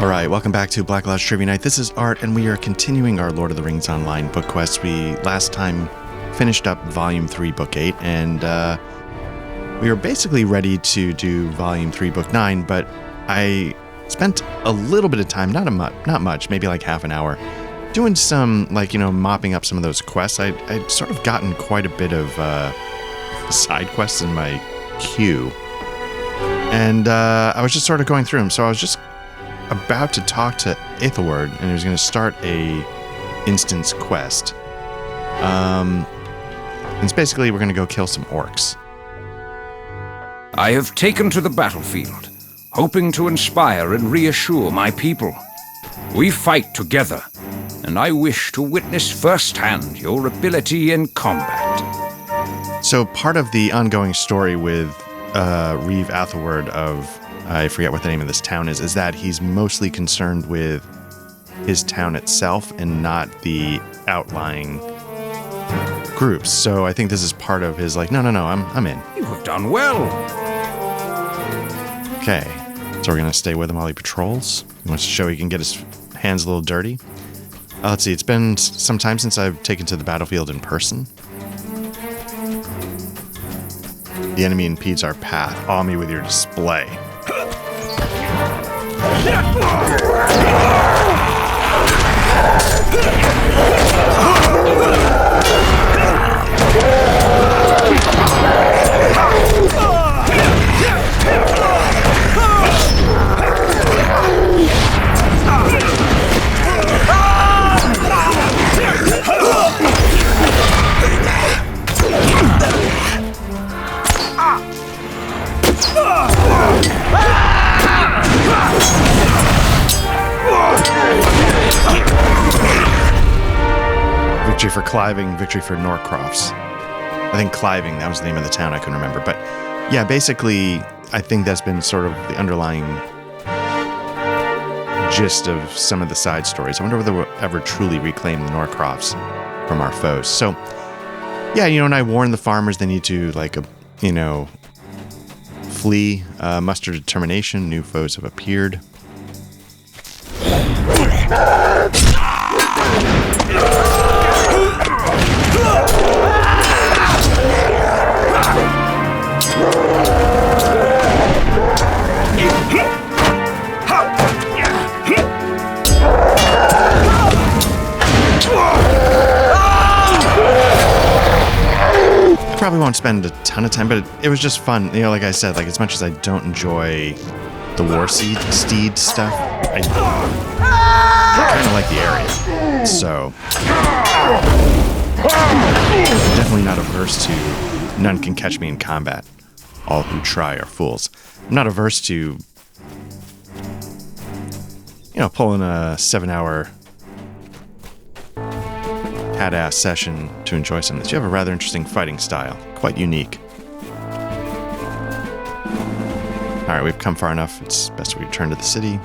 All right, welcome back to Black Lodge Trivia Night. This is Art, and we are continuing our Lord of the Rings Online book quest. We last time finished up Volume 3, Book 8, and we were basically ready to do Volume 3, Book 9, but I spent a little bit of time, not much, maybe like half an hour, doing some, mopping up some of those quests. I'd sort of gotten quite a bit of side quests in my queue, and I was just sort of going through them, so I was just about to talk to Ethelward, and he was going to start a instance quest. And it's basically we're going to go kill some orcs. I have taken to the battlefield, hoping to inspire and reassure my people. We fight together, and I wish to witness firsthand your ability in combat. So part of the ongoing story with Reeve Athelward of, I forget what the name of this town is that he's mostly concerned with his town itself and not the outlying groups. So I think this is part of his no, I'm in. You have done well. Okay, so we're going to stay with him while he patrols. He wants to show he can get his hands a little dirty. Let's see, it's been some time since I've taken to the battlefield in person. The enemy impedes our path. Awe me with your display. Victory for Cliving, victory for Norcrofts. I think Cliving, that was the name of the town, I couldn't remember. But yeah, basically, I think that's been sort of the underlying gist of some of the side stories. I wonder whether we'll ever truly reclaim the Norcrofts from our foes. So, yeah, and I warned the farmers they need to, flee, muster determination, new foes have appeared. Probably won't spend a ton of time, but it was just fun. Like I said, as much as I don't enjoy the war steed stuff, I kind of like the area. So, definitely not averse to none can catch me in combat. All who try are fools. I'm not averse to, pulling a 7-hour ass session to enjoy some of this. You have a rather interesting fighting style. Quite unique. Alright, we've come far enough. It's best we return to the city.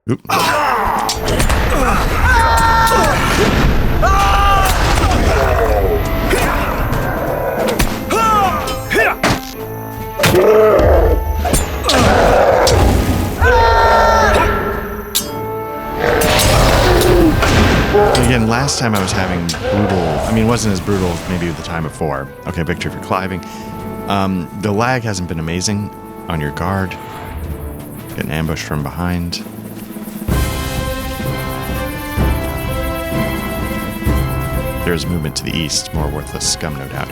Oop. Again, last time I was having brutal, it wasn't as brutal as maybe the time before. Okay, victory for Cliving. The lag hasn't been amazing. On your guard. Getting ambushed from behind. There's movement to the east, more worthless scum, no doubt.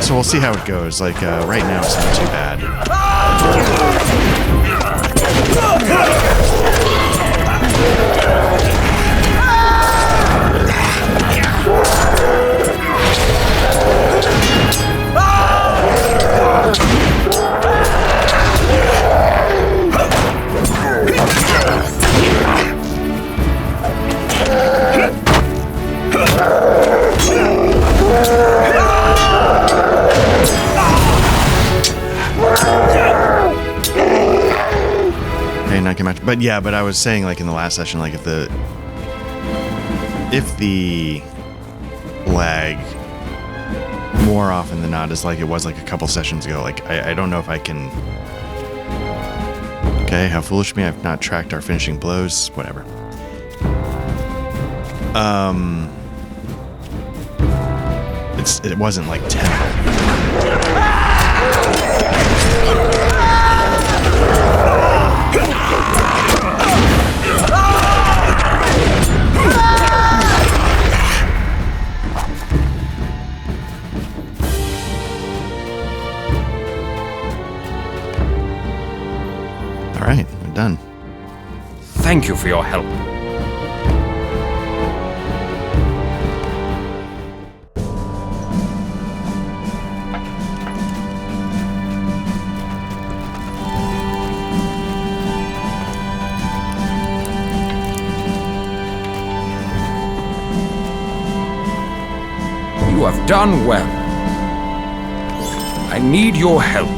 So we'll see how it goes. Right now, it's not too bad. But yeah, but I was saying, like, in the last session, like, if the lag more often than not is like it was like a couple sessions ago, like, I don't know if I can... Okay, how foolish of me, I've not tracked our finishing blows, whatever. It wasn't like 10. All right, we're done. Thank you for your help. You have done well. I need your help.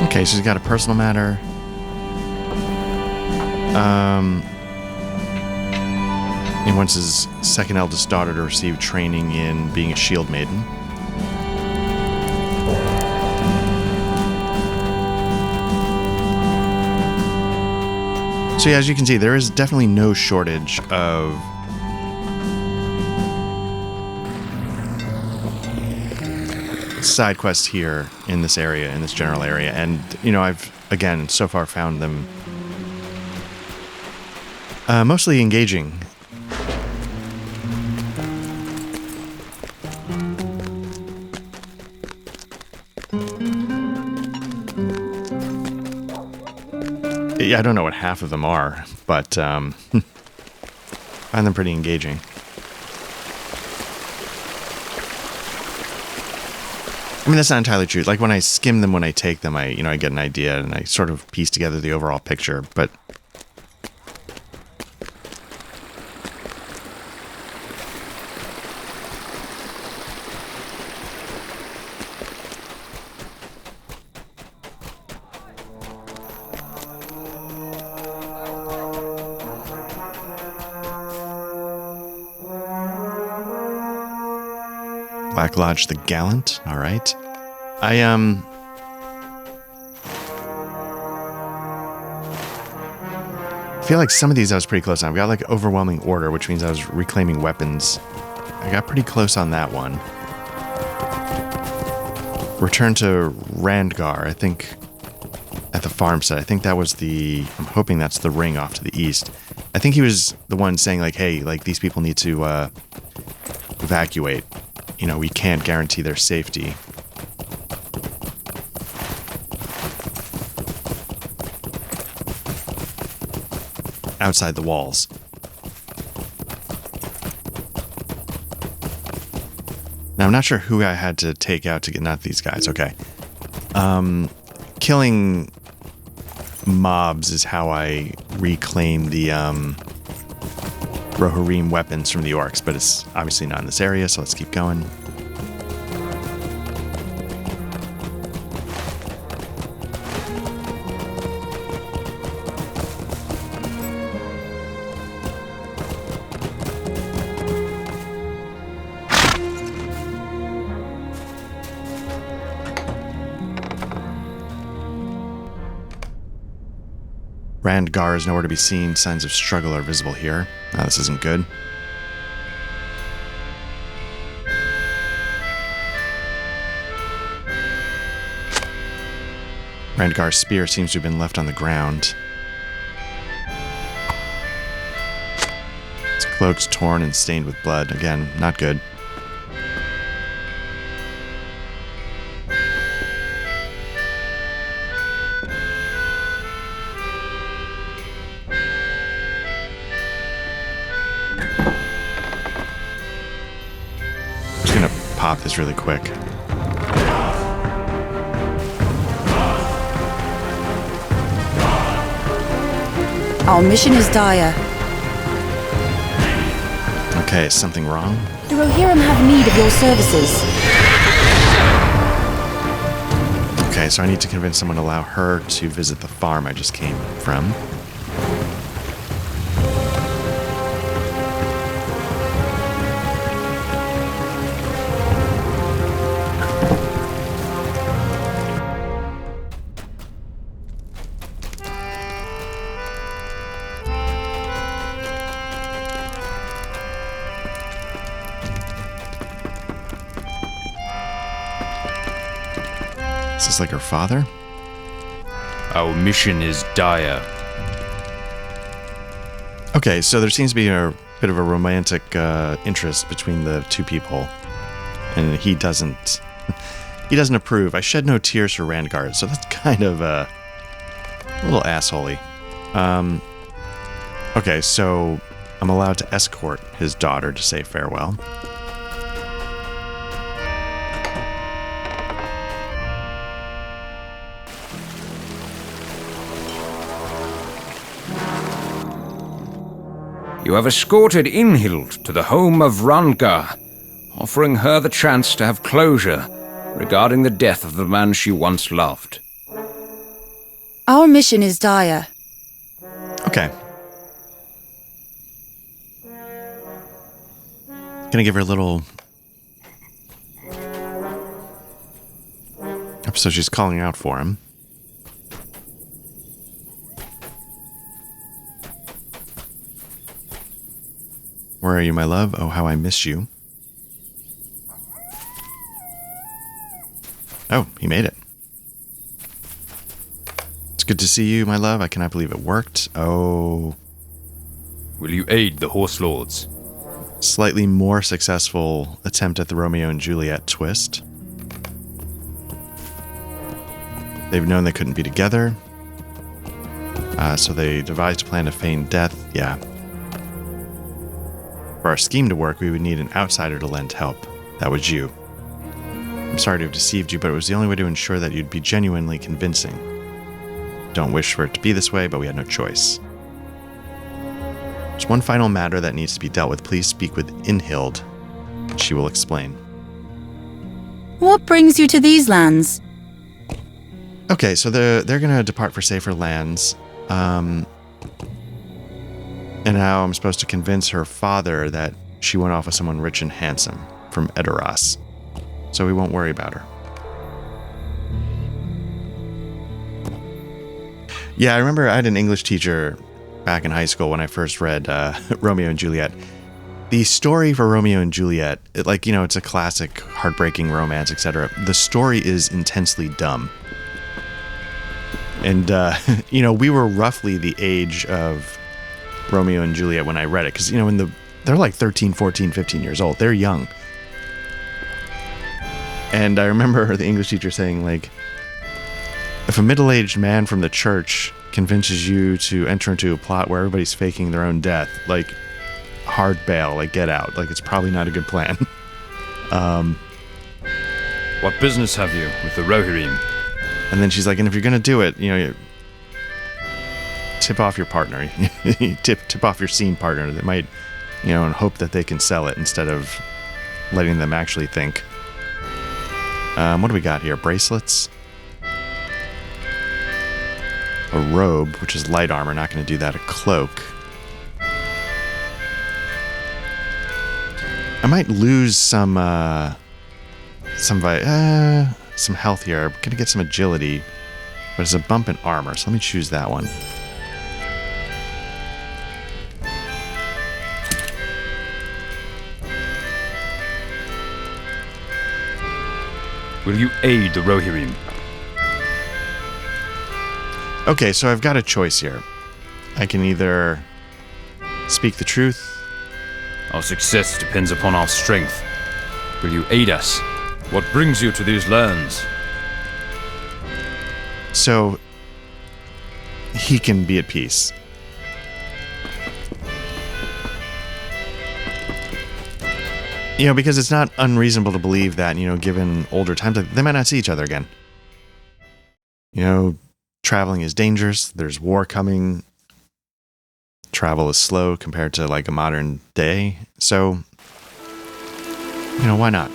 Okay, so he's got a personal matter. He wants his second eldest daughter to receive training in being a shield maiden. So yeah, as you can see, there is definitely no shortage of side quests here in this area, in this general area, and you know, I've again so far found them mostly engaging. Yeah, I don't know what half of them are, but find them pretty engaging. I mean, that's not entirely true. Like, when I skim them, when I take them, I get an idea, and I sort of piece together the overall picture, but... Black Lodge the Gallant. All right. I feel like some of these I was pretty close on. I've got like Overwhelming Order, which means I was reclaiming weapons. I got pretty close on that one. Return to Randgar, I think, at the farmstead. I think that was I'm hoping that's the ring off to the east. I think he was the one saying, like, hey, like, these people need to evacuate. You know, we can't guarantee their safety. Outside the walls. Now, I'm not sure who I had to take out to get... Not these guys, okay. Killing mobs is how I reclaim the Rohirrim weapons from the orcs, but it's obviously not in this area, so let's keep going. Randgar is nowhere to be seen. Signs of struggle are visible here. Now, this isn't good. Randgar's spear seems to have been left on the ground. His cloak's torn and stained with blood. Again, not good. Pop this really quick. Our mission is dire. Okay, is something wrong? The Rohirrim have need of your services. Okay, so I need to convince someone to allow her to visit the farm I just came from. Is this like her father? Our mission is dire. Okay, so there seems to be a bit of a romantic interest between the two people, and he doesn't approve. I shed no tears for Randgard, so that's kind of a little assholey. Okay, so I'm allowed to escort his daughter to say farewell. You have escorted Inhild to the home of Randgar, offering her the chance to have closure regarding the death of the man she once loved. Our mission is dire. Okay. Gonna give her a little... So she's calling out for him. Where are you, my love? Oh, how I miss you. Oh, he made it. It's good to see you, my love. I cannot believe it worked. Oh. Will you aid the Horse Lords? Slightly more successful attempt at the Romeo and Juliet twist. They've known they couldn't be together. So they devised a plan to feign death. Yeah. For our scheme to work, we would need an outsider to lend help. That was you. I'm sorry to have deceived you, but it was the only way to ensure that you'd be genuinely convincing. Don't wish for it to be this way, but we had no choice. There's one final matter that needs to be dealt with. Please speak with Inhild. She will explain. What brings you to these lands? Okay, so they're going to depart for safer lands. And now I'm supposed to convince her father that she went off with someone rich and handsome from Edoras. So we won't worry about her. Yeah, I remember I had an English teacher back in high school when I first read Romeo and Juliet. The story for Romeo and Juliet, it's a classic heartbreaking romance, etc. The story is intensely dumb. And, we were roughly the age of Romeo and Juliet when I read it. Because, they're like 13, 14, 15 years old. They're young. And I remember the English teacher saying, if a middle-aged man from the church convinces you to enter into a plot where everybody's faking their own death, hard bail, get out. It's probably not a good plan. What business have you with the Rohirrim? And then she's like, and if you're going to do it, you tip off your partner. tip off your scene partner that might, and hope that they can sell it instead of letting them actually think. What do we got here? Bracelets? A robe, which is light armor. Not going to do that. A cloak. I might lose some health here. I'm going to get some agility, but it's a bump in armor, so let me choose that one. Will you aid the Rohirrim? Okay, so I've got a choice here. I can either speak the truth. Our success depends upon our strength. Will you aid us? What brings you to these lands? So he can be at peace. Because it's not unreasonable to believe that, given older times, they might not see each other again. Traveling is dangerous. There's war coming. Travel is slow compared to a modern day. So, why not?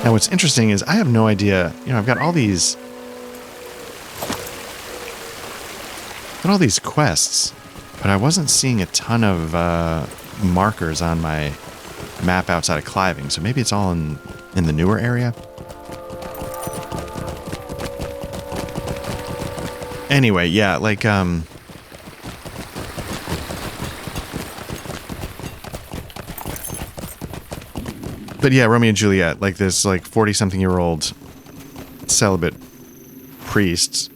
Now, what's interesting is I have no idea. You know, I've got all these quests, but I wasn't seeing a ton of markers on my map outside of Cliving, so maybe it's all in the newer area. Anyway, yeah, like, but yeah, Romeo and Juliet, like this, like 40-something-year-old celibate priest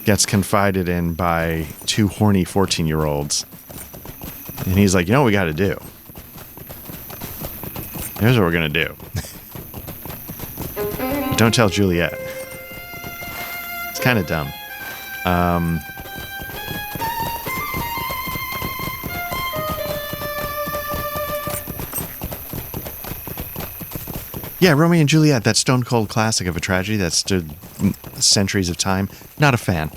gets confided in by two horny 14-year-olds. And he's like, you know what we got to do? Here's what we're going to do. Don't tell Juliet. It's kind of dumb. Yeah, Romeo and Juliet, that stone-cold classic of a tragedy that stood centuries of time. Not a fan.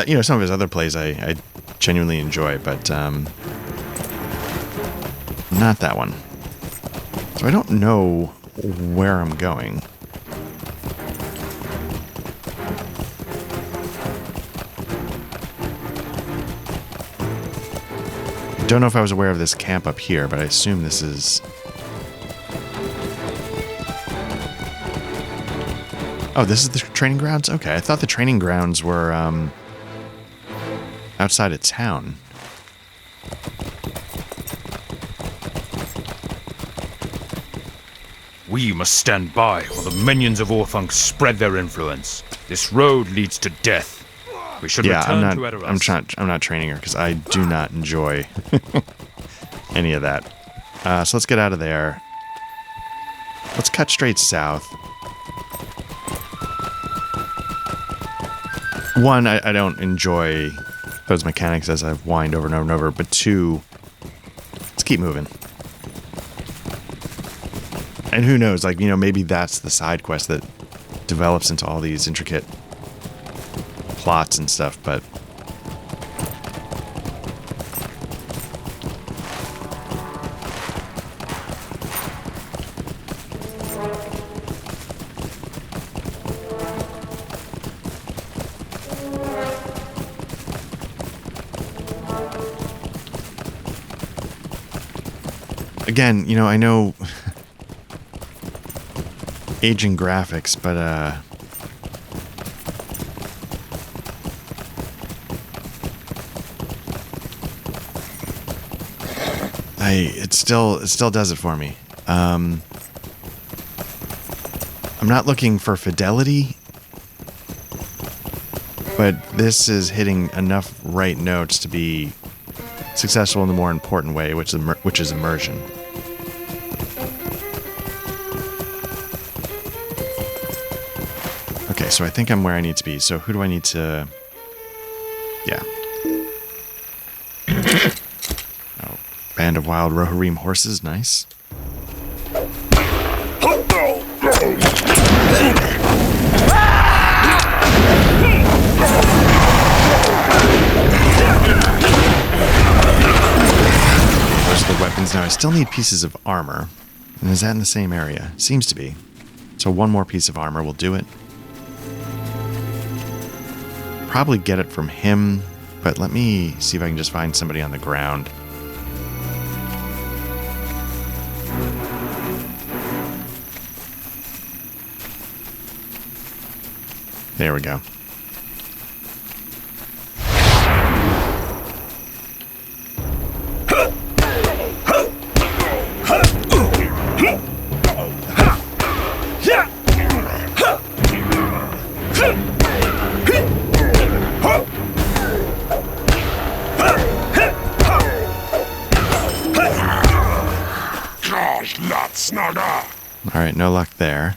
You know, some of his other plays I genuinely enjoy, but not that one. So I don't know where I'm going. Don't know if I was aware of this camp up here, but I assume this is... Oh, this is the training grounds? Okay, I thought the training grounds were outside of town. We must stand by while the minions of Orthanc spread their influence. This road leads to death. We should return to Edoras. I'm not training her because I do not enjoy any of that. So let's get out of there. Let's cut straight south. One, I don't enjoy those mechanics as I've whined over and over and over, but two, let's keep moving. And who knows, like, you know, maybe that's the side quest that develops into all these intricate plots and stuff, but... Again, you know, I know aging graphics, but it still does it for me. I'm not looking for fidelity, but this is hitting enough right notes to be successful in the more important way, which is immersion. Okay, so I think I'm where I need to be. So who do I need to... Yeah. Oh, band of wild Rohirrim horses, nice. Those are the weapons. Now I still need pieces of armor. And is that in the same area? Seems to be. So one more piece of armor will do it. Probably get it from him, but let me see if I can just find somebody on the ground. There we go. All right, no luck there.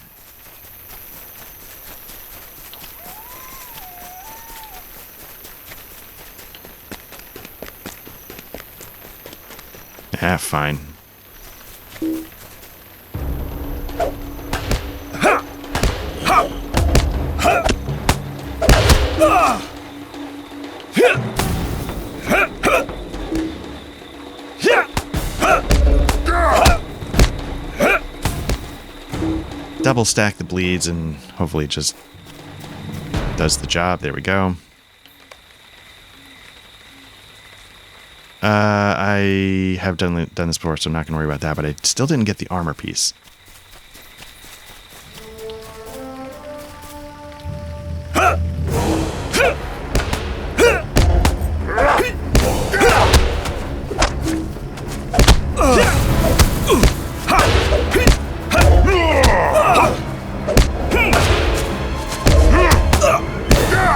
Ah, fine. double stack the bleeds and hopefully it just does the job. There we go. I have done this before, so I'm not going to worry about that, but I still didn't get the armor piece.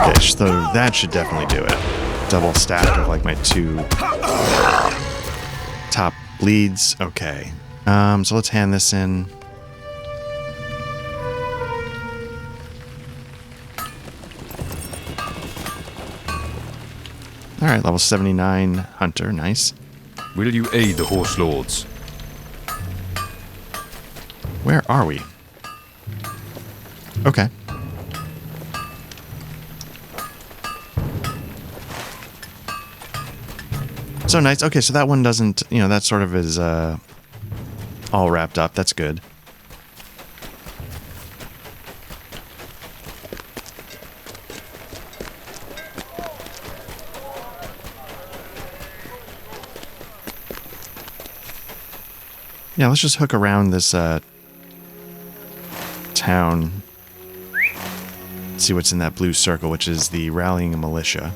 Okay, so that should definitely do it. Double stack of like my 2 top bleeds. Okay. So let's hand this in. All right, level 79 hunter. Nice. Will you aid the horse lords? Where are we? Okay. So nice. Okay, so that one doesn't, that sort of is all wrapped up. That's good. Yeah, let's just hook around this town. See what's in that blue circle, which is the rallying militia.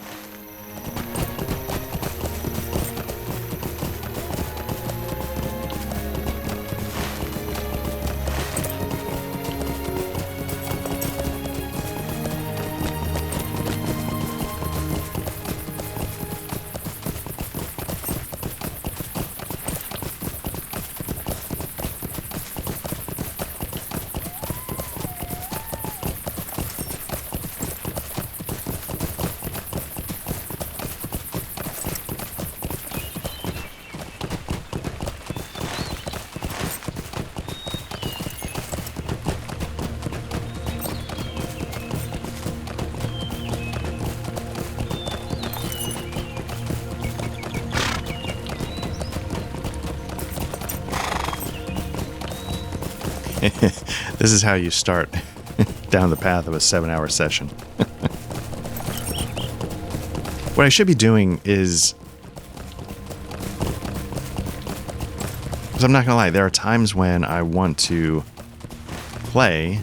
This is how you start down the path of a 7-hour session. What I should be doing is... Because I'm not going to lie, there are times when I want to play,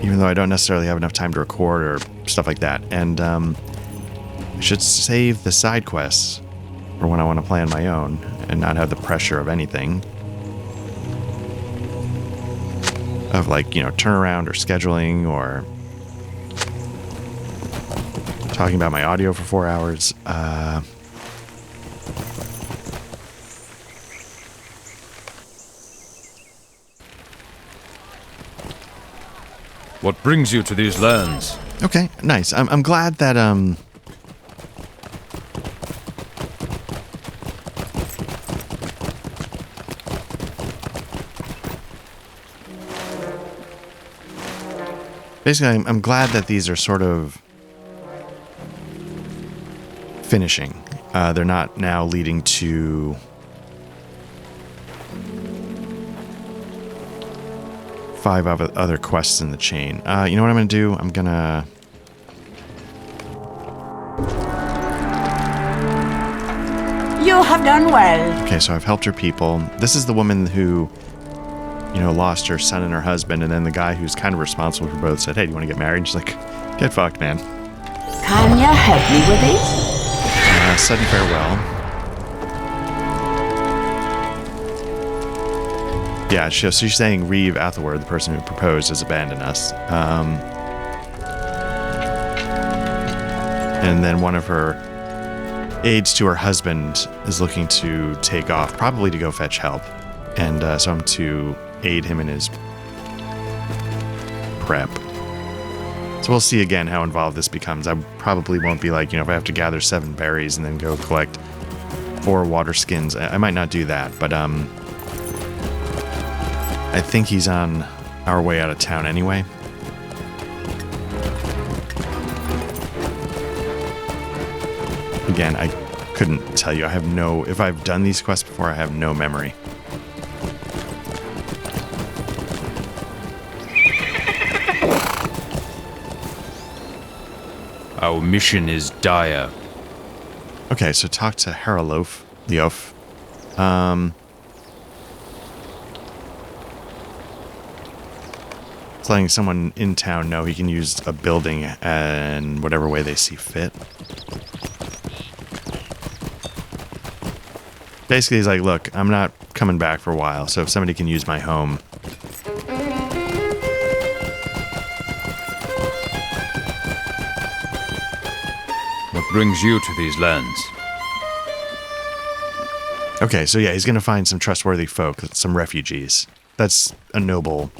even though I don't necessarily have enough time to record or stuff like that. And I should save the side quests for when I want to play on my own and not have the pressure of anything. Of like, turnaround or scheduling or talking about my audio for 4 hours. What brings you to these lands? Okay, nice. I'm glad that basically, I'm glad that these are sort of finishing. They're not now leading to five other quests in the chain. You know what I'm going to do? I'm going to... You have done well. Okay, so I've helped her people. This is the woman who... lost her son and her husband, and then the guy who's kind of responsible for both said, hey, do you want to get married? She's like, get fucked, man. Can you help me with this? Sudden farewell. Yeah, so she's saying Reeve Athelward, the person who proposed, has abandoned us. And then one of her aides to her husband is looking to take off, probably to go fetch help. And so I'm to aid him in his prep. So we'll see again how involved this becomes. I probably won't be like, if I have to gather 7 berries and then go collect 4 water skins, I might not do that. But I think he's on our way out of town anyway. Again, I Couldn't tell you. I have no... If I've done these quests before, I have no memory. Our mission is dire. Okay, so talk to Haralof. Leof. It's letting someone in town know he can use a building in whatever way they see fit. Basically, he's like, look, I'm not coming back for a while, so if somebody can use my home... What brings you to these lands? Okay, so yeah, he's going to find some trustworthy folk, some refugees. That's a noble...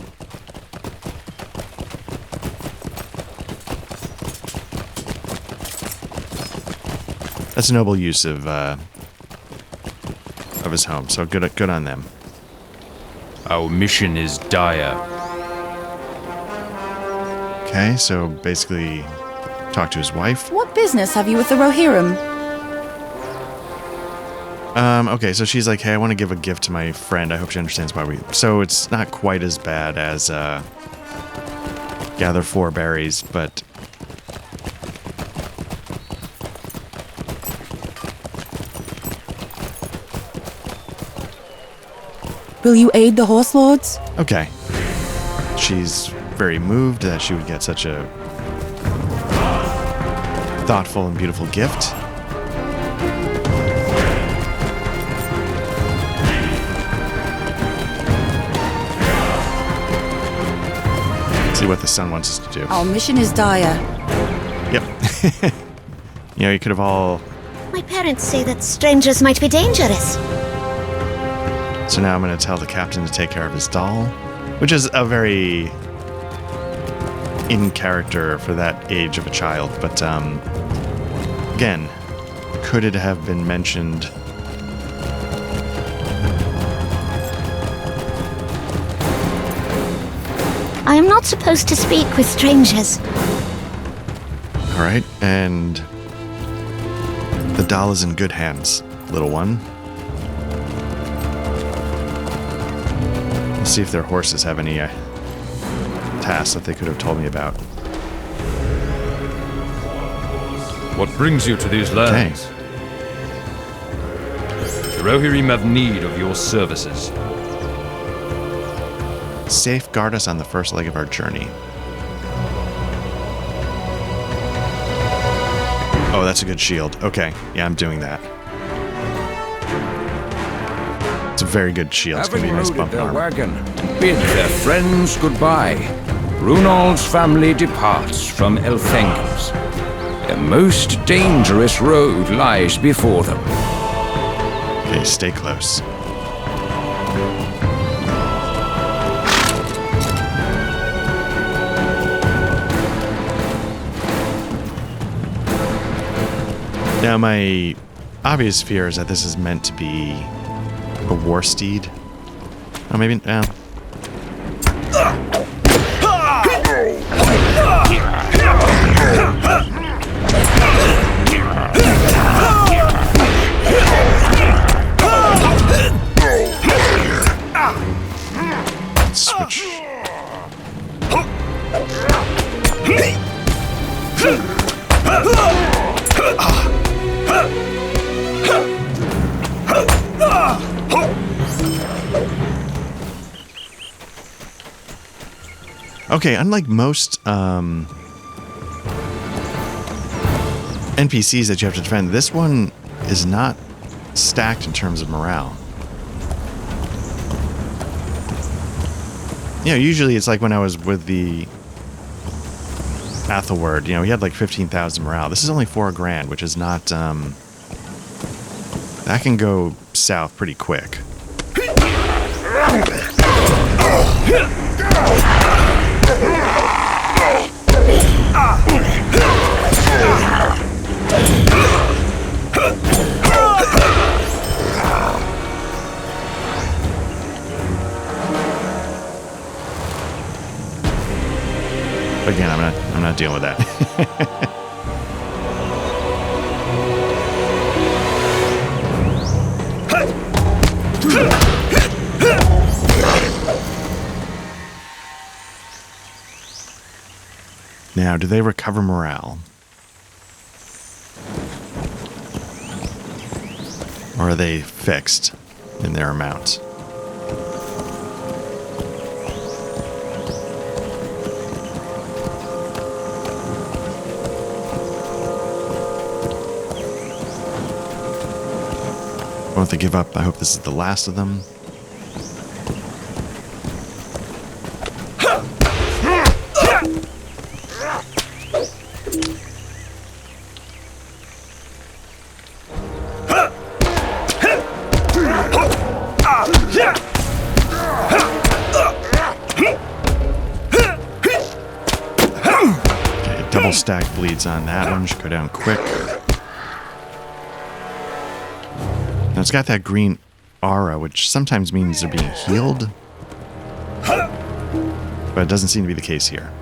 That's a noble use of his home, so good on them. Our mission is dire. Okay, so basically talk to his wife. What business have you with the Rohirrim? Okay, so she's like, hey, I want to give a gift to my friend. I hope she understands why we... So it's not quite as bad as gather 4 berries, but... Will you aid the horse lords? Okay. She's very moved that she would get such a thoughtful and beautiful gift. Let's see what the sun wants us to do. Our mission is dire. Yep. You know, you could have all... My parents say that strangers might be dangerous. So now I'm going to tell the captain to take care of his doll, which is a very in character for that age of a child. But again, could it have been mentioned? I am not supposed to speak with strangers. All right, and the doll is in good hands, little one. Let's see if their horses have any tasks that they could have told me about. What brings you to these lands? The Rohirrim have need of your services. Safeguard us on the first leg of our journey. Oh, that's a good shield. Okay, yeah, I'm doing that. It's a very good shield. It's going to be a nice bump in their armor. wagon and bid their friends goodbye, Runald's family departs from Elfengels. A most dangerous road lies before them. Okay, stay close. Now, my obvious fear is that this is meant to be a war steed. Oh, maybe... Switch. Okay, unlike most NPCs that you have to defend, this one is not stacked in terms of morale. You know, usually it's like when I was with the Athelward, you know, he had like 15,000 morale. This is only 4 grand, which is not, that can go south pretty quick. Again, I'm not dealing with that. Now, do they recover morale? Or are they fixed in their amount? Won't they give up? I hope this is the last of them. Okay, double stack bleeds on that one. Should go down quick. Now it's got that green aura, which sometimes means they're being healed. But it doesn't seem to be the case here.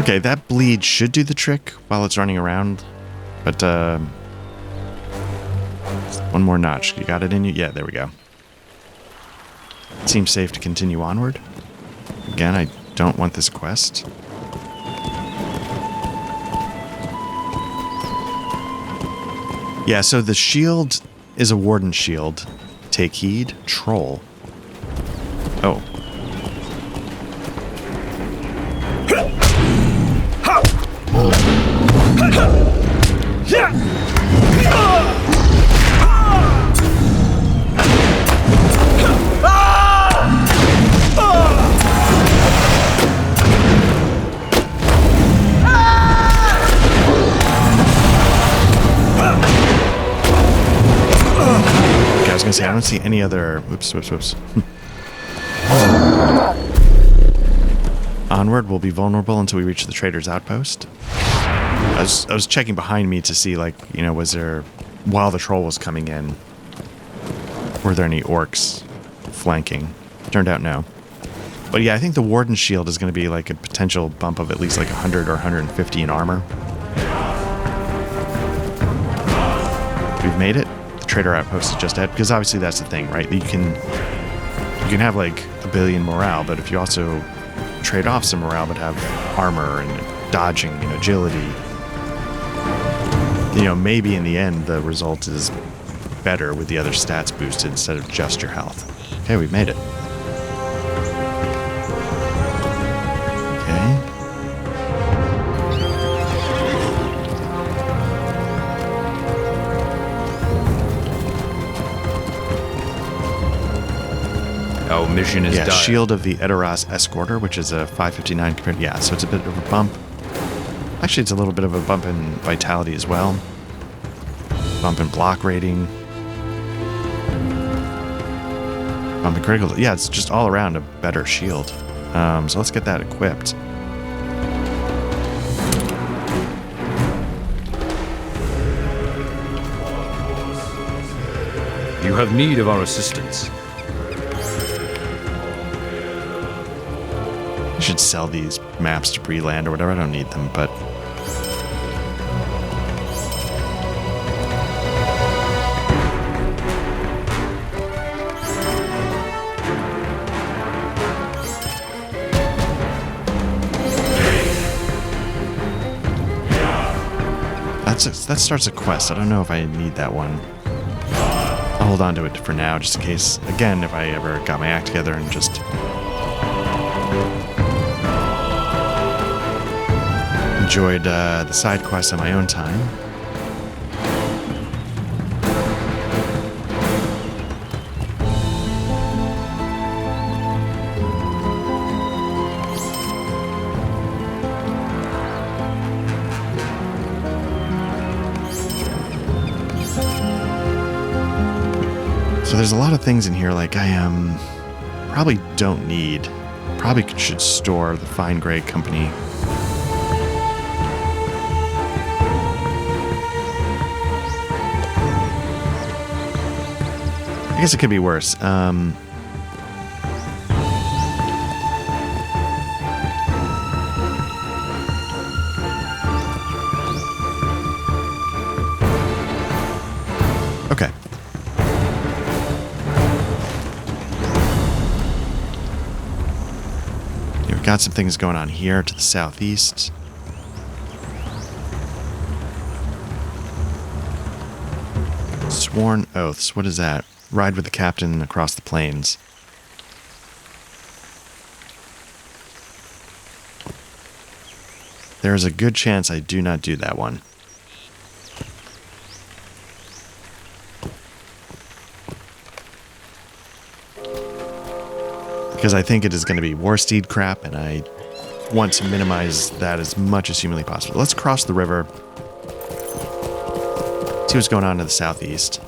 Okay, that bleed should do the trick while it's running around. But, one more notch. You got it in you? Yeah, there we go. Seems safe to continue onward. Again, I don't want this quest. Yeah, so the shield is a warden shield. Take heed. Troll. Oh. I was gonna say, I don't see any other... Whoops. Onward, we'll be vulnerable until we reach the trader's outpost. I was checking behind me to see, like, you know, was there... While the troll was coming in, were there any orcs flanking? Turned out no. But yeah, I think the warden shield is going to be like a potential bump of at least like 100 or 150 in armor. We've made it. Trader outpost is just ahead, because obviously that's the thing, right? You can have like a billion morale, but if you also trade off some morale but have armor and dodging and agility, you know, maybe in the end the result is better with the other stats boosted instead of just your health. Okay, we've made it. Okay. Our mission is Yeah, dire. Shield of the Edoras Escorter, which is a 559 compared. Yeah, so it's a bit of a bump. Actually, it's a little bit of a bump in vitality as well. Bump in block rating. Bump in critical. Yeah, it's just all around a better shield. So let's get that equipped. You have need of our assistance. I should sell these maps to Breland or whatever. I don't need them, but... that starts a quest. I don't know if I need that one. I'll hold on to it for now, just in case, again, if I ever got my act together and just... enjoyed the side quests on my own time. So there's a lot of things in here like I probably don't need. Probably should store the fine gray company. I guess it could be worse. Okay. got some things going on here to the southeast. Sworn oaths. What is that? Ride with the captain across the plains. There is a good chance I do not do that one. Because I think it is going to be war steed crap, and I want to minimize that as much as humanly possible. Let's cross the river. See what's going on to the southeast.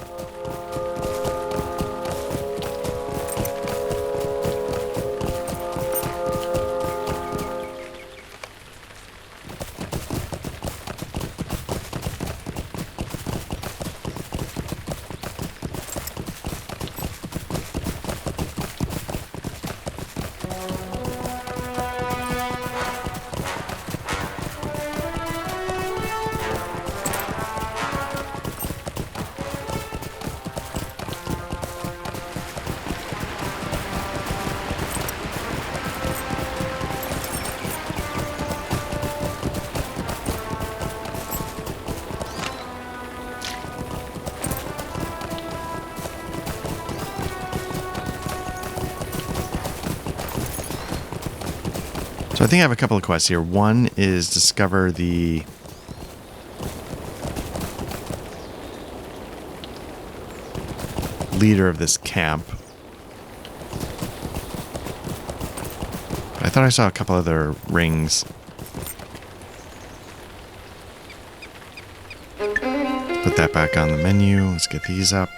So I think I have a couple of quests here. One is discover the leader of this camp. But I thought I saw a couple other rings. Put that back on the menu. Let's get these up.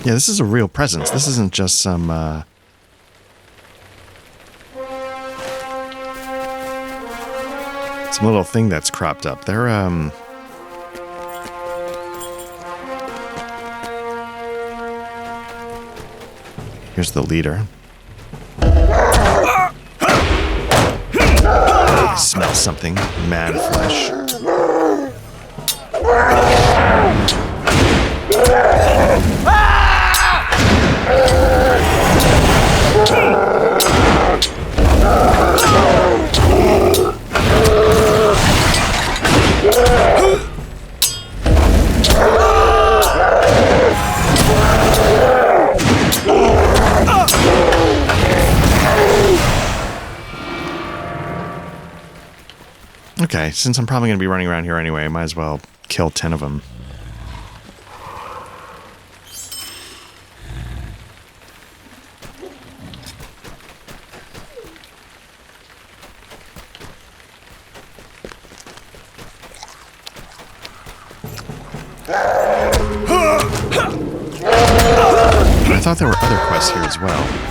Yeah, this is a real presence. This isn't just some, some little thing that's cropped up. They're, here's the leader. Smell something. Man flesh. Okay, since I'm probably going to be running around here anyway, I might as well kill 10 of them. I thought there were other quests here as well.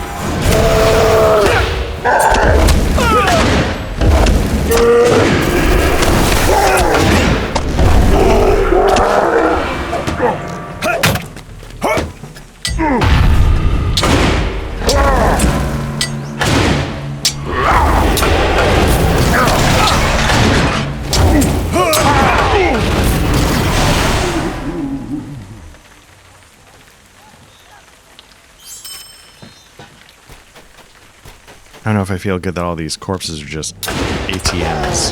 I don't know if I feel good that all these corpses are just ATMs.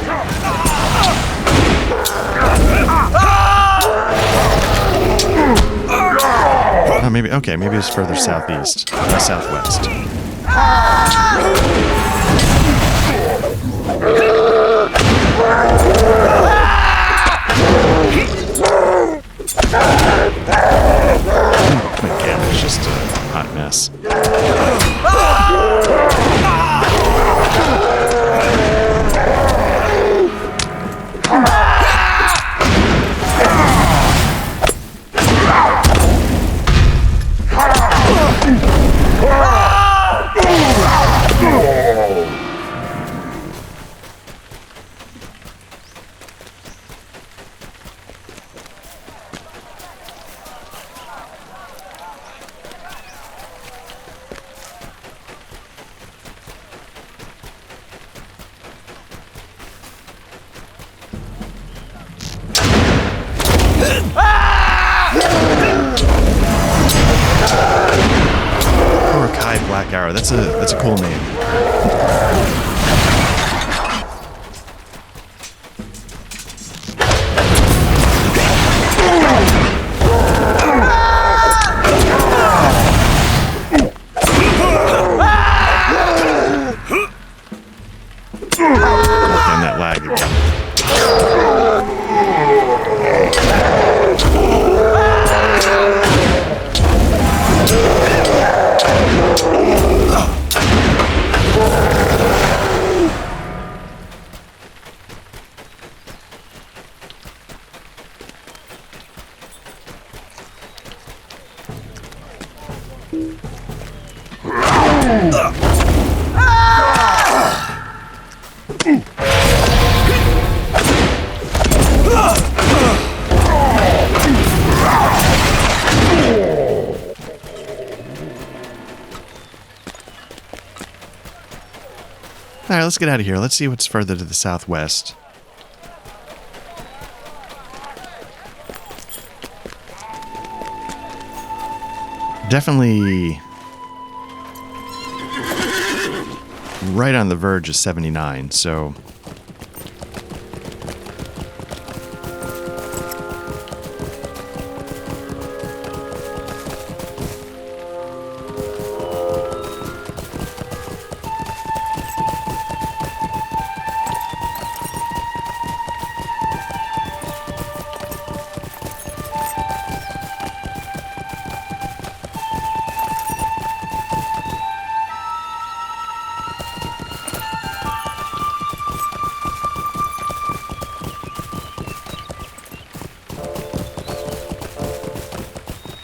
Oh, maybe, okay, maybe it's further southeast, southwest. My camera's just a hot mess. Sky Black Arrow. That's a cool name. And that lag again. All right, let's get out of here. Let's see what's further to the southwest. Definitely right on the verge of 79, so...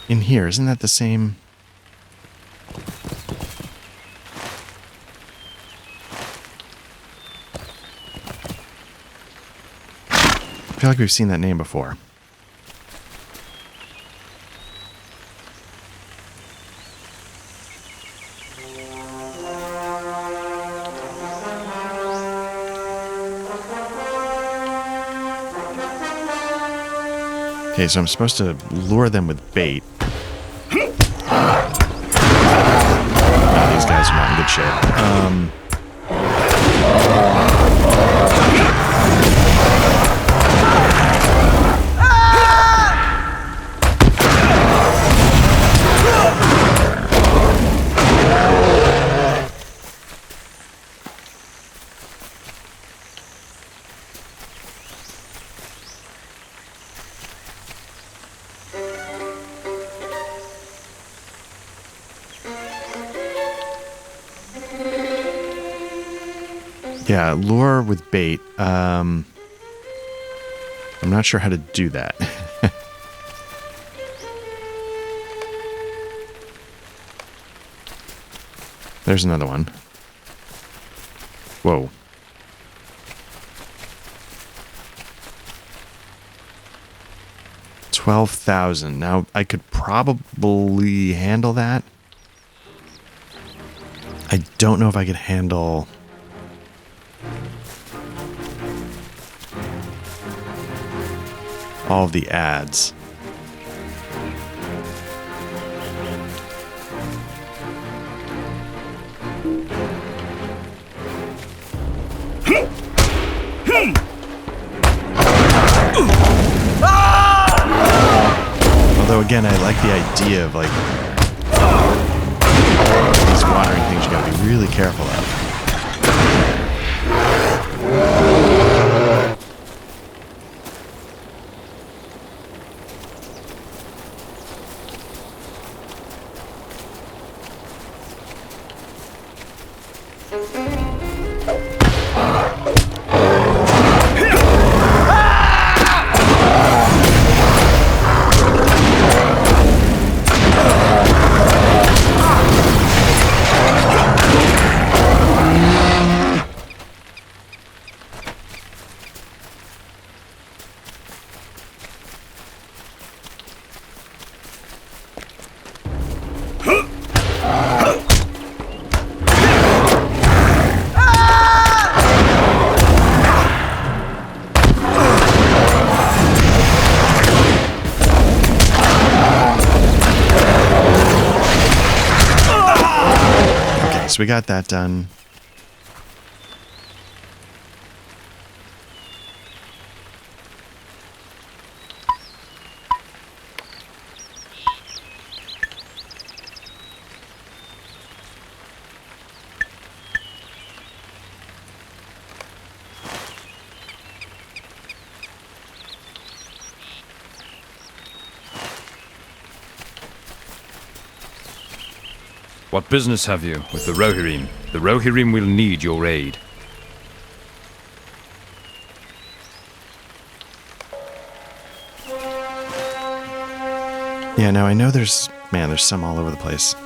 in here, isn't that the same? I feel like we've seen that name before. Okay, so I'm supposed to lure them with bait. Oh, these guys are not in good shape. Yeah, lure with bait. I'm not sure how to do that. There's another one. Whoa. $12,000. Now, I could probably handle that. I don't know if I could handle... all of the ads. Although again, I like the idea of like these watering things you gotta be really careful of. we got that done. What business have you with the Rohirrim? The Rohirrim will need your aid. Yeah, no, I know there's some all over the place.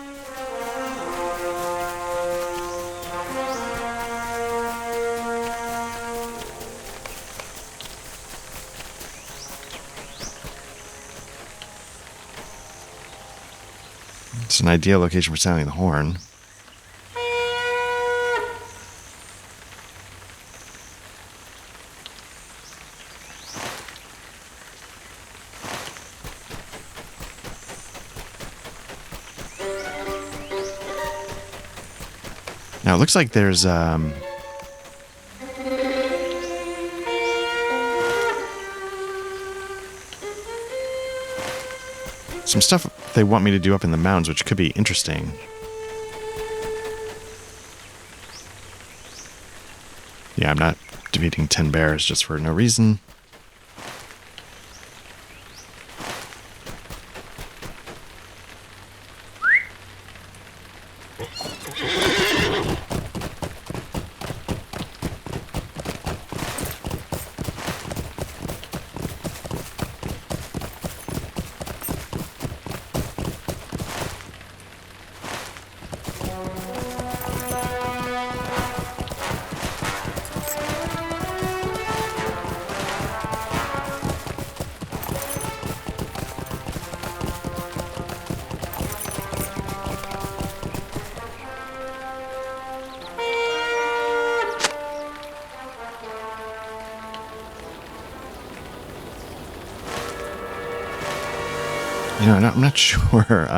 It's an ideal location for sounding the horn. Now it looks like there's some stuff they want me to do up in the mountains, which could be interesting. Yeah, I'm not defeating 10 bears just for no reason. You know, I'm not sure.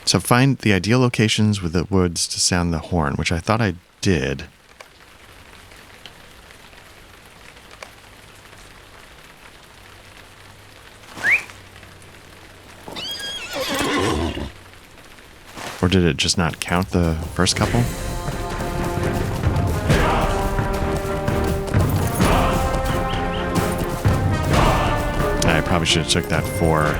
So find the ideal locations with the woods to sound the horn, which I thought I did. Or did it just not count the first couple? I probably should have took that 4.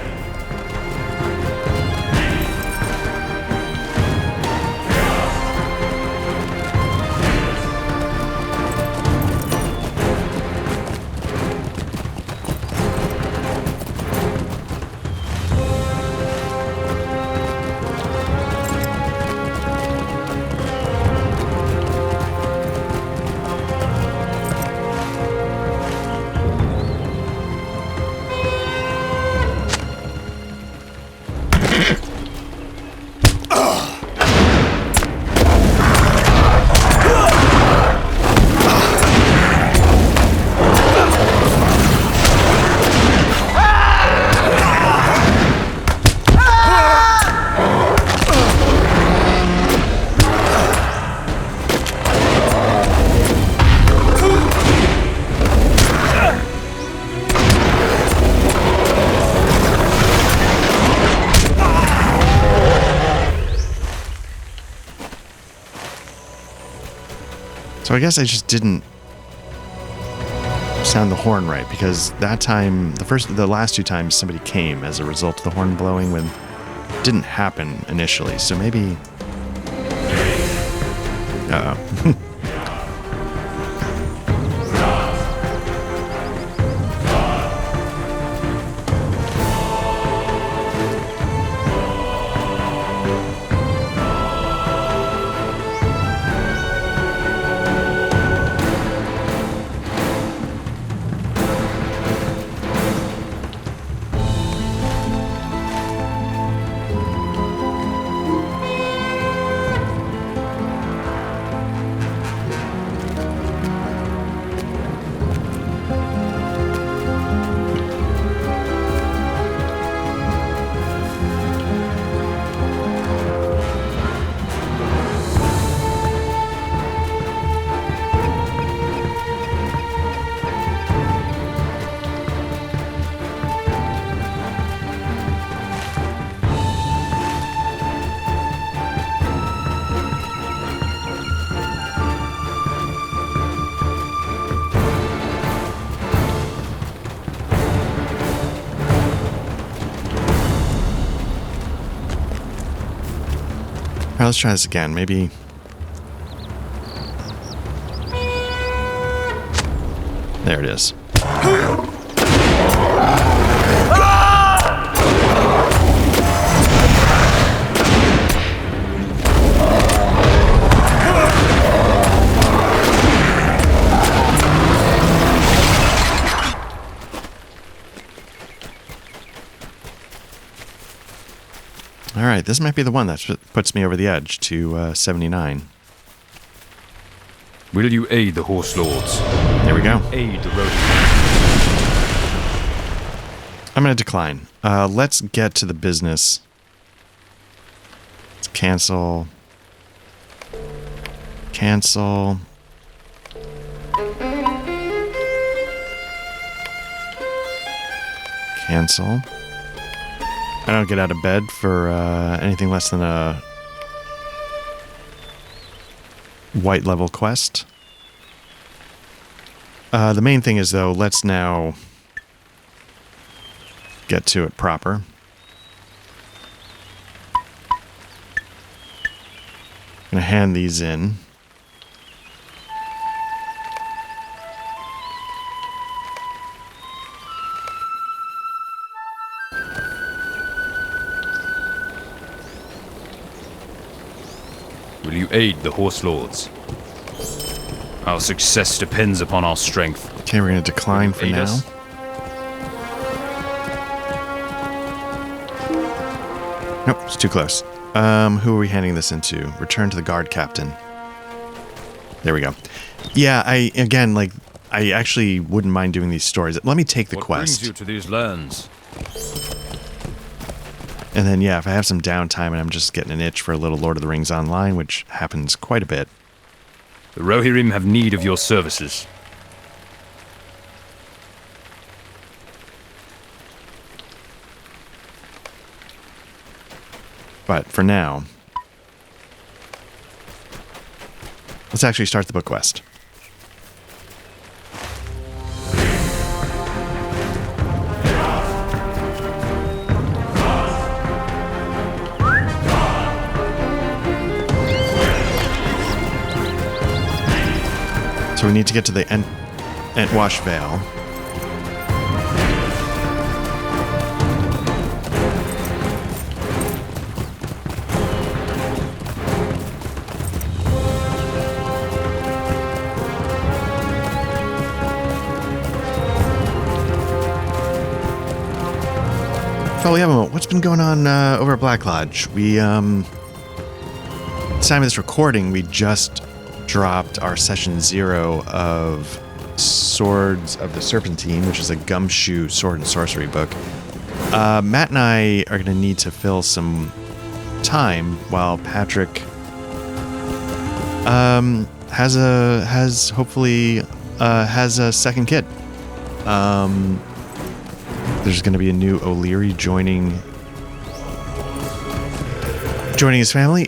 So I guess I just didn't sound the horn right, because that time, the last 2 times somebody came as a result of the horn blowing when it didn't happen initially. So maybe... Uh-oh. let's try this again. Maybe... There it is. All right, this might be the one that puts me over the edge to 79. Will you aid the Horse Lords? There we go. Aid the road. I'm going to decline. Let's get to the business. Let's cancel. Cancel. Cancel. I don't get out of bed for anything less than a white level quest. The main thing is, though, let's now get to it proper. I'm going to hand these in. Will you aid the Horse Lords? Our success depends upon our strength. Okay, we're going to decline for Aid now. us? Nope, it's too close. Who are we handing this into? Return to the guard captain. There we go. Yeah, I actually wouldn't mind doing these stories. Let me take the What quest. brings you to these lands? And then, yeah, if I have some downtime and I'm just getting an itch for a little Lord of the Rings Online, which happens quite a bit. The Rohirrim have need of your services. But for now, let's actually start the book quest. So we need to get to the Entwash Vale. Foliamo, what's been going on over at Black Lodge? We, time of this recording, we just dropped our session 0 of Swords of the Serpentine, which is a gumshoe sword and sorcery book. Matt and I are going to need to fill some time while Patrick has a second kid. There's going to be a new O'Leary joining his family.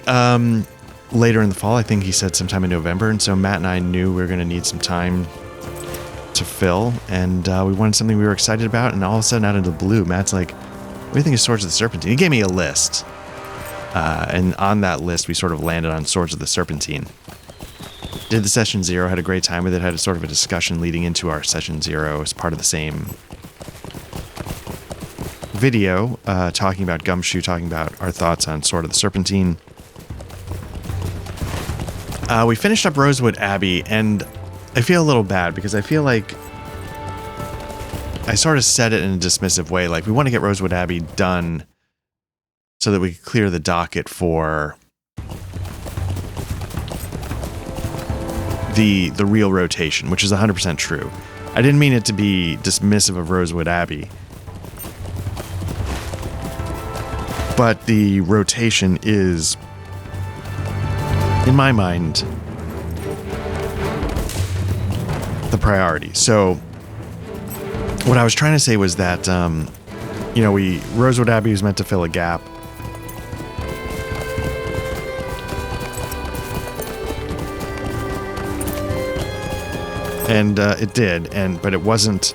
Later in the fall, I think he said sometime in November, and so Matt and I knew we were going to need some time to fill, and we wanted something we were excited about, and all of a sudden, out of the blue, Matt's like, what do you think of Swords of the Serpentine? He gave me a list, and on that list, we sort of landed on Swords of the Serpentine. Did the session 0, had a great time with it, had a sort of a discussion leading into our session 0 as part of the same video, talking about Gumshoe, talking about our thoughts on Sword of the Serpentine. We finished up Rosewood Abbey, and I feel a little bad because I feel like I sort of said it in a dismissive way. Like, we want to get Rosewood Abbey done so that we could clear the docket for the real rotation, which is 100% true. I didn't mean it to be dismissive of Rosewood Abbey, but the rotation is, in my mind, the priority. So what I was trying to say was that, Rosewood Abbey was meant to fill a gap. And it did, but it wasn't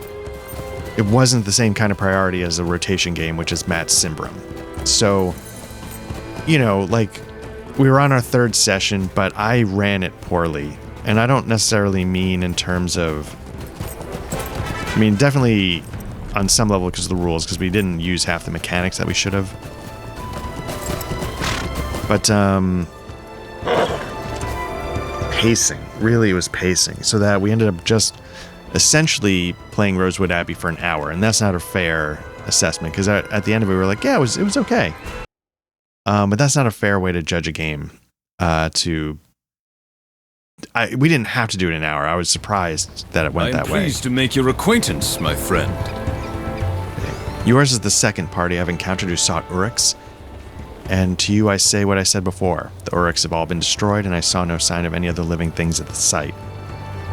the same kind of priority as the rotation game, which is Matt Simbram. So, we were on our third session, but I ran it poorly. And I don't necessarily mean in terms of... I mean, definitely on some level because of the rules, because we didn't use half the mechanics that we should have. But, pacing. Really, it was pacing. So that we ended up just essentially playing Rosewood Abbey for an hour. And that's not a fair assessment, because at the end of it, we were like, yeah, it was okay. But that's not a fair way to judge a game. We didn't have to do it in an hour. I was surprised that it went that way. I'm pleased to make your acquaintance, my friend. Yours is the second party I've encountered who sought Uruks. And to you I say what I said before. The Uruks have all been destroyed, and I saw no sign of any other living things at the site.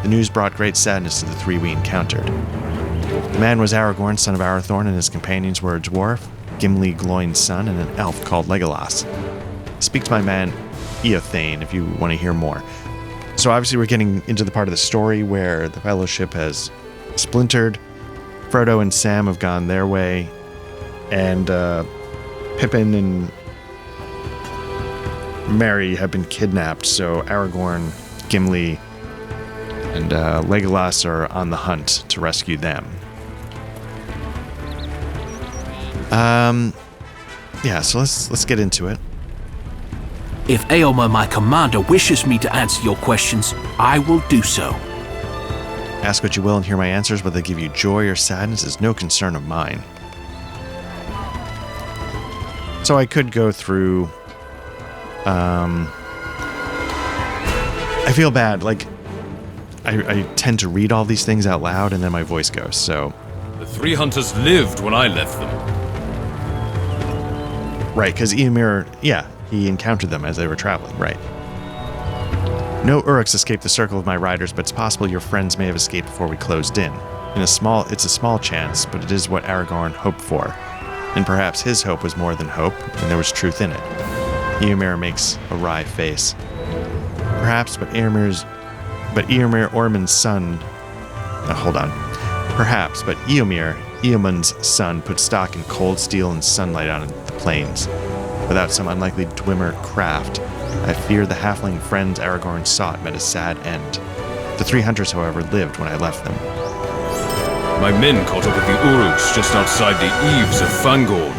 The news brought great sadness to the three we encountered. The man was Aragorn, son of Arathorn, and his companions were a dwarf, Gimli Gloin's son, and an elf called Legolas. Speak to my man Eothane if you want to hear more. So obviously we're getting into the part of the story where the Fellowship has splintered. Frodo and Sam have gone their way, and Pippin and Merry have been kidnapped, so Aragorn, Gimli, and Legolas are on the hunt to rescue them. Yeah, so let's get into it. If Eomer, my commander, wishes me to answer your questions, I will do so. Ask what you will and hear my answers, whether they give you joy or sadness is no concern of mine. So I could go through... I feel bad, like, I tend to read all these things out loud and then my voice goes, so... The three hunters lived when I left them. Right, because Eomer, yeah, he encountered them as they were traveling, right. No Uruks escaped the circle of my riders, but it's possible your friends may have escaped before we closed in. It's a small chance, but it is what Aragorn hoped for. And perhaps his hope was more than hope, and there was truth in it. Eomer makes a wry face. Perhaps, but Eomer, Ormond's son... hold on. Perhaps, but Eomund's son, put stock in cold steel and sunlight on the plains. Without some unlikely Dwemer craft, I fear the halfling friends Aragorn sought met a sad end. The three hunters, however, lived when I left them. My men caught up with the Uruks just outside the eaves of Fangorn.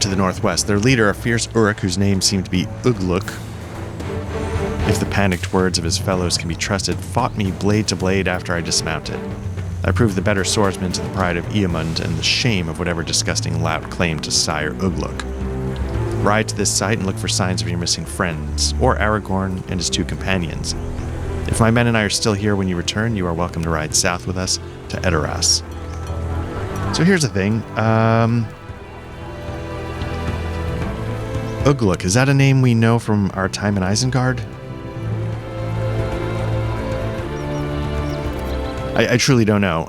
To the northwest, their leader, a fierce Uruk whose name seemed to be Ugluk, if the panicked words of his fellows can be trusted, fought me blade to blade after I dismounted. I proved the better swordsman to the pride of Eomund and the shame of whatever disgusting lout claimed to sire Ugluk. Ride to this site and look for signs of your missing friends, or Aragorn and his two companions. If my men and I are still here when you return, you are welcome to ride south with us to Edoras. So here's the thing, Ugluk, is that a name we know from our time in Isengard? I truly don't know.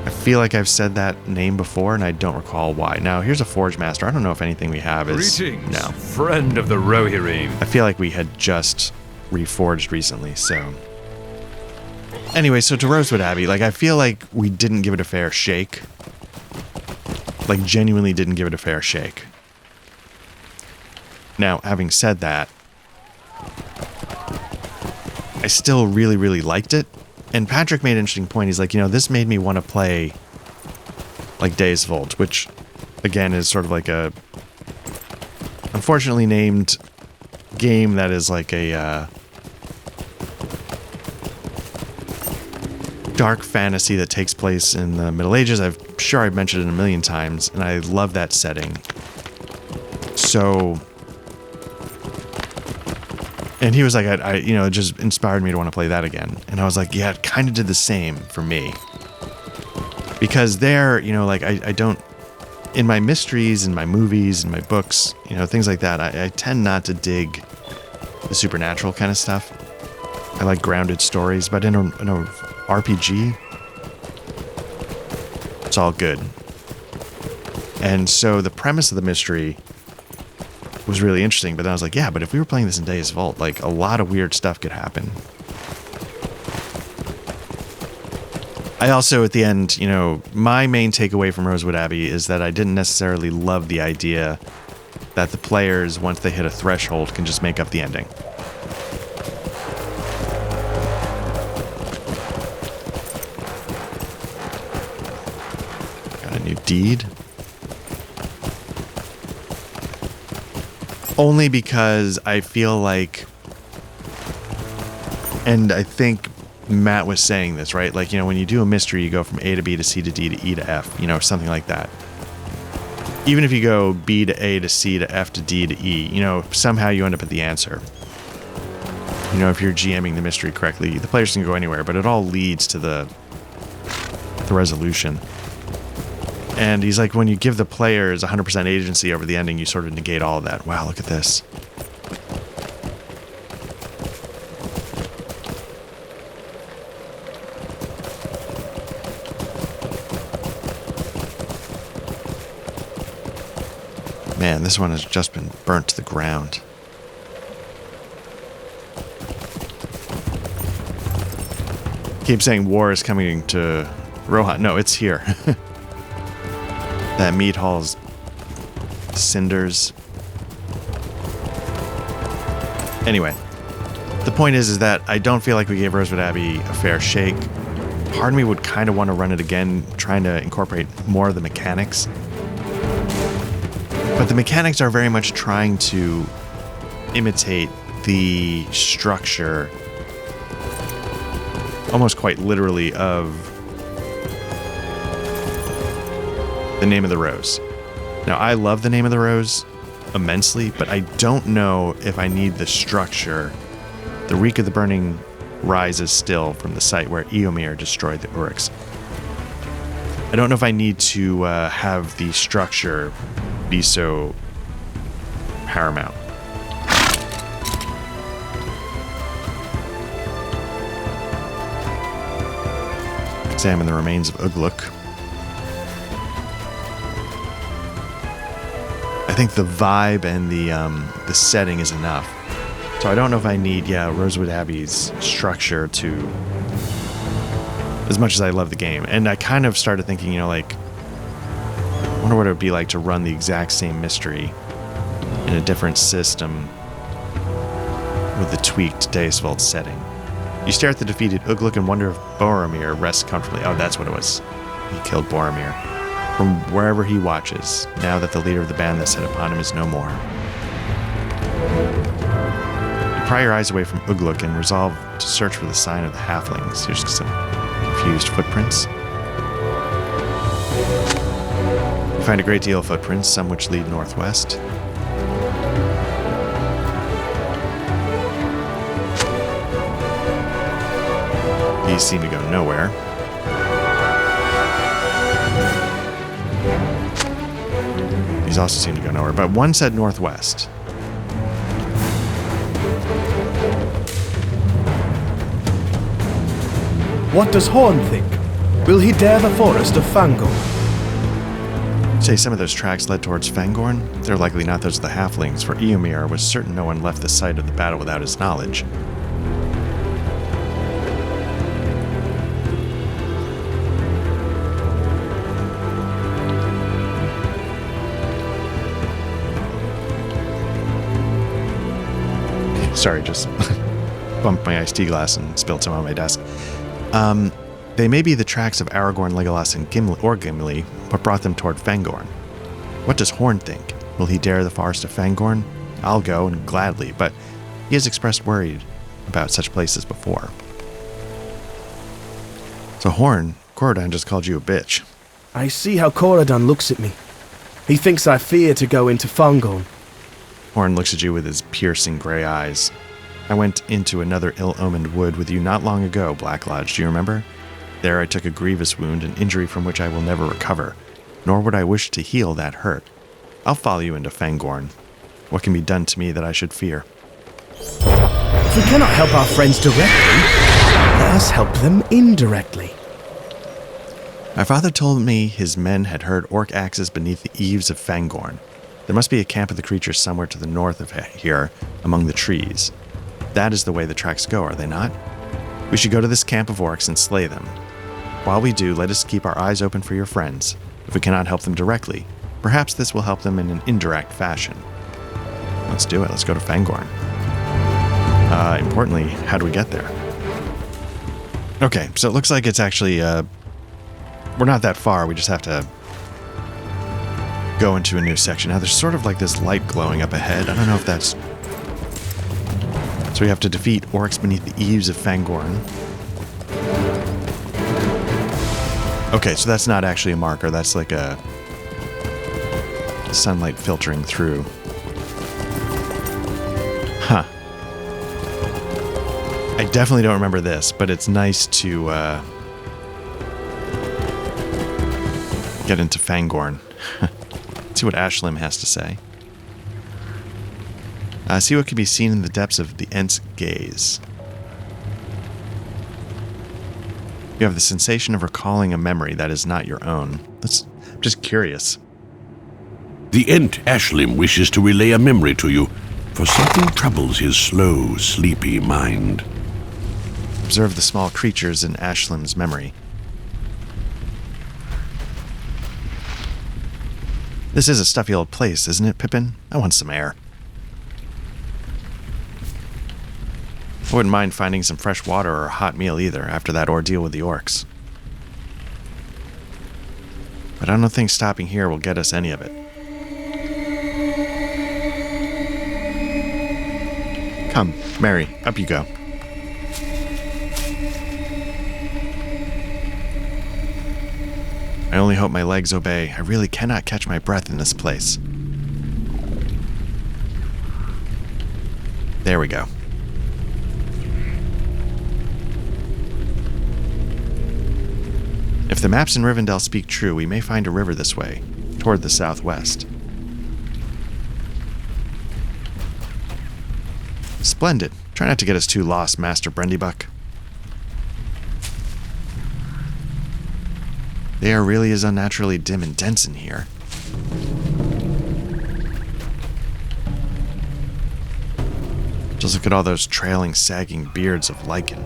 I feel like I've said that name before, and I don't recall why. Now, here's a Forge Master. I don't know if anything we have is... Greetings, no. friend of the Rohirrim. I feel like we had just reforged recently, so... Anyway, so to Rosewood Abbey, like, I feel like we didn't give it a fair shake. Like, genuinely didn't give it a fair shake. Now, having said that, I still really, really liked it. And Patrick made an interesting point. He's like, this made me want to play, like, Days of Old, which, again, is sort of like a unfortunately named game that is like a dark fantasy that takes place in the Middle Ages. I'm sure I've mentioned it a million times, and I love that setting. So... And he was like, it just inspired me to want to play that again. And I was like, yeah, it kind of did the same for me. Because there, like, I don't, in my mysteries, in my movies, in my books, things like that, I tend not to dig the supernatural kind of stuff. I like grounded stories, but in a RPG, it's all good. And so the premise of the mystery was really interesting, but then I was like, yeah, but if we were playing this in Days of Old, like, a lot of weird stuff could happen. I also, at the end, my main takeaway from Rosewood Abbey is that I didn't necessarily love the idea that the players, once they hit a threshold, can just make up the ending. Got a new deed. Only because I feel like, and I think Matt was saying this, right? Like, when you do a mystery, you go from A to B to C to D to E to F, something like that. Even if you go B to A to C to F to D to E, somehow you end up at the answer. If you're GMing the mystery correctly, the players can go anywhere, but it all leads to the resolution. And he's like, when you give the players 100% agency over the ending, you sort of negate all of that. Wow, look at this. Man, this one has just been burnt to the ground. Keep saying war is coming to Rohan. No, it's here. That meat hall's cinders. Anyway, the point is that I don't feel like we gave Rosewood Abbey a fair shake. Part of me would kind of want to run it again, trying to incorporate more of the mechanics. But the mechanics are very much trying to imitate the structure, almost quite literally, of The Name of the Rose. Now, I love The Name of the Rose immensely, but I don't know if I need the structure. The reek of the burning rises still from the site where Eomer destroyed the Uruks. I don't know if I need to have the structure be so paramount. Examine the remains of Ugluk. I think the vibe and the setting is enough. So I don't know if I need, Rosewood Abbey's structure to, as much as I love the game. And I kind of started thinking, I wonder what it would be like to run the exact same mystery in a different system with the tweaked Deus Vult setting. You stare at the defeated Ugluk and wonder if Boromir rests comfortably. Oh, that's what it was. He killed Boromir. From wherever he watches, now that the leader of the band that set upon him is no more. You pry your eyes away from Ugluk and resolve to search for the sign of the halflings. Here's some confused footprints. You find a great deal of footprints, some which lead northwest. These seem to go nowhere. These also seem to go nowhere, but one said northwest. What does Horn think? Will he dare the forest of Fangorn? Say some of those tracks led towards Fangorn? They're likely not those of the halflings, for Eomer was certain no one left the site of the battle without his knowledge. Sorry, just bumped my iced tea glass and spilled some on my desk. They may be the tracks of Aragorn, Legolas, and Gimli, but brought them toward Fangorn. What does Horn think? Will he dare the forest of Fangorn? I'll go, and gladly, but he has expressed worry about such places before. So Horn, Corodan just called you a bitch. I see how Corodan looks at me. He thinks I fear to go into Fangorn. Horn looks at you with his piercing gray eyes. I went into another ill-omened wood with you not long ago, Black Lodge, do you remember? There I took a grievous wound, an injury from which I will never recover, nor would I wish to heal that hurt. I'll follow you into Fangorn. What can be done to me that I should fear? If we cannot help our friends directly, let us help them indirectly. My father told me his men had heard orc axes beneath the eaves of Fangorn. There must be a camp of the creatures somewhere to the north of here, among the trees. That is the way the tracks go, are they not? We should go to this camp of orcs and slay them. While we do, let us keep our eyes open for your friends. If we cannot help them directly, perhaps this will help them in an indirect fashion. Let's do it. Let's go to Fangorn. Importantly, how do we get there? Okay, so it looks like it's actually, we're not that far. We just have to go into a new section. Now, there's sort of like this light glowing up ahead. I don't know if that's... So we have to defeat orcs beneath the eaves of Fangorn. Okay, so that's not actually a marker. That's like a sunlight filtering through. Huh. I definitely don't remember this, but it's nice to get into Fangorn. See what Ashlim has to say. See what can be seen in the depths of the Ent's gaze. You have the sensation of recalling a memory that is not your own. I'm just curious. The Ent Ashlim wishes to relay a memory to you, for something troubles his slow, sleepy mind. Observe the small creatures in Ashlim's memory. This is a stuffy old place, isn't it, Pippin? I want some air. I wouldn't mind finding some fresh water or a hot meal either, after that ordeal with the orcs. But I don't think stopping here will get us any of it. Come, Mary, up you go. I only hope my legs obey. I really cannot catch my breath in this place. There we go. If the maps in Rivendell speak true, we may find a river this way, toward the southwest. Splendid. Try not to get us too lost, Master Brendybuck. The air really is unnaturally dim and dense in here. Just look at all those trailing, sagging beards of lichen.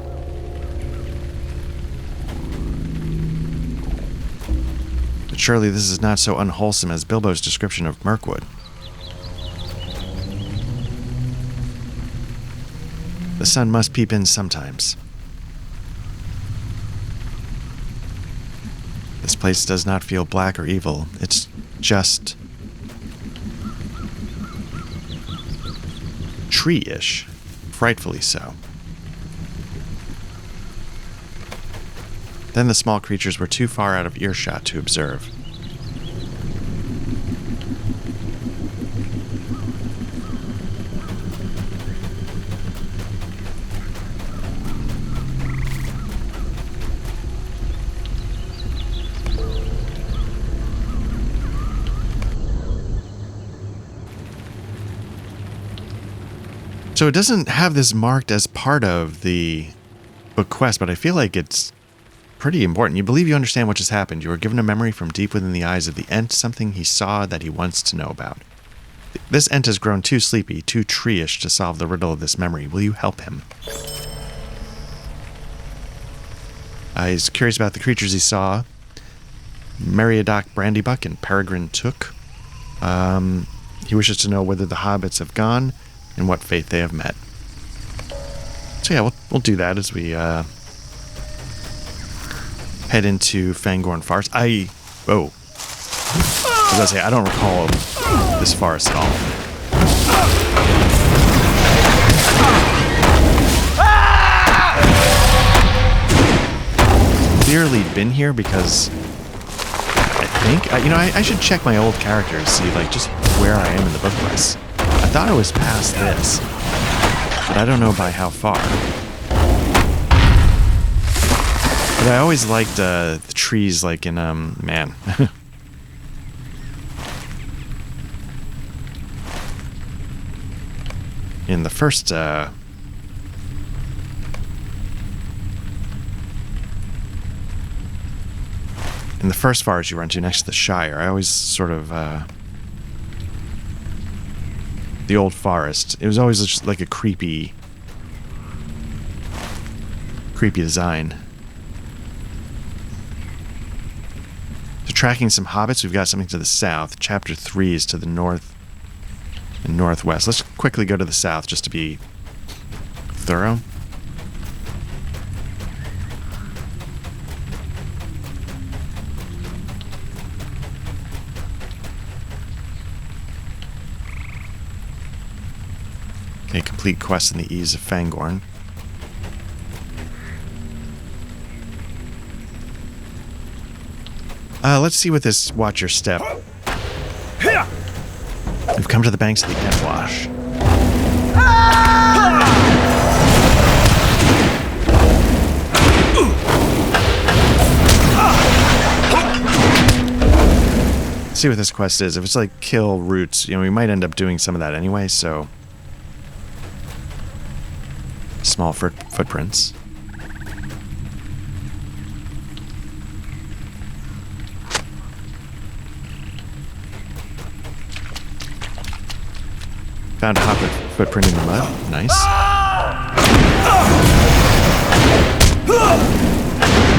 But surely this is not so unwholesome as Bilbo's description of Mirkwood. The sun must peep in sometimes. This place does not feel black or evil. It's just tree-ish. Frightfully so. Then the small creatures were too far out of earshot to observe. So it doesn't have this marked as part of the book quest, but I feel like it's pretty important. You believe you understand what just happened. You were given a memory from deep within the eyes of the Ent, something he saw that he wants to know about. This Ent has grown too sleepy, too tree-ish to solve the riddle of this memory. Will you help him? He's curious about the creatures he saw. Meriadoc Brandybuck and Peregrine Took. He wishes to know whether the hobbits have gone and what fate they have met. So yeah, we'll do that as we head into Fangorn Forest. I was gonna say, I don't recall this forest at all. Clearly been here because I think, I should check my old characters, see like just where I am in the book quest. I thought I was past this, but I don't know by how far. But I always liked the trees, like in, man. In the first, in the first forest you run to next to the Shire, I always sort of, the old forest. It was always just like a creepy design. So tracking some hobbits, we've got something to the south. Chapter 3 is to the north and northwest. Let's quickly go to the south just to be thorough. Okay, complete quest in the Ease of Fangorn. Let's see what this Watch Your Step. We've come to the banks of the Etwash. See what this quest is. If it's like kill roots, you know, we might end up doing some of that anyway, so... Small footprints. Found a hobbit footprint in the mud. Nice.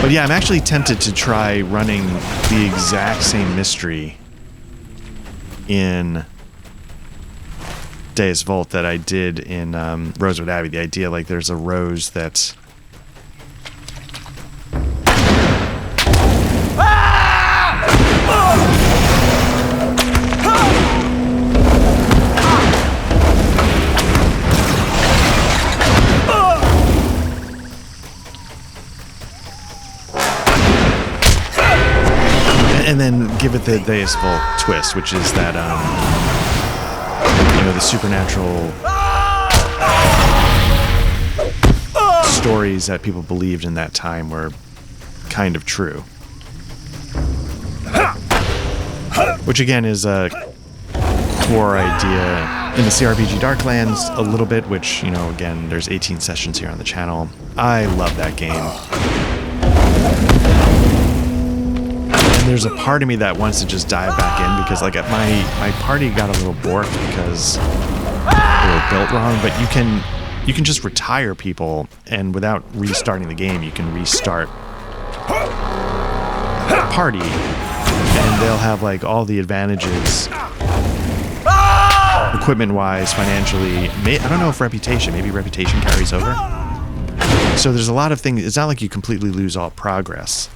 But yeah, I'm actually tempted to try running the exact same mystery in Deus Vult that I did in Rosewood Abbey. The idea, like, there's a rose that's... And then give it the Deus Vult twist, which is that, you know, the supernatural stories that people believed in that time were kind of true. Which, again, is a core idea in the CRPG Darklands a little bit, which, you know, again, there's 18 sessions here on the channel. I love that game. There's a part of me that wants to just dive back in because, like, my party got a little borked because they were built wrong. But you can just retire people, and without restarting the game, you can restart a party, and they'll have like all the advantages, equipment-wise, financially. I don't know if reputation. Maybe reputation carries over. So there's a lot of things. It's not like you completely lose all progress.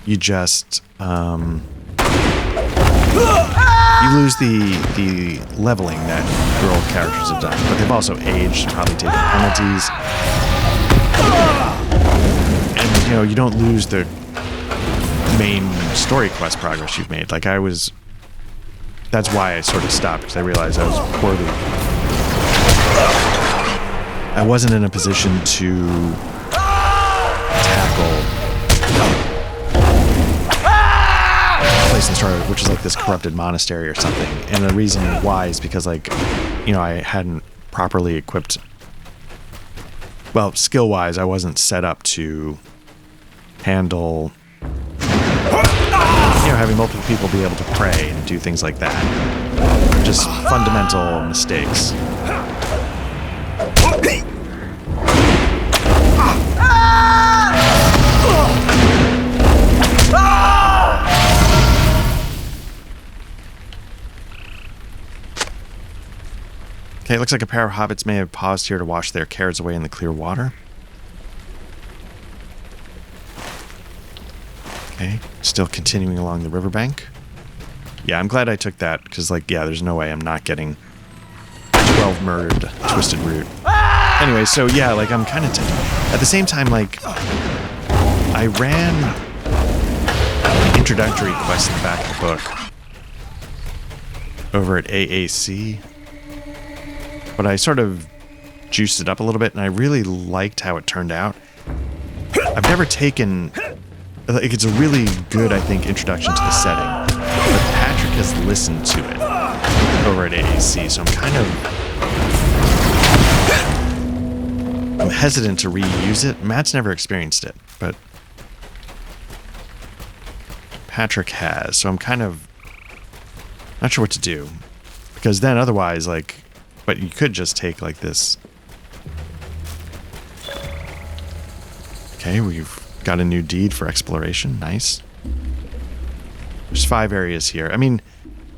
You just, you lose the leveling that your old characters have done, but they've also aged and probably taken penalties. And, you know, you don't lose the main story quest progress you've made. Like, that's why I sort of stopped, because I realized I was I wasn't in a position to tackle place in Star, which is like this corrupted monastery or something. And the reason why is because, like, you know, I hadn't properly equipped, well, skill-wise, I wasn't set up to handle, you know, having multiple people be able to pray and do things like that. Just fundamental mistakes. Okay, it looks like a pair of hobbits may have paused here to wash their cares away in the clear water. Okay, still continuing along the riverbank. Yeah, I'm glad I took that, because, like, yeah, there's no way I'm not getting 12 murdered Twisted Root. Anyway, so yeah, like, I'm kind of... At the same time, like, I ran an introductory quest in the back of the book over at AAC. But I sort of juiced it up a little bit, and I really liked how it turned out. I've never taken... Like, it's a really good, I think, introduction to the setting. But Patrick has listened to it over at AAC, so I'm kind of... I'm hesitant to reuse it. Matt's never experienced it, but Patrick has, so I'm kind of not sure what to do. Because then otherwise, like... But you could just take, like, this. Okay, we've got a new deed for exploration. Nice. There's 5 areas here. I mean,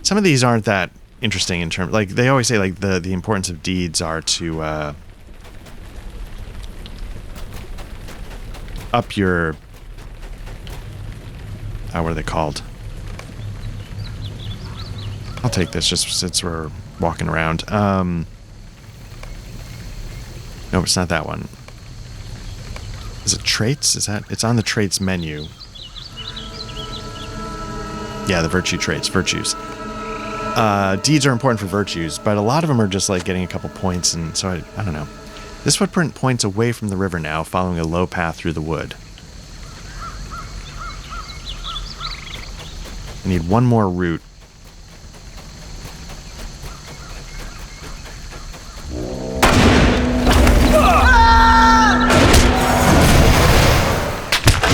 some of these aren't that interesting in terms... Like, they always say, like, the importance of deeds are to, up your... what are they called? I'll take this just since we're walking around. No, it's not that one. Is it traits? Is that... It's on the traits menu. Yeah, the virtue traits. Virtues. Deeds are important for virtues, but a lot of them are just like getting a couple points, and so I don't know. This footprint points away from the river now, following a low path through the wood. I need one more route.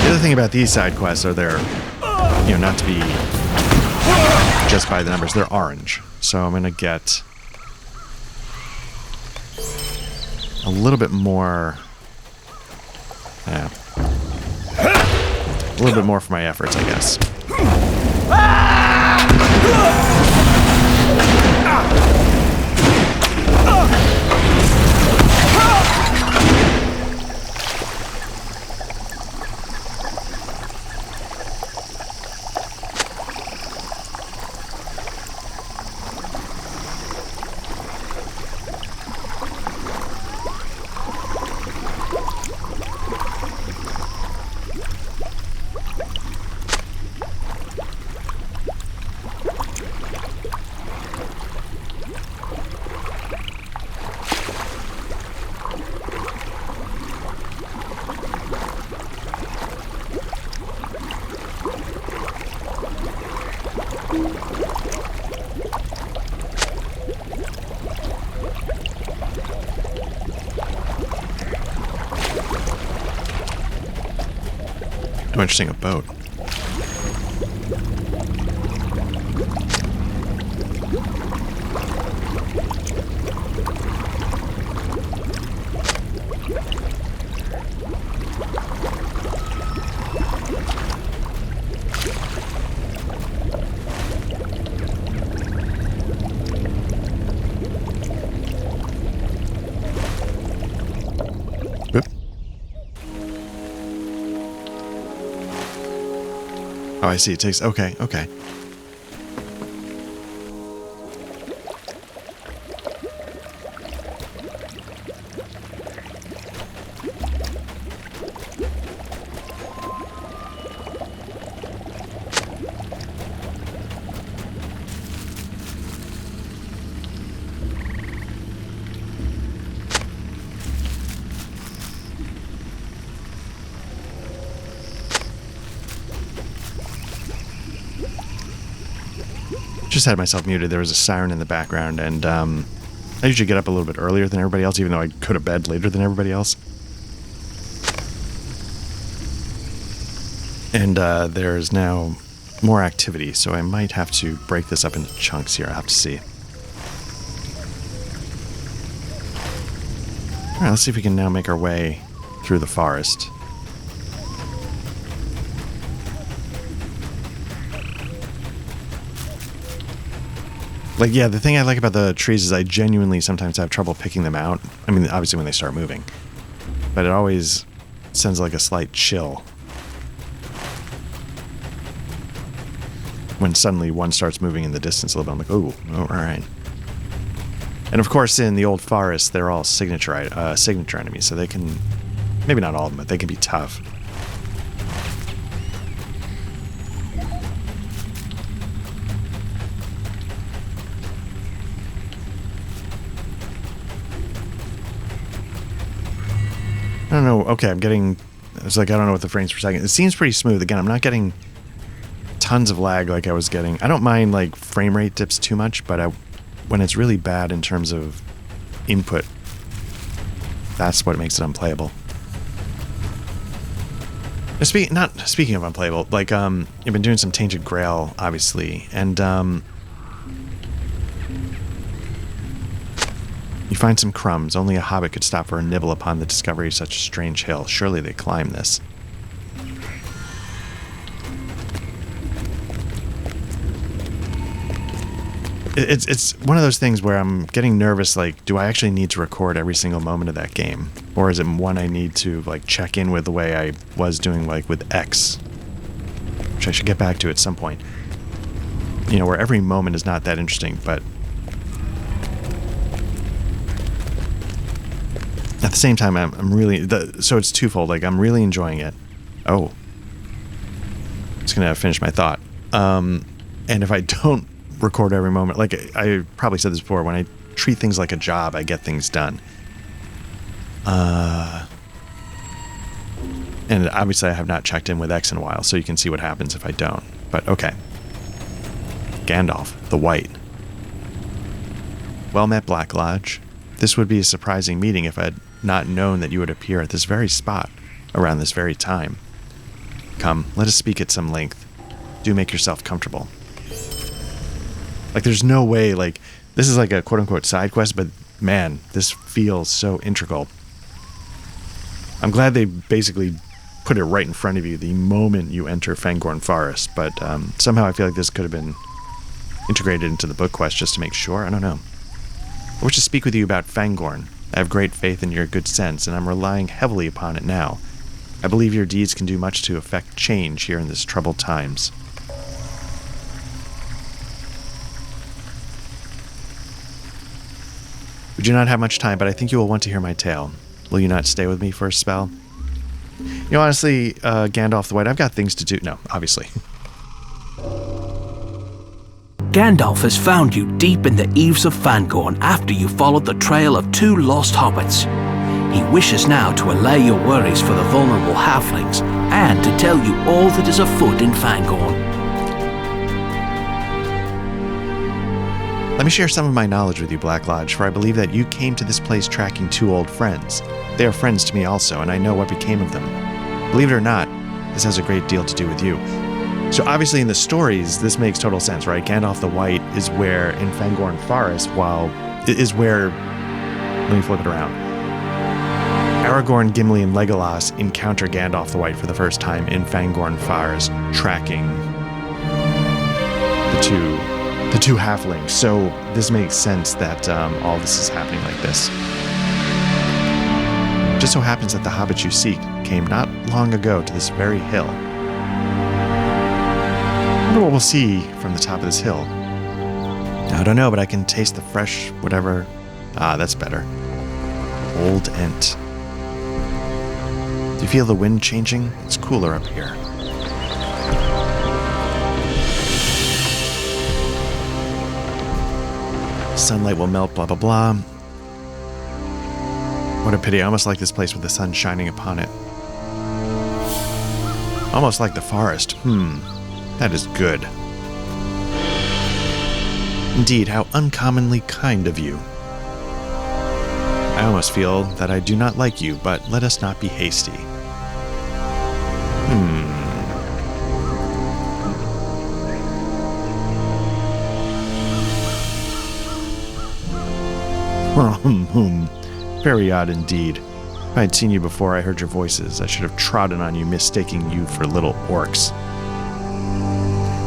The other thing about these side quests are they're, you know, not to be just by the numbers, they're orange. So I'm going to get a little bit more, a little bit more for my efforts, I guess. Oh, interesting, a boat. Oh, I see. It takes... Okay, okay. Just had myself muted. There was a siren in the background, and I usually get up a little bit earlier than everybody else, even though I go to bed later than everybody else. And there's now more activity, so I might have to break this up into chunks here. I'll have to see. Alright, let's see if we can now make our way through the forest. Like, yeah, the thing I like about the trees is I genuinely sometimes have trouble picking them out. I mean, obviously when they start moving. But it always sends like a slight chill when suddenly one starts moving in the distance a little bit. I'm like, oh, alright. And of course, in the old forest, they're all signature enemies, so they can... Maybe not all of them, but they can be tough. I don't know. Okay, I'm getting... It's like, I don't know what the frames per second... It seems pretty smooth. Again, I'm not getting tons of lag like I was getting. I don't mind, like, frame rate dips too much, but when it's really bad in terms of input, that's what makes it unplayable. Speaking of unplayable, like, I've been doing some Tainted Grail, obviously, and, you find some crumbs. Only a hobbit could stop for a nibble upon the discovery of such a strange hill. Surely they climb this. It's one of those things where I'm getting nervous, like, do I actually need to record every single moment of that game? Or is it one I need to, like, check in with the way I was doing, like, with X? Which I should get back to at some point. You know, where every moment is not that interesting, but at the same time, I'm really... so it's twofold. Like, I'm really enjoying it. Oh. Just gonna finish my thought. And if I don't record every moment, like I probably said this before, when I treat things like a job, I get things done. And obviously I have not checked in with X in a while, so you can see what happens if I don't. But okay. Gandalf, the White. Well met, Black Lodge. This would be a surprising meeting if I had not known that you would appear at this very spot, around this very time. Come, let us speak at some length. Do make yourself comfortable. Like, there's no way, like, this is like a quote-unquote side quest, but man, this feels so integral. I'm glad they basically put it right in front of you the moment you enter Fangorn Forest, but somehow I feel like this could have been integrated into the book quest just to make sure. I don't know. I wish to speak with you about Fangorn. I have great faith in your good sense, and I'm relying heavily upon it now. I believe your deeds can do much to effect change here in this troubled times. We do not have much time, but I think you will want to hear my tale. Will you not stay with me for a spell? You know, honestly, Gandalf the White, I've got things to do. No, obviously. Gandalf has found you deep in the eaves of Fangorn after you followed the trail of 2 lost hobbits. He wishes now to allay your worries for the vulnerable halflings and to tell you all that is afoot in Fangorn. Let me share some of my knowledge with you, Black Lodge, for I believe that you came to this place tracking 2 old friends. They are friends to me also, and I know what became of them. Believe it or not, this has a great deal to do with you. So obviously in the stories, this makes total sense, right? Gandalf the White is where, in Fangorn Forest, let me flip it around. Aragorn, Gimli, and Legolas encounter Gandalf the White for the first time in Fangorn Forest, tracking the two halflings. So this makes sense that all this is happening like this. Just so happens that the hobbits you seek came not long ago to this very hill. I wonder what we'll see from the top of this hill. I don't know, but I can taste the fresh whatever. Ah, that's better. Old Ent. Do you feel the wind changing? It's cooler up here. Sunlight will melt, blah, blah, blah. What a pity. I almost like this place with the sun shining upon it. Almost like the forest. That is good. Indeed, how uncommonly kind of you. I almost feel that I do not like you, but let us not be hasty. Very odd indeed. If I had seen you before I heard your voices, I should have trodden on you, mistaking you for little orcs.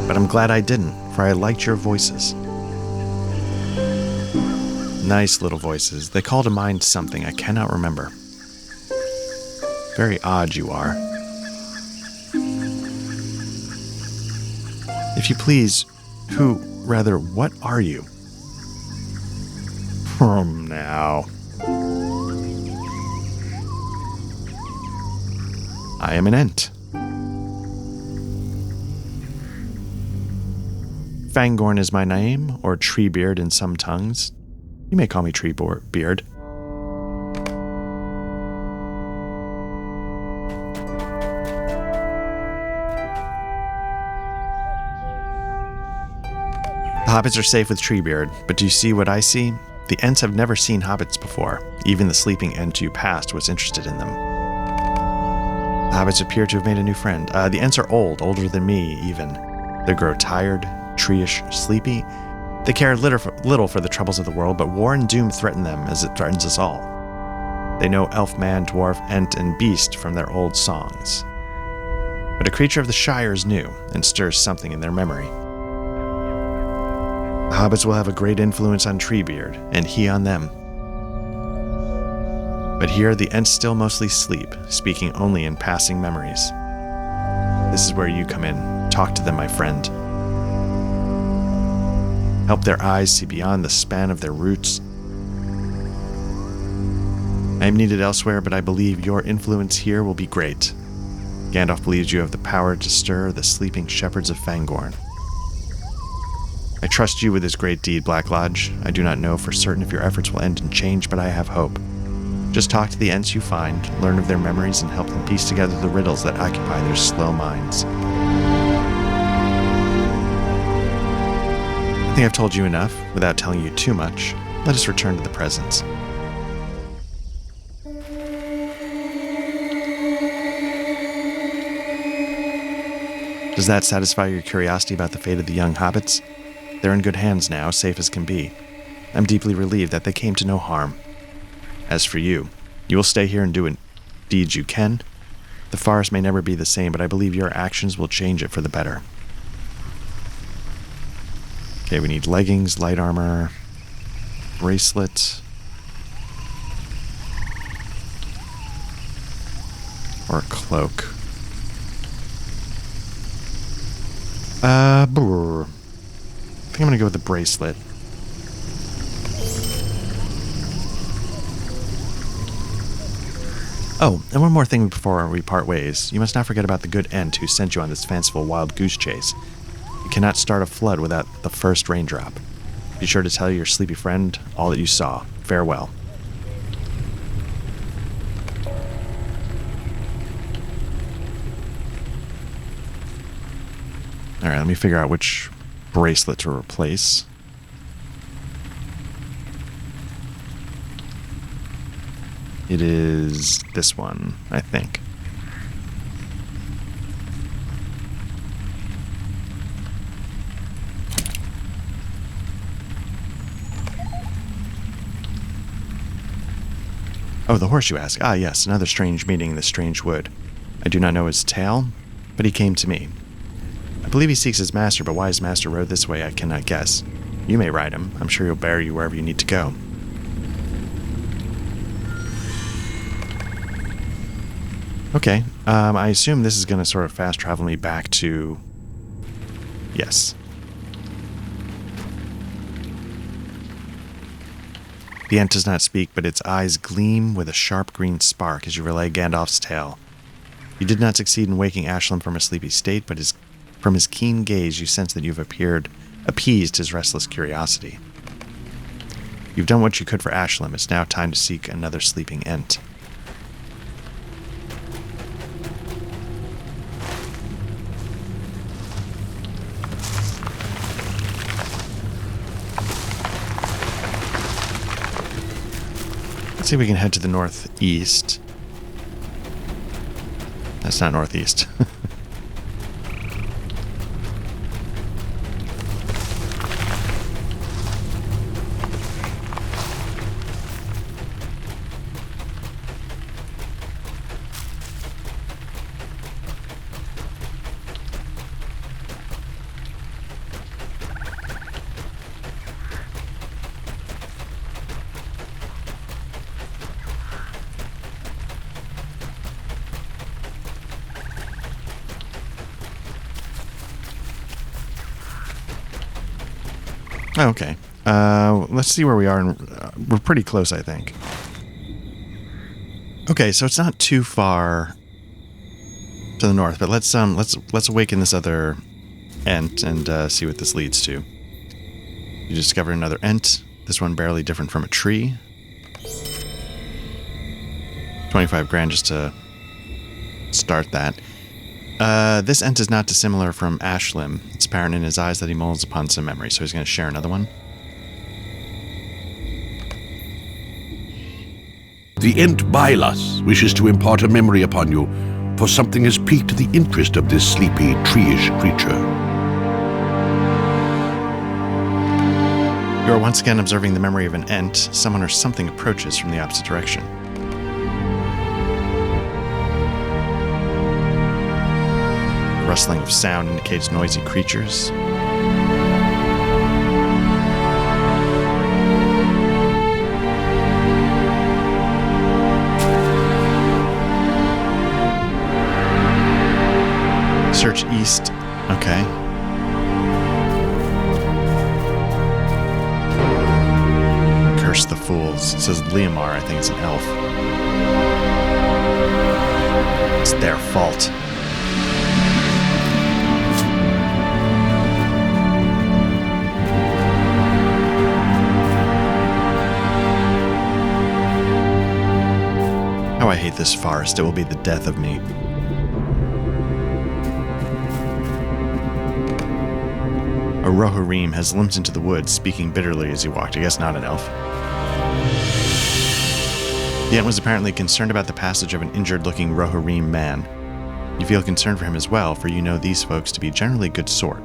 But I'm glad I didn't, for I liked your voices. Nice little voices. They call to mind something I cannot remember. Very odd you are. If you please, what are you? Now. I am an Ent. Fangorn is my name, or Treebeard in some tongues. You may call me Treebeard. The hobbits are safe with Treebeard, but do you see what I see? The Ents have never seen hobbits before. Even the sleeping Ent you passed was interested in them. The hobbits appear to have made a new friend. The Ents are old, older than me, even. They grow tired, tree-ish, sleepy. They care little for the troubles of the world, but war and doom threaten them as it threatens us all. They know elf, man, dwarf, Ent, and beast from their old songs. But a creature of the Shire is new and stirs something in their memory. The hobbits will have a great influence on Treebeard, and he on them. But here the Ents still mostly sleep, speaking only in passing memories. This is where you come in. Talk to them, my friend. Help their eyes see beyond the span of their roots. I am needed elsewhere, but I believe your influence here will be great. Gandalf believes you have the power to stir the sleeping shepherds of Fangorn. I trust you with this great deed, Black Lodge. I do not know for certain if your efforts will end in change, but I have hope. Just talk to the Ents you find, learn of their memories, and help them piece together the riddles that occupy their slow minds. I think I've told you enough. Without telling you too much, let us return to the presents. Does that satisfy your curiosity about the fate of the young hobbits? They're in good hands now, safe as can be. I'm deeply relieved that they came to no harm. As for you, you will stay here and do deeds you can. The forest may never be the same, but I believe your actions will change it for the better. Okay, we need leggings, light armor, bracelet, or a cloak. I think I'm gonna go with the bracelet. Oh, and one more thing before we part ways. You must not forget about the good Ent who sent you on this fanciful wild goose chase. You cannot start a flood without the first raindrop. Be sure to tell your sleepy friend all that you saw. Farewell. Alright, let me figure out which bracelet to replace. It is this one, I think. Oh, the horse, you ask? Ah, yes, another strange meeting in the strange wood. I do not know his tale, but he came to me. I believe he seeks his master, but why his master rode this way I cannot guess. You may ride him. I'm sure he'll bear you wherever you need to go. Okay, I assume this is going to sort of fast travel me back to... Yes. The Ent does not speak, but its eyes gleam with a sharp green spark as you relay Gandalf's tale. You did not succeed in waking Ashlam from a sleepy state, but from his keen gaze you sense that you've appeased his restless curiosity. You've done what you could for Ashlam. It's now time to seek another sleeping Ent. Let's see if we can head to the northeast. That's not northeast. Okay. Let's see where we are. We're pretty close, I think. Okay, so it's not too far to the north, but let's awaken this other Ent and see what this leads to. You discover another Ent. This one barely different from a tree. 25 grand just to start that. This Ent is not dissimilar from Ashlim. It's apparent in his eyes that he molds upon some memory, so he's going to share another one. The Ent Bylas wishes to impart a memory upon you, for something has piqued the interest of this sleepy, tree-ish creature. You are once again observing the memory of an Ent. Someone or something approaches from the opposite direction. Rustling of sound indicates noisy creatures. Search east. Okay. Curse the fools. It says Leomar. I think it's an elf. It's their fault. How I hate this forest. It will be the death of me. A Rohirrim has limped into the woods, speaking bitterly as he walked. I guess not an elf. The Ent was apparently concerned about the passage of an injured-looking Rohirrim man. You feel concerned for him as well, for you know these folks to be generally good sort.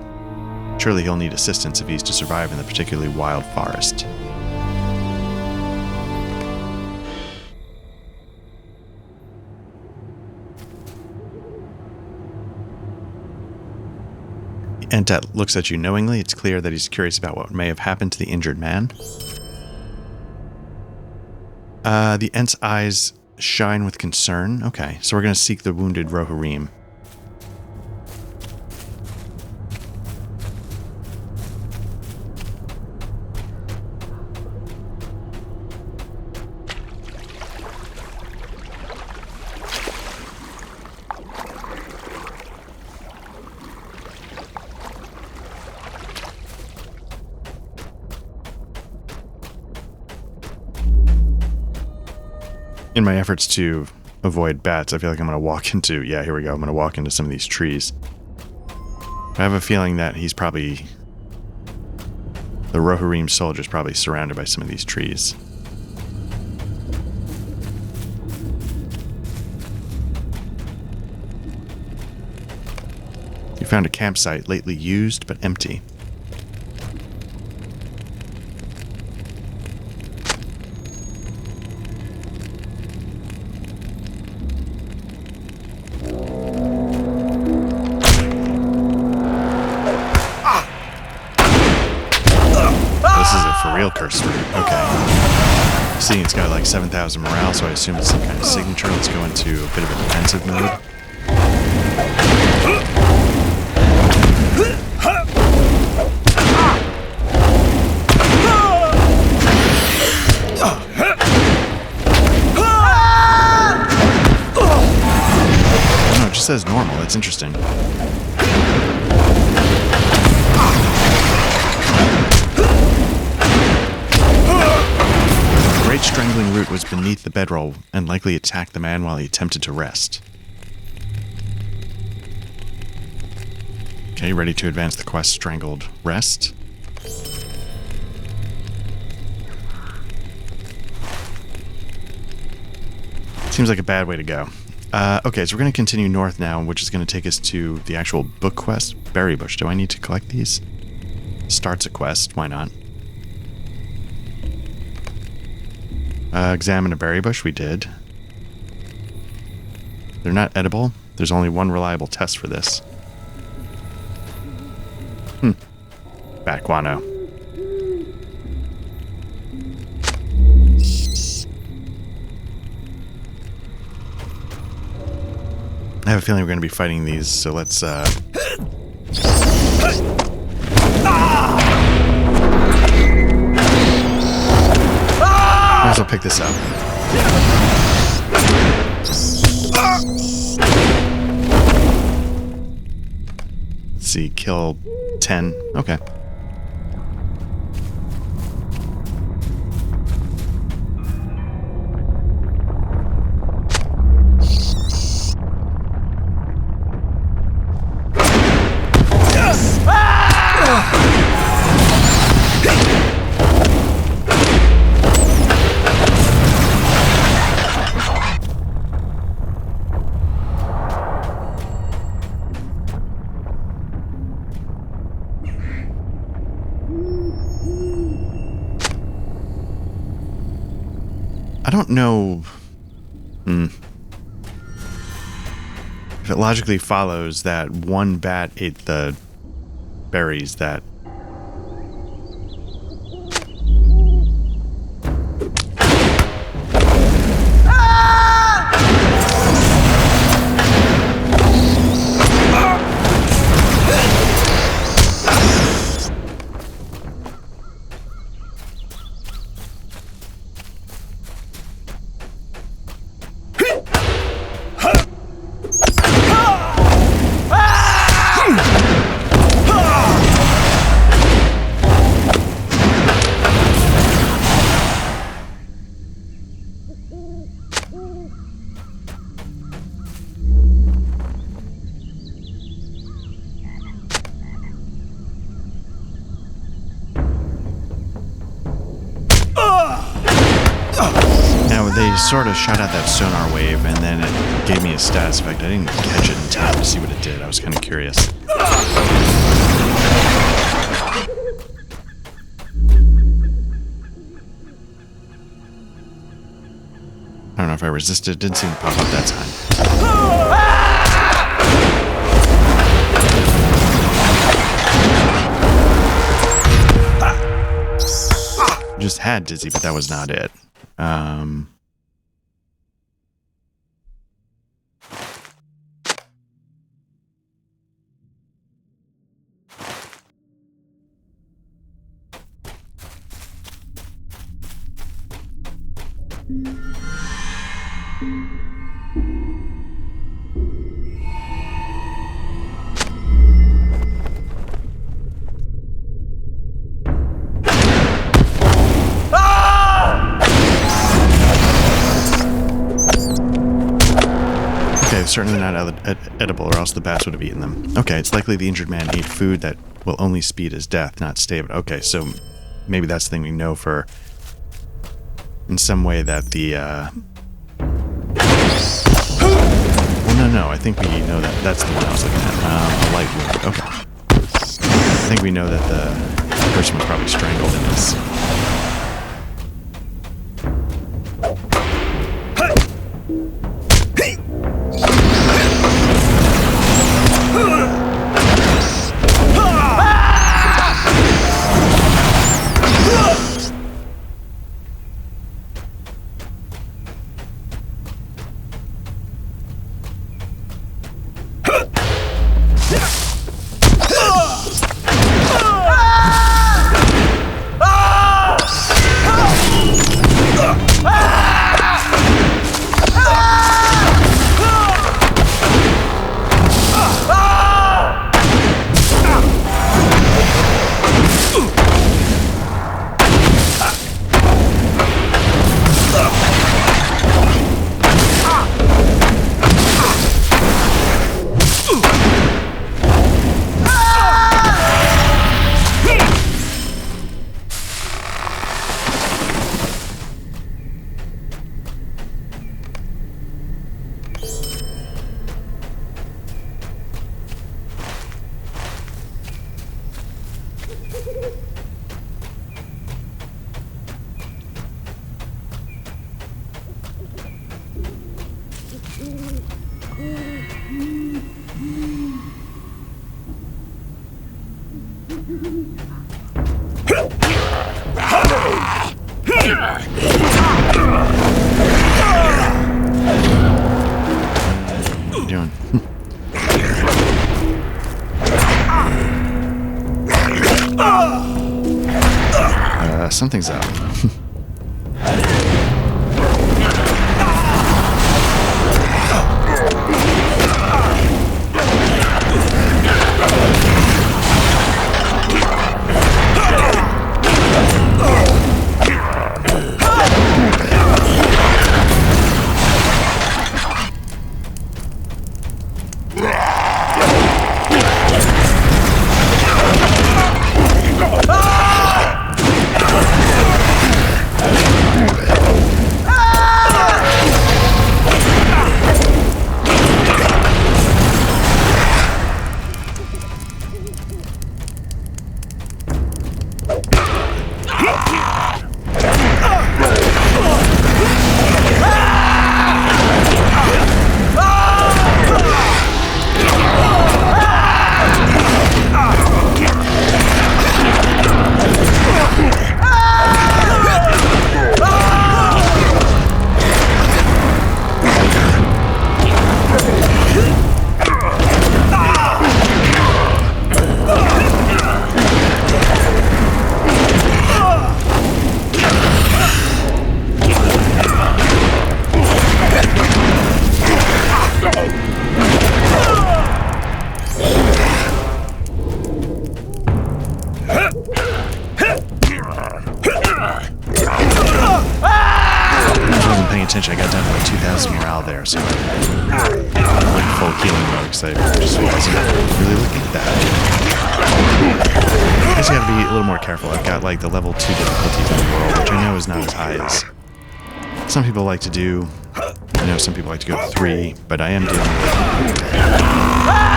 Surely he'll need assistance if he's to survive in the particularly wild forest. The Ent looks at you knowingly. It's clear that he's curious about what may have happened to the injured man. The Ent's eyes shine with concern. Okay, so we're going to seek the wounded Rohirrim. In my efforts to avoid bats, I feel like I'm going to walk into... Yeah, here we go. I'm going to walk into some of these trees. I have a feeling that he's probably... The Rohirrim soldier's probably surrounded by some of these trees. You found a campsite lately used but empty. Real curse root. Okay. Seeing it's got like 7,000 morale, so I assume it's some kind of signature. Let's go into a bit of a defensive mode. Oh, no, it just says normal. That's interesting. The great strangling root was beneath the bedroll and likely attacked the man while he attempted to rest. Okay, ready to advance the quest Strangled Rest. Seems like a bad way to go. Okay, so we're going to continue north now, which is going to take us to the actual book quest. Berry Bush. Do I need to collect these? Starts a quest. Why not? Examine a berry bush. We did. They're not edible. There's only one reliable test for this. Bat guano. I have a feeling we're going to be fighting these, so let's, might as well pick this up. Let's see, kill 10. Okay. I don't know if it logically follows that one bat ate the berries that... they sort of shot out that sonar wave, and then it gave me a status effect. I didn't catch it in time to see what it did. I was kind of curious. I don't know if I resisted. It didn't seem to pop up that time. Just had Dizzy, but that was not it. Certainly not edible, or else the bats would have eaten them. Okay, it's likely the injured man ate food that will only speed his death, not stave it. Okay, so maybe that's the thing we know for... in some way that the, well, no, I think we know that that's the one I was looking at. A light wound. Okay. I think we know that the person was probably strangled in this. Something's up. attention. I got down to like 2,000 morale there, so I'm like full healing mode because I just wasn't really looking at that. I guess you gotta be a little more careful. I've got like the level 2 difficulty for the world, which I know is not as high as Some people like to do, some people like to go 3, but I am dealing with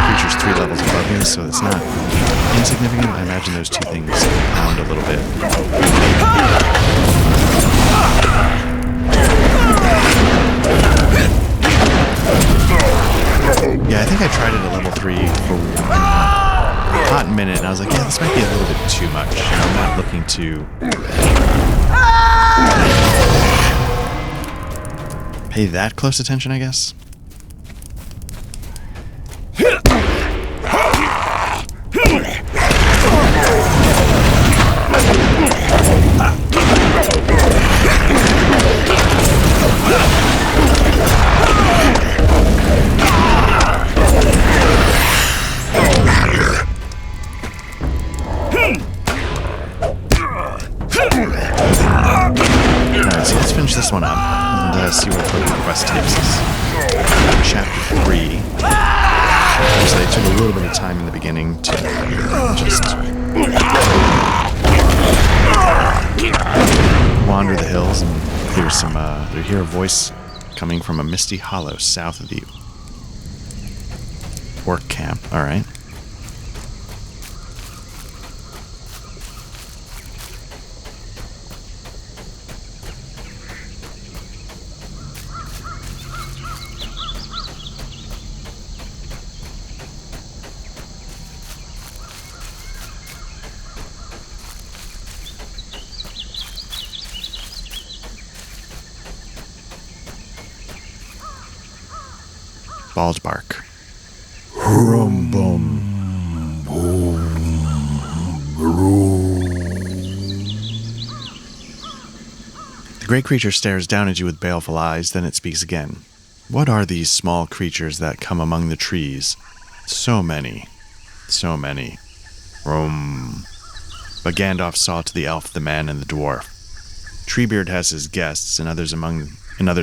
creatures 3 levels above me, so it's not insignificant. I imagine those 2 things pound a little bit. Yeah, I think I tried it at level 3 for a hot minute, and I was like, yeah, this might be a little bit too much. I'm not looking to pay that close attention, I guess. Alright, so let's finish this one up and see where the quest takes us. Chapter 3. So they took a little bit of time in the beginning to just wander the hills and hear they hear a voice coming from a misty hollow south of the orc camp. Alright. Bald bark. Rum bum. The great creature stares down at you with baleful eyes, then it speaks again. What are these small creatures that come among the trees? So many. So many. Rum. But Gandalf saw to the elf, the man, and the dwarf. Treebeard has his guests, and others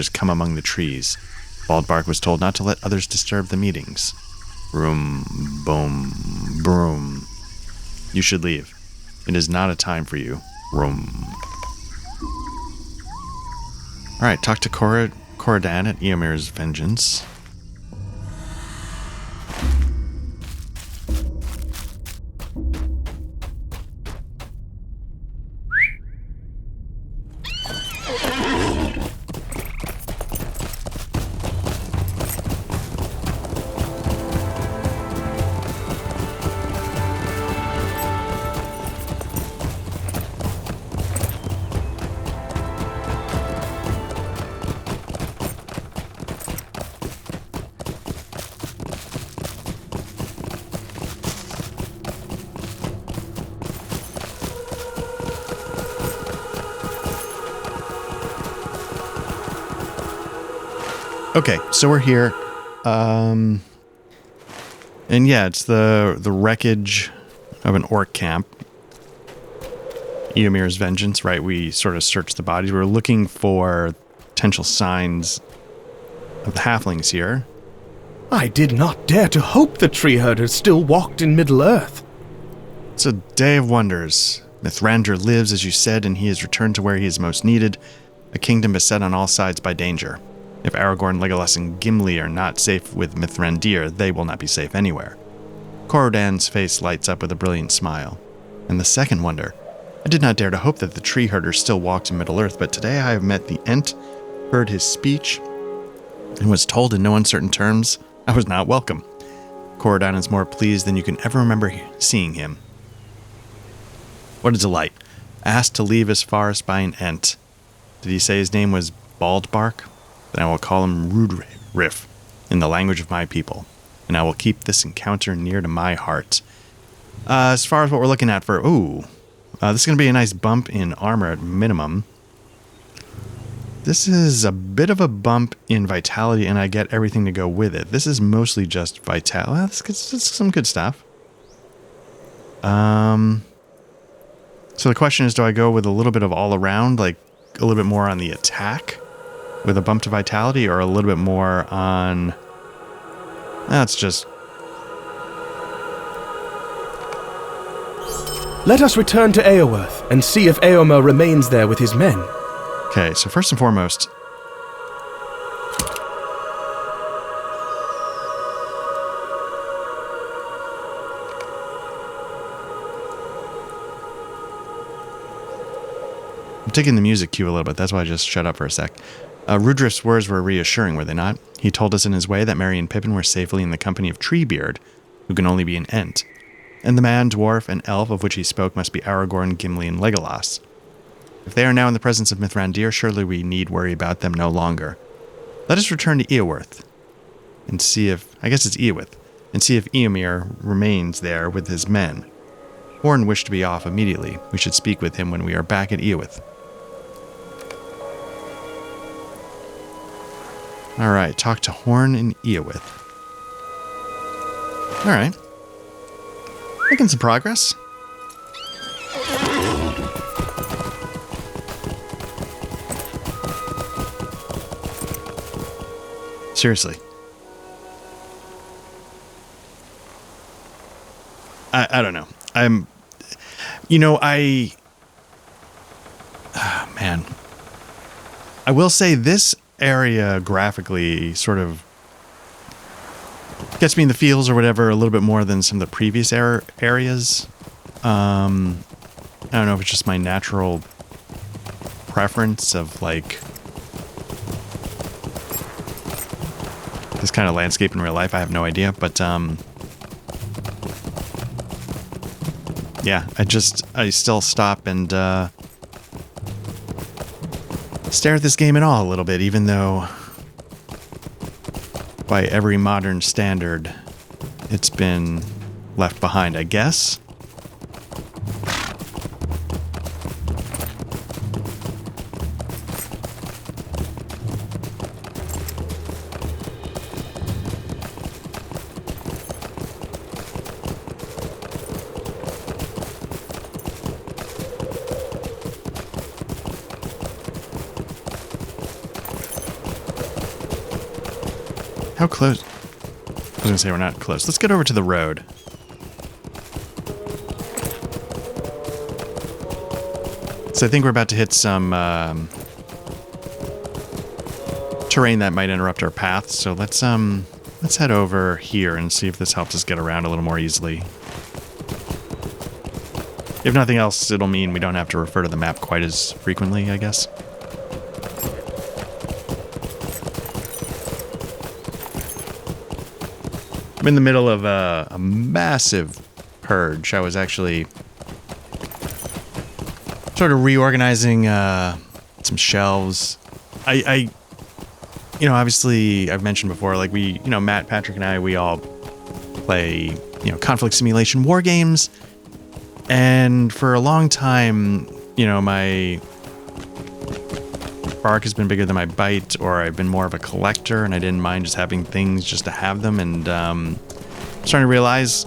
come among the trees. Baldbark was told not to let others disturb the meetings. Broom, boom, broom. You should leave. It is not a time for you. Room. Alright, talk to Corodan at Eomer's Vengeance. Okay, so we're here. And yeah, it's the wreckage of an orc camp. Eomer's Vengeance, right? We sort of searched the bodies. We were looking for potential signs of the halflings here. I did not dare to hope the tree herders still walked in Middle-earth. It's a day of wonders. Mithrandir lives, as you said, and he has returned to where he is most needed, a kingdom beset on all sides by danger. If Aragorn, Legolas, and Gimli are not safe with Mithrandir, they will not be safe anywhere. Corodan's face lights up with a brilliant smile. And the second wonder, I did not dare to hope that the tree herder still walked in Middle-earth, but today I have met the Ent, heard his speech, and was told in no uncertain terms I was not welcome. Corodan is more pleased than you can ever remember seeing him. What a delight. Asked to leave his forest by an Ent. Did he say his name was Baldbark? Then I will call him Rudriff, in the language of my people, and I will keep this encounter near to my heart. As far as what we're looking at for... this is going to be a nice bump in armor at minimum. This is a bit of a bump in vitality, and I get everything to go with it. This is mostly just vitality. Well, that's some good stuff. So the question is, do I go with a little bit of all around, like a little bit more on the attack with a bump to vitality, or a little bit more on... That's just... Let us return to Eowyrth and see if Eomer remains there with his men. Okay, so first and foremost, taking the music cue a little bit. That's why I just shut up for a sec. Rudriff's words were reassuring, were they not? He told us in his way that Merry and Pippin were safely in the company of Treebeard, who can only be an Ent. And the man, dwarf, and elf of which he spoke must be Aragorn, Gimli, and Legolas. If they are now in the presence of Mithrandir, surely we need worry about them no longer. Let us return to Eowyrth and see if... I guess it's Eowith. And see if Eomer remains there with his men. Horn wished to be off immediately. We should speak with him when we are back at Eowith. Alright, talk to Horn and Eowith. Alright. Making some progress. Seriously. I don't know. Man. I will say this area graphically sort of gets me in the feels or whatever a little bit more than some of the previous areas. I don't know if it's just my natural preference of like this kind of landscape in real life. I have no idea, but yeah, I still stop and stare at this game at all a little bit, even though by every modern standard it's been left behind, I guess. How close? I was going to say we're not close. Let's get over to the road. So I think we're about to hit some terrain that might interrupt our path. So let's head over here and see if this helps us get around a little more easily. If nothing else, it'll mean we don't have to refer to the map quite as frequently, I guess. I'm in the middle of a massive purge. I was actually sort of reorganizing some shelves. I obviously I've mentioned before, like Matt, Patrick, and I, we all play, conflict simulation war games. And for a long time, my bark has been bigger than my bite, or I've been more of a collector, and I didn't mind just having things just to have them. And starting to realize,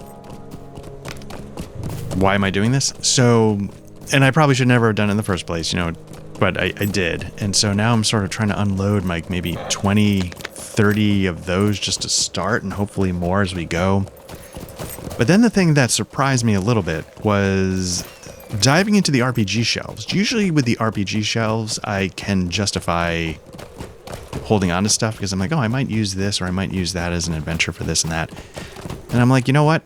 why am I doing this? So, and I probably should never have done it in the first place, but I did. And so now I'm sort of trying to unload like maybe 20, 30 of those just to start, and hopefully more as we go. But then the thing that surprised me a little bit was diving into the RPG shelves. Usually with the RPG shelves, I can justify holding on to stuff because I'm like, oh, I might use this or I might use that as an adventure for this and that. And I'm like, you know what?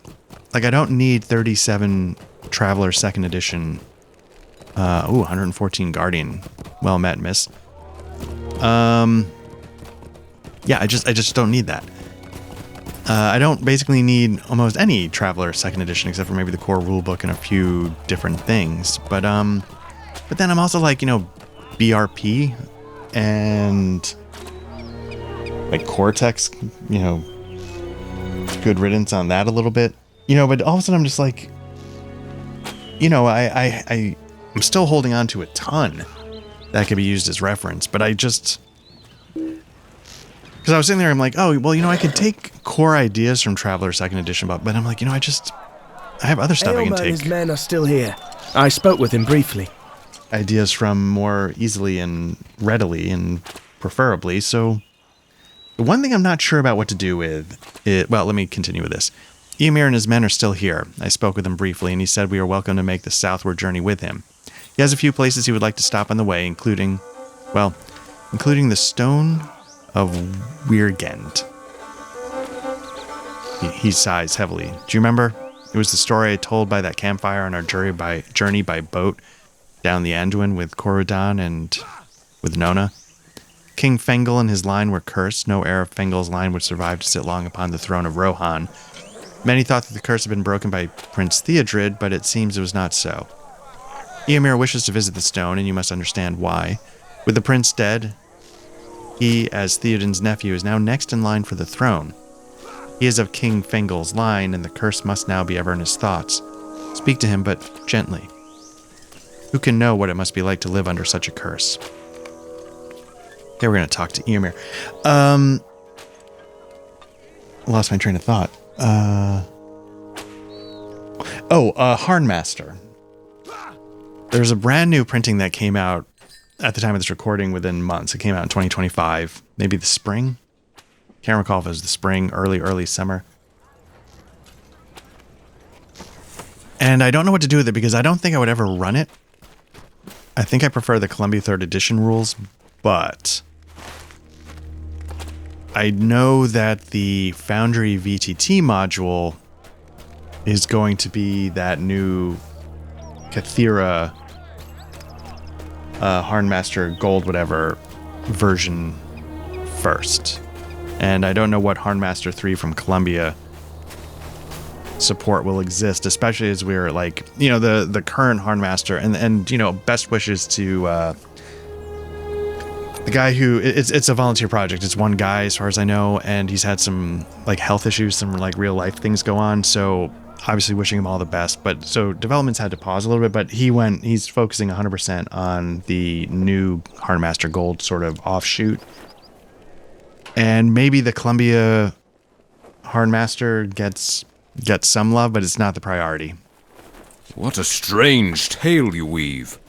Like, I don't need 37 Traveler 2nd Edition. 114 Guardian. Well met, miss. Yeah, I just don't need that. I don't basically need almost any Traveler 2nd Edition except for maybe the core rulebook and a few different things. But then I'm also like, BRP and like Cortex, good riddance on that a little bit. But all of a sudden I'm just like, I'm still holding on to a ton that could be used as reference, but because I was sitting there, I'm like, oh, well, I could take core ideas from Traveler 2nd Edition, but I'm like, I have other stuff I can take. His men are still here. I spoke with him briefly. Ideas from more easily and readily and preferably. So the one thing I'm not sure about what to do with it. Well, let me continue with this. Eomer and his men are still here. I spoke with him briefly, and he said we are welcome to make the southward journey with him. He has a few places he would like to stop on the way, including the Stone of Weirgend. He sighs heavily. Do you remember? It was the story I told by that campfire on our journey by boat down the Anduin with Corydon and with Nona. King Fengel and his line were cursed. No heir of Fengel's line would survive to sit long upon the throne of Rohan. Many thought that the curse had been broken by Prince Theodred, but it seems it was not so. Eomer wishes to visit the stone, and you must understand why. With the prince dead, he, as Theoden's nephew, is now next in line for the throne. He is of King Fengel's line, and the curse must now be ever in his thoughts. Speak to him, but gently. Who can know what it must be like to live under such a curse? Okay, we're going to talk to Eomer. Lost my train of thought. Harnmaster. There's a brand new printing that came out at the time of this recording within months. It came out in 2025, maybe the spring. Can't recall if it was the spring, early summer. And I don't know what to do with it because I don't think I would ever run it. I think I prefer the Columbia 3rd Edition rules, but I know that the Foundry VTT module is going to be that new Cathera Harnmaster Gold whatever version first. And I don't know what Harnmaster 3 from Columbia support will exist, especially as we're like, you know, the current Harnmaster and you know, best wishes to the guy who it's a volunteer project. It's one guy as far as I know, and he's had some like health issues, some like real life things go on, so obviously wishing him all the best. But so development's had to pause a little bit, but he's focusing 100% on the new Harnmaster Gold sort of offshoot. And maybe the Columbia Harnmaster gets some love, but it's not the priority. What a strange tale you weave.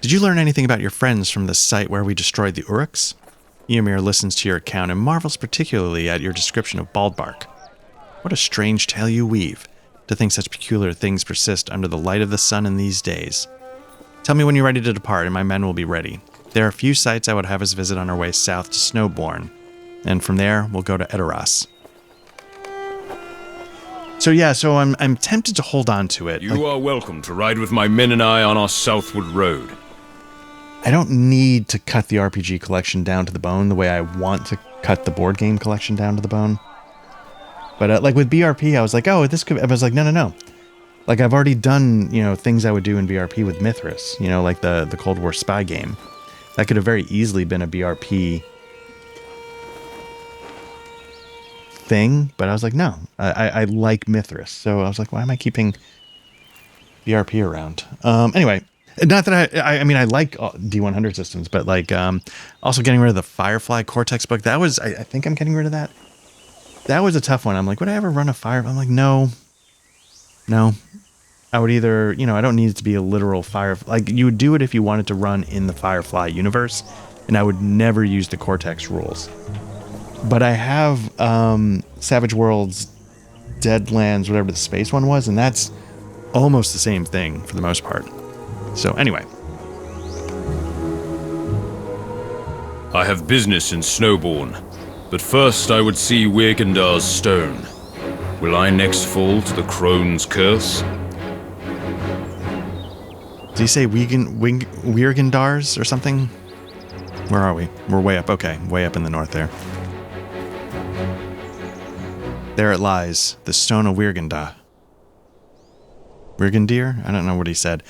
Did you learn anything about your friends from the site where we destroyed the Uruks? Eomer listens to your account and marvels particularly at your description of Baldbark. What a strange tale you weave, to think such peculiar things persist under the light of the sun in these days. Tell me when you're ready to depart, and my men will be ready. There are a few sites I would have us visit on our way south to Snowbourne, and from there we'll go to Edoras. So yeah, I'm tempted to hold on to it. You are welcome to ride with my men and I on our southward road. I don't need to cut the RPG collection down to the bone the way I want to cut the board game collection down to the bone. But like with BRP, I was like, oh, this could. I was like, no. Like I've already done, you know, things I would do in BRP with Mithras. You know, like the Cold War spy game. That could have very easily been a BRP thing. But I was like, no, I like Mithras, so I was like, why am I keeping BRP around? Anyway. Not that I mean, I like D100 systems, but like also getting rid of the Firefly Cortex book. That was, I think I'm getting rid of that. That was a tough one. I'm like, would I ever run a Firefly? I'm like, no. I would either, you know, I don't need it to be a literal Firefly. Like, you would do it if you wanted to run in the Firefly universe, and I would never use the Cortex rules. But I have Savage Worlds, Deadlands, whatever the space one was, and that's almost the same thing for the most part. So anyway. I have business in Snowbourne, but first I would see Wirgendar's stone. Will I next fall to the crone's curse? Did he say Wirgendar's or something? Where are we? We're way up. Okay, way up in the north there. There it lies, the stone of Wirgendar. Wirgendir? I don't know what he said.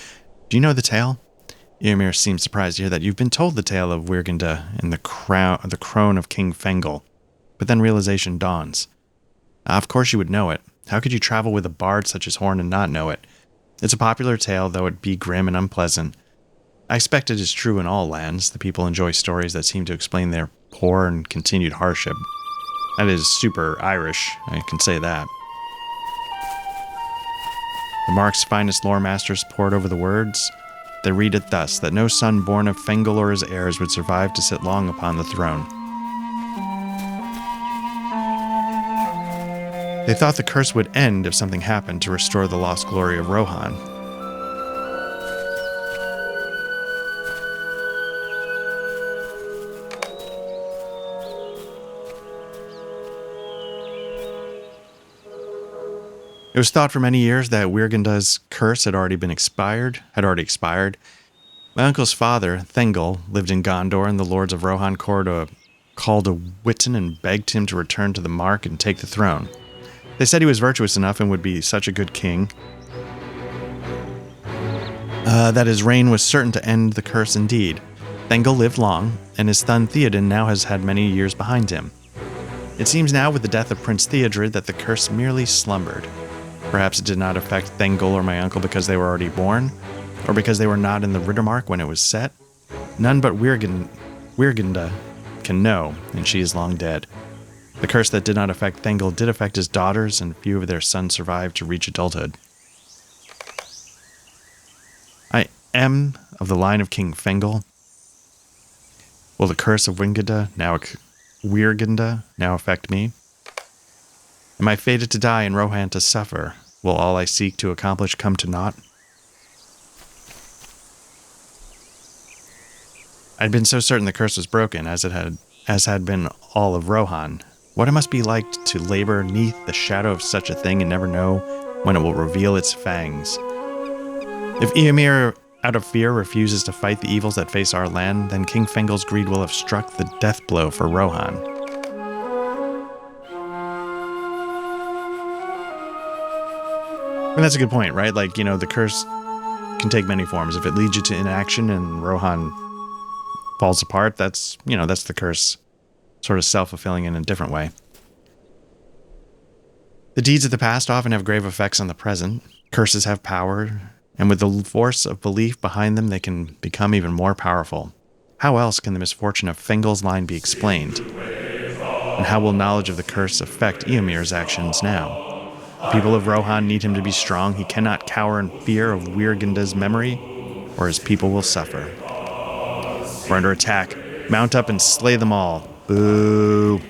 Do you know the tale? Eomer seems surprised to hear that you've been told the tale of Wirgenda and the crone of King Fengel. But then realization dawns. Of course you would know it. How could you travel with a bard such as Horn and not know it? It's a popular tale, though it be grim and unpleasant. I expect it is true in all lands. The people enjoy stories that seem to explain their poor and continued hardship. That is super Irish, I can say that. The Mark's finest lore masters pored over the words. They read it thus, that no son born of Fengel or his heirs would survive to sit long upon the throne. They thought the curse would end if something happened to restore the lost glory of Rohan. It was thought for many years that Wirgenda's curse had already expired. My uncle's father, Thengel, lived in Gondor, and the lords of Rohan called a Witan and begged him to return to the Mark and take the throne. They said he was virtuous enough and would be such a good king that his reign was certain to end the curse indeed. Thengel lived long, and his son Theoden now has had many years behind him. It seems now, with the death of Prince Theodred, that the curse merely slumbered. Perhaps it did not affect Thengel or my uncle because they were already born, or because they were not in the Riddermark when it was set. None but Wirgenda can know, and she is long dead. The curse that did not affect Thengel did affect his daughters, and few of their sons survived to reach adulthood. I am of the line of King Fengel. Will the curse of Wirgenda now affect me? Am I fated to die and Rohan to suffer? Will all I seek to accomplish come to naught? I'd been so certain the curse was broken, as had been all of Rohan. What it must be like to labor neath the shadow of such a thing and never know when it will reveal its fangs. If Eomer, out of fear, refuses to fight the evils that face our land, then King Fengel's greed will have struck the death blow for Rohan. And that's a good point, right? Like, the curse can take many forms. If it leads you to inaction and Rohan falls apart, that's the curse sort of self-fulfilling in a different way. The deeds of the past often have grave effects on the present. Curses have power, and with the force of belief behind them, they can become even more powerful. How else can the misfortune of Fengel's line be explained? And how will knowledge of the curse affect Eomer's actions now? The people of Rohan need him to be strong. He cannot cower in fear of Wirgenda's memory, or his people will suffer. We're under attack. Mount up and slay them all. Boo.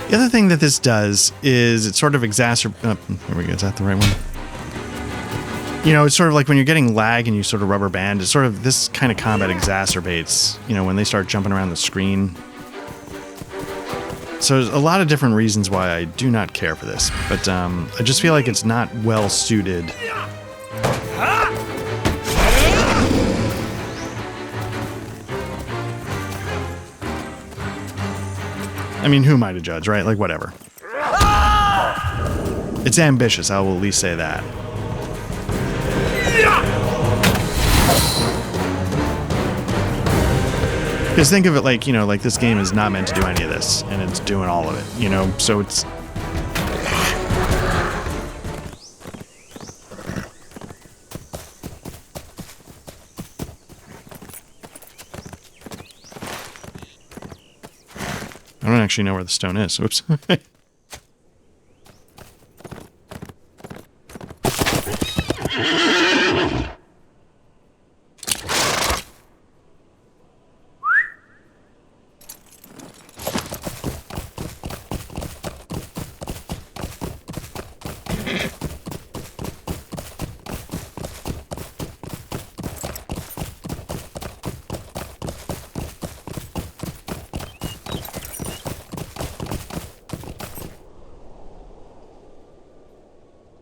The other thing that this does is it sort of exacerbates... here we go. Is that the right one? It's sort of like when you're getting lag and you sort of rubber band, it's sort of this kind of combat exacerbates, when they start jumping around the screen. So there's a lot of different reasons why I do not care for this, but I just feel like it's not well suited. I mean, who am I to judge, right? Like, whatever. It's ambitious, I will at least say that. Because think of it like, like this game is not meant to do any of this, and it's doing all of it, so it's... I don't actually know where the stone is. Oops.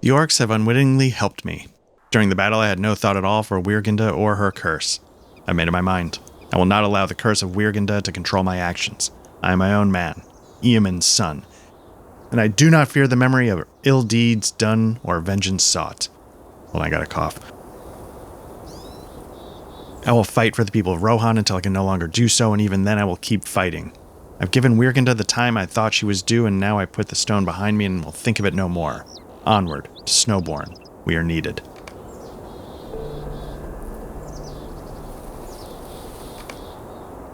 The orcs have unwittingly helped me. During the battle, I had no thought at all for Weirginda or her curse. I made up my mind. I will not allow the curse of Weirginda to control my actions. I am my own man, Eamon's son, and I do not fear the memory of ill deeds done or vengeance sought. Well, I got a cough. I will fight for the people of Rohan until I can no longer do so, and even then I will keep fighting. I've given Weirginda the time I thought she was due, and now I put the stone behind me and will think of it no more. Onward, to Snowbourne. We are needed.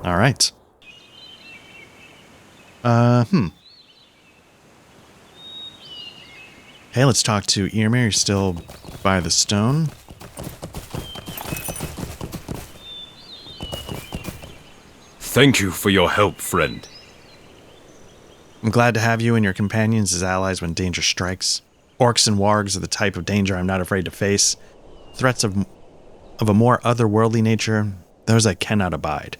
All right. Hey, let's talk to Yrmir. You're still by the stone. Thank you for your help, friend. I'm glad to have you and your companions as allies when danger strikes. Orcs and wargs are the type of danger I'm not afraid to face. Threats of a more otherworldly nature, those I cannot abide.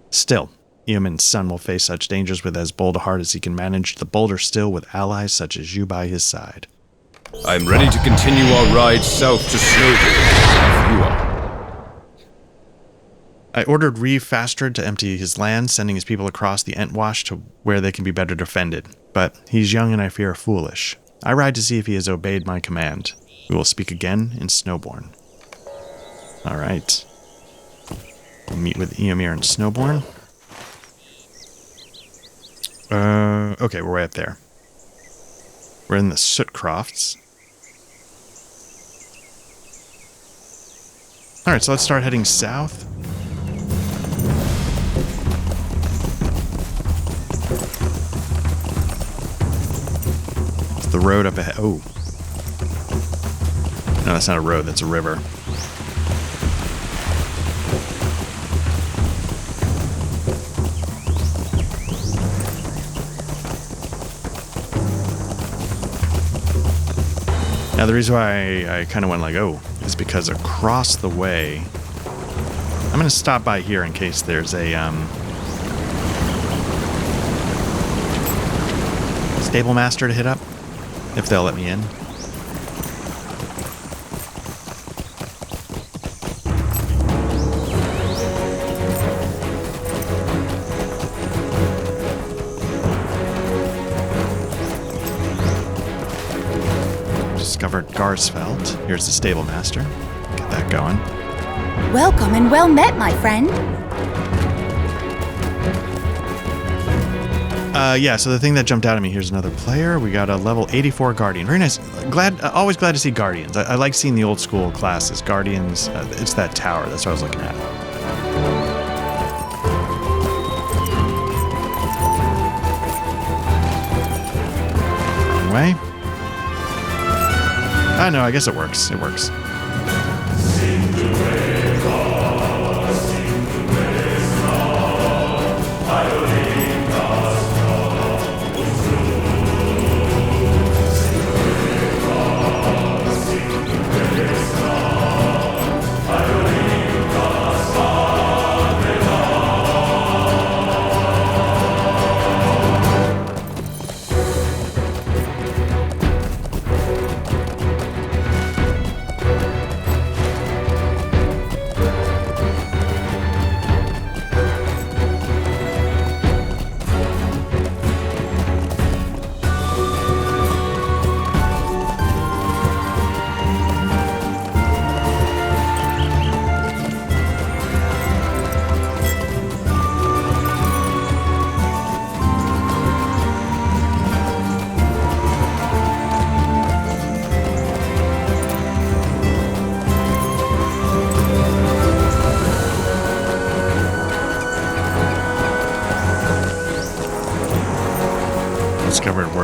Still, Eamon's son will face such dangers with as bold a heart as he can manage, the bolder still with allies such as you by his side. I'm ready to continue our ride south to Snowbourne, if you are. I ordered Reeve Fastard to empty his land, sending his people across the Entwash to where they can be better defended. But he's young and I fear foolish. I ride to see if he has obeyed my command. We will speak again in Snowbourne. All right. We'll meet with Ymir in Snowbourne. Okay, we're way up there. We're in the Sootcrofts. All right, so let's start heading south. It's the road up ahead. Oh. No, that's not a road, that's a river. Now, the reason why I kind of went like, oh, is because across the way, I'm going to stop by here in case there's a stable master to hit up, if they'll let me in. Discovered Garsfeld. Here's the stable master. Get that going. Welcome and well met, my friend. Yeah, so the thing that jumped out at me, here's another player. We got a level 84 Guardian. Very nice. Always glad to see Guardians. I like seeing the old school classes. Guardians, it's that tower. That's what I was looking at. Wrong way. I know, I guess it works. It works.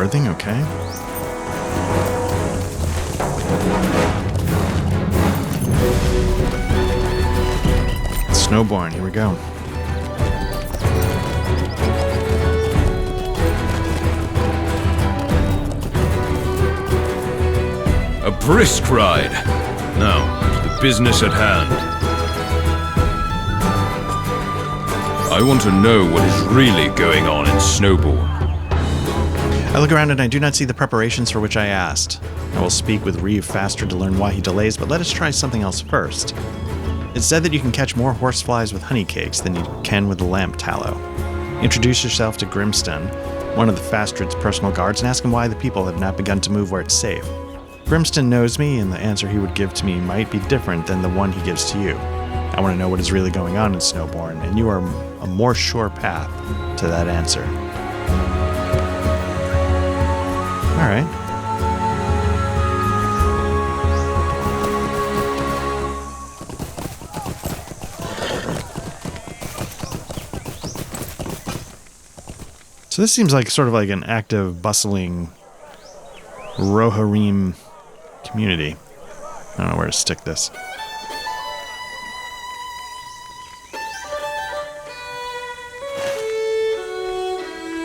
berthing, okay. Snowborn, here we go. A brisk ride. Now, to the business at hand. I want to know what is really going on in Snowborn. I look around and I do not see the preparations for which I asked. I will speak with Reeve faster to learn why he delays, but let us try something else first. It's said that you can catch more horseflies with honey cakes than you can with the lamp tallow. Introduce yourself to Grimston, one of the Fastred's personal guards, and ask him why the people have not begun to move where it's safe. Grimston knows me, and the answer he would give to me might be different than the one he gives to you. I want to know what is really going on in Snowborn, and you are a more sure path to that answer. All right. So this seems like sort of like an active, bustling Rohirrim community. I don't know where to stick this.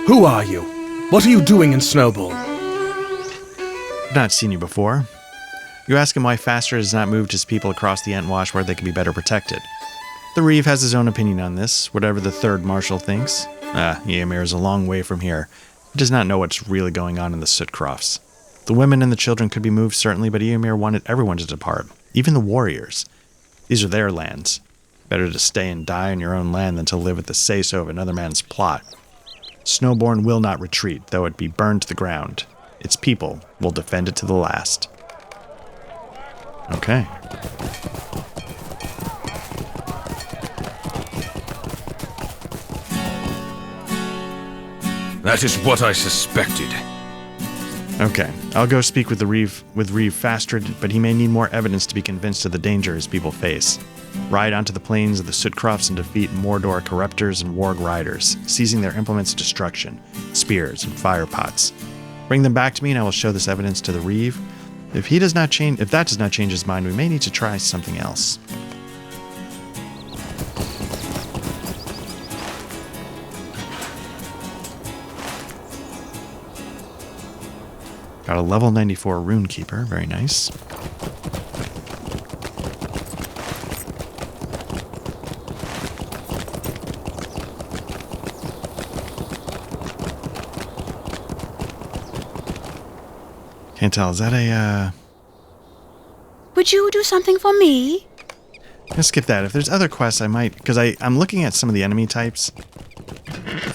Who are you? What are you doing in Snowball? I've not seen you before. You ask him why Faster has not moved his people across the Entwash where they can be better protected. The Reeve has his own opinion on this, whatever the third marshal thinks. Ymir is a long way from here. He does not know what's really going on in the Sootcrofts. The women and the children could be moved, certainly, but Ymir wanted everyone to depart, even the warriors. These are their lands. Better to stay and die on your own land than to live at the say-so of another man's plot. Snowborn will not retreat, though it be burned to the ground. Its people will defend it to the last. Okay. That is what I suspected. Okay, I'll go speak with Reeve Fastred, but he may need more evidence to be convinced of the danger his people face. Ride onto the plains of the Sootcrofts and defeat Mordor corruptors and warg riders, seizing their implements of destruction, spears and fire pots. Bring them back to me and I will show this evidence to the Reeve. If that does not change his mind, we may need to try something else. Got a level 94 Runekeeper, very nice. Can't tell, is that a, Would you do something for me? Let's skip that. If there's other quests, I might, because I'm looking at some of the enemy types,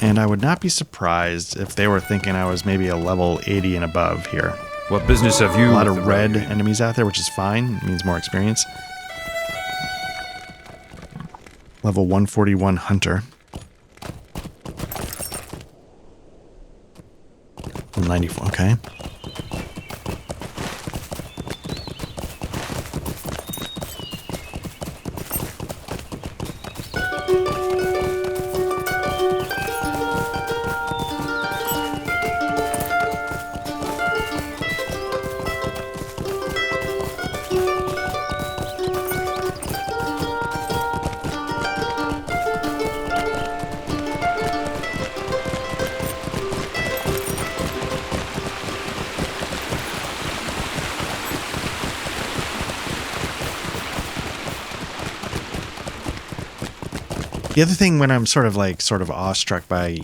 and I would not be surprised if they were thinking I was maybe a level 80 and above here. What business have you? A lot of red enemies out there, which is fine. It means more experience. Level 141 Hunter. 94, okay. The other thing when I'm sort of awestruck by,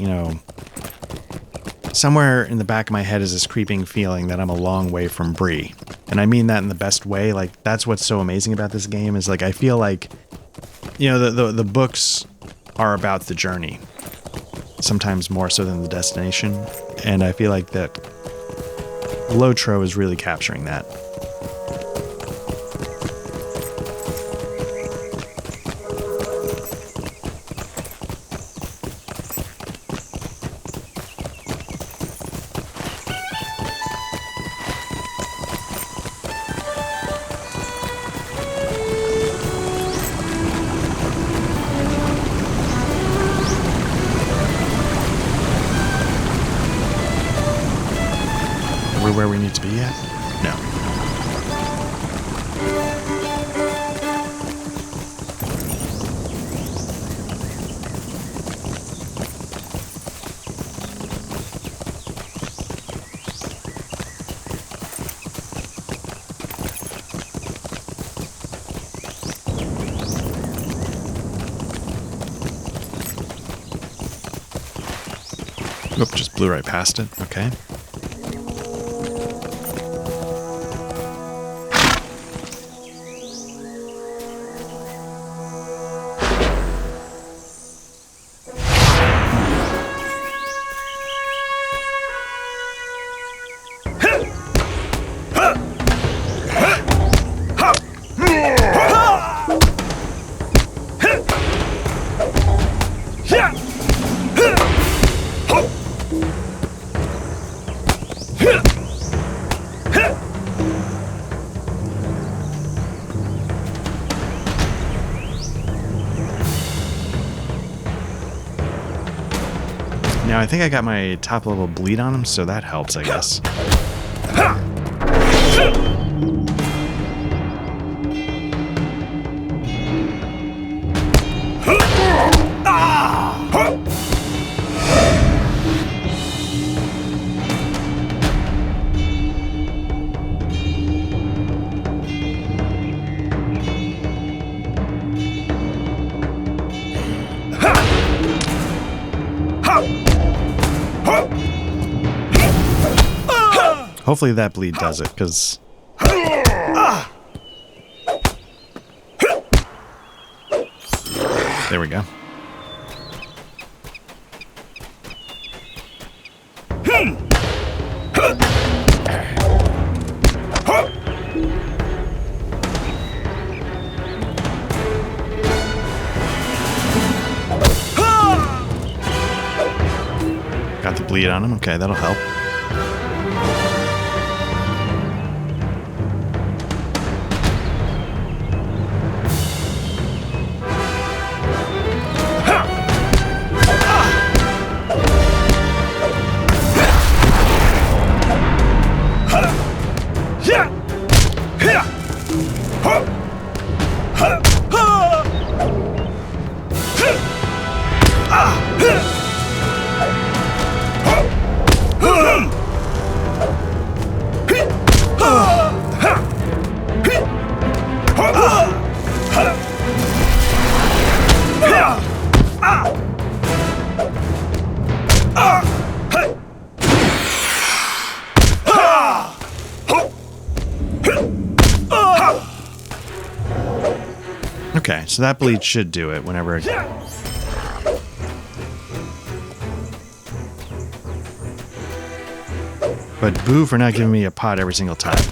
somewhere in the back of my head is this creeping feeling that I'm a long way from Bree. And I mean that in the best way. Like, that's what's so amazing about this game is, like, I feel like, the books are about the journey. Sometimes more so than the destination. And I feel like that Lotro is really capturing that. Oop, just blew right past it. Okay. Now, I think I got my top level bleed on him, so that helps, I guess. Hopefully that bleed does it, because... There we go. Got the bleed on him. Okay, that'll help. Okay, so that bleed should do it whenever it... But boo for not giving me a pot every single time.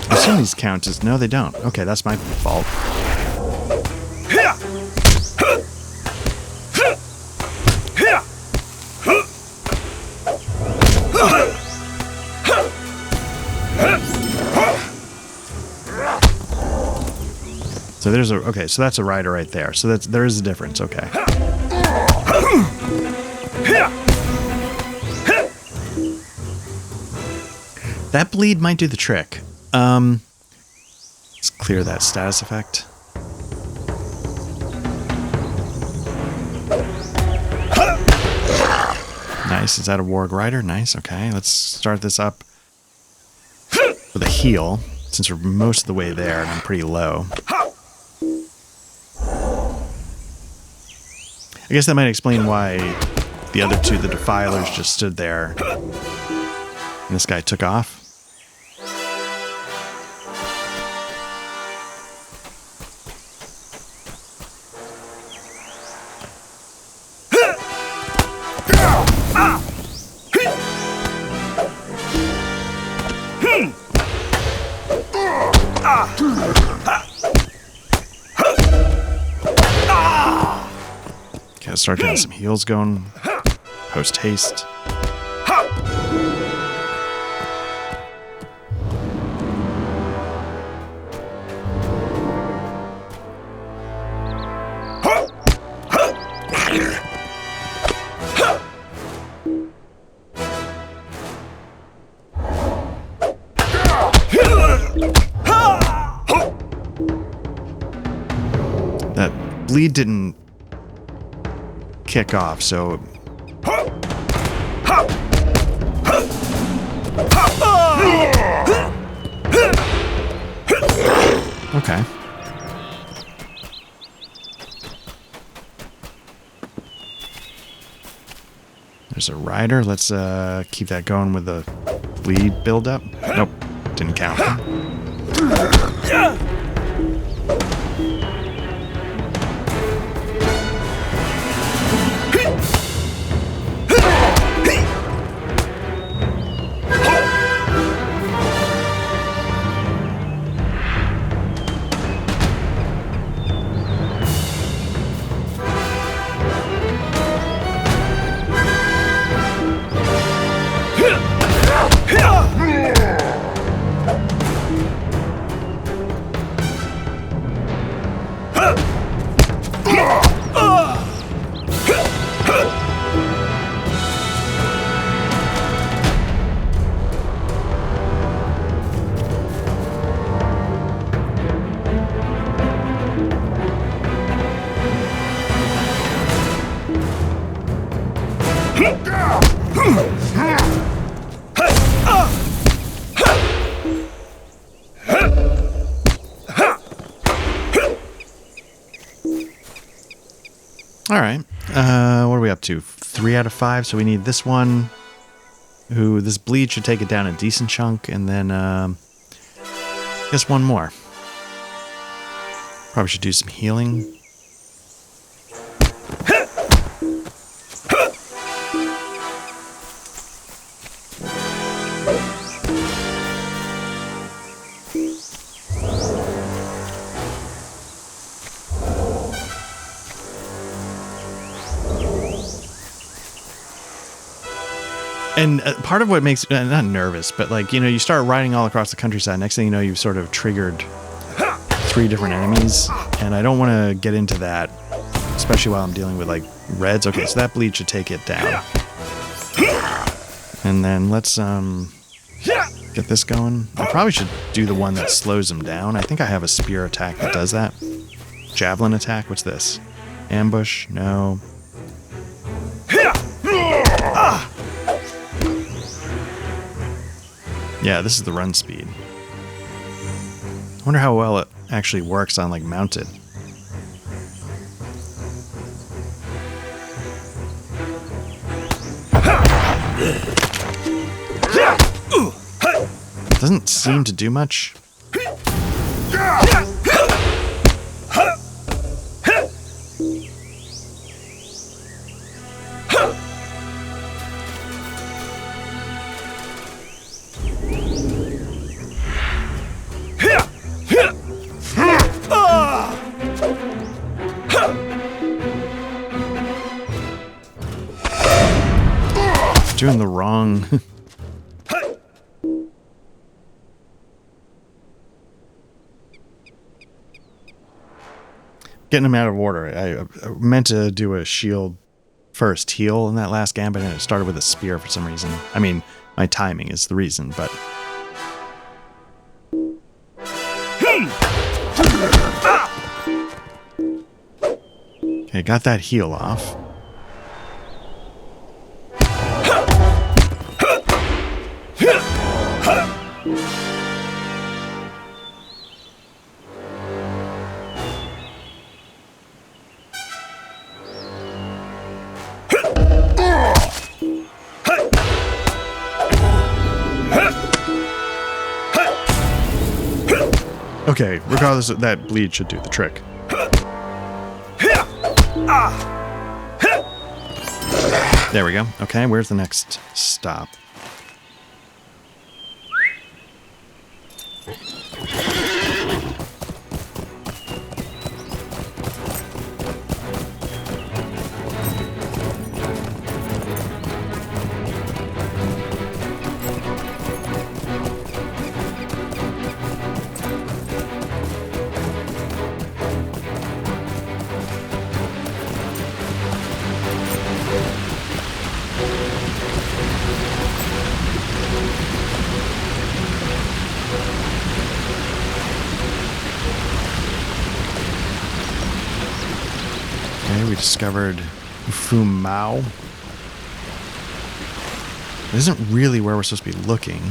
I assume these count as... No, they don't. Okay, that's my fault. So there's a... Okay, so that's a rider right there. So there is a difference. Okay. That bleed might do the trick. Let's clear that status effect. Nice. Is that a warg rider? Nice. Okay, let's start this up with a heal, since we're most of the way there and I'm pretty low. I guess that might explain why the other two, the Defilers, just stood there and this guy took off. Okay, let's start getting some heals going. Post haste. That bleed didn't kick off, so Okay. There's a rider. Let's keep that going with the bleed buildup. Nope, didn't count. All right. What are we up to? 3 out of 5. So we need this one. Ooh, this bleed should take it down a decent chunk. And then, I guess one more. Probably should do some healing. And part of what makes, not nervous, but like, you know, you start riding all across the countryside. Next thing you know, you've sort of triggered 3 different enemies. And I don't want to get into that, especially while I'm dealing with like reds. Okay, so that bleed should take it down. And then let's get this going. I probably should do the one that slows him down. I think I have a spear attack that does that. Javelin attack, what's this? Ambush, no. Yeah, this is the run speed. I wonder how well it actually works on, like, mounted. Doesn't seem to do much. Doing the wrong. Getting them out of order. I meant to do a shield first heal in that last gambit, and it started with a spear for some reason. I mean, my timing is the reason, but... Okay, got that heal off. Okay, regardless of that, bleed should do the trick. There we go. Okay, where's the next stop? We discovered Fu Mao. It isn't really where we're supposed to be looking.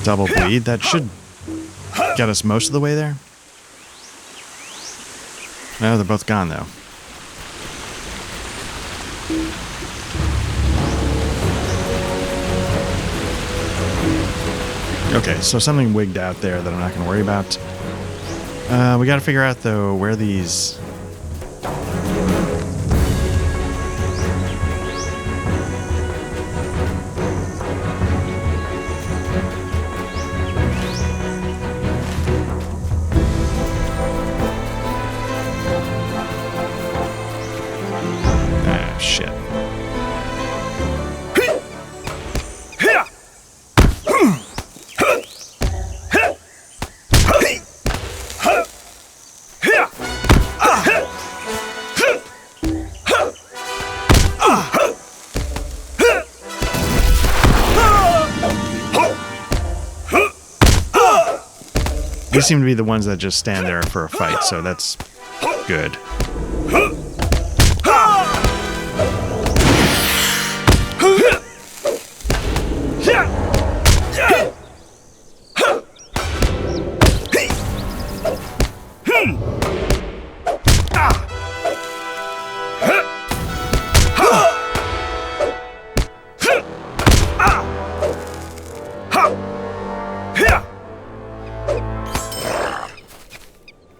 Double bleed. That should get us most of the way there. No, they're both gone, though. Okay, so something wigged out there that I'm not going to worry about. We got to figure out, though, where these... Ah, shit. These seem to be the ones that just stand there for a fight, so that's good.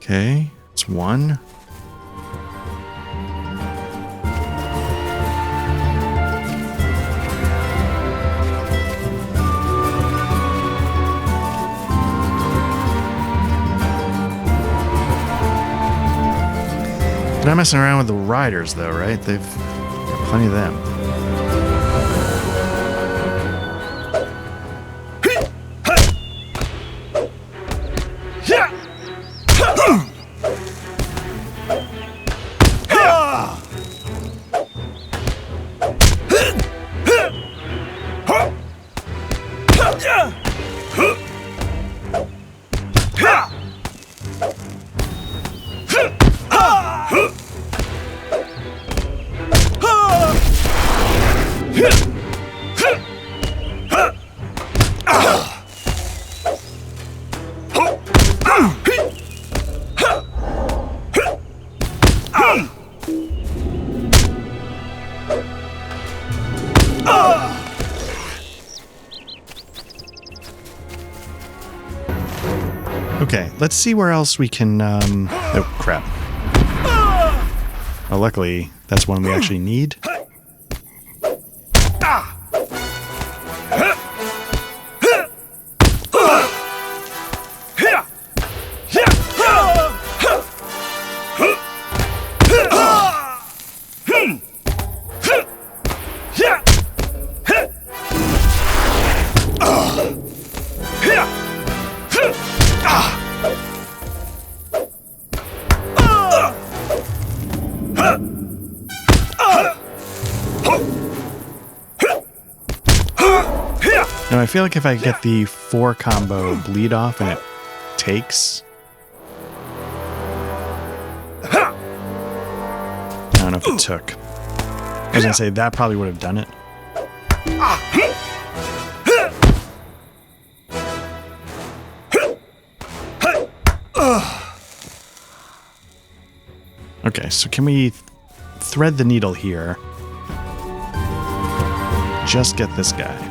Okay, it's one. They're not messing around with the riders, though, right? They've got plenty of them. Okay, let's see where else we can, oh, crap. Well, luckily, that's one we actually need. Now, I feel like if I get the 4 combo bleed off and it takes... I don't know if it took. I was going to say, that probably would have done it. Okay, so can we thread the needle here? Just get this guy.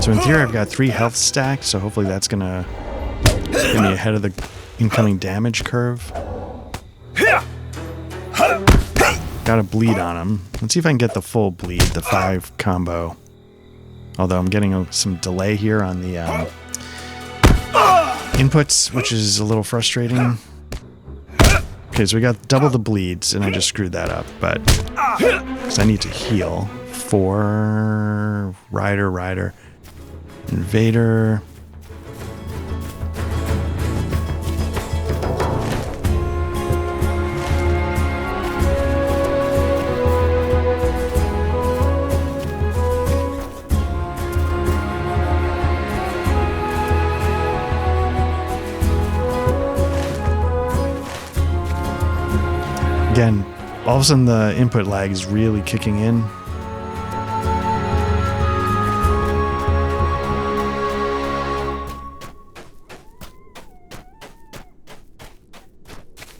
So in theory, I've got 3 health stacked, so hopefully that's gonna get me ahead of the incoming damage curve. Got a bleed on him. Let's see if I can get the full bleed, the 5 combo. Although I'm getting some delay here on the inputs, which is a little frustrating. Okay, so we got double the bleeds, and I just screwed that up, but because I need to heal. 4 rider, invader. Again, all of a sudden the input lag is really kicking in.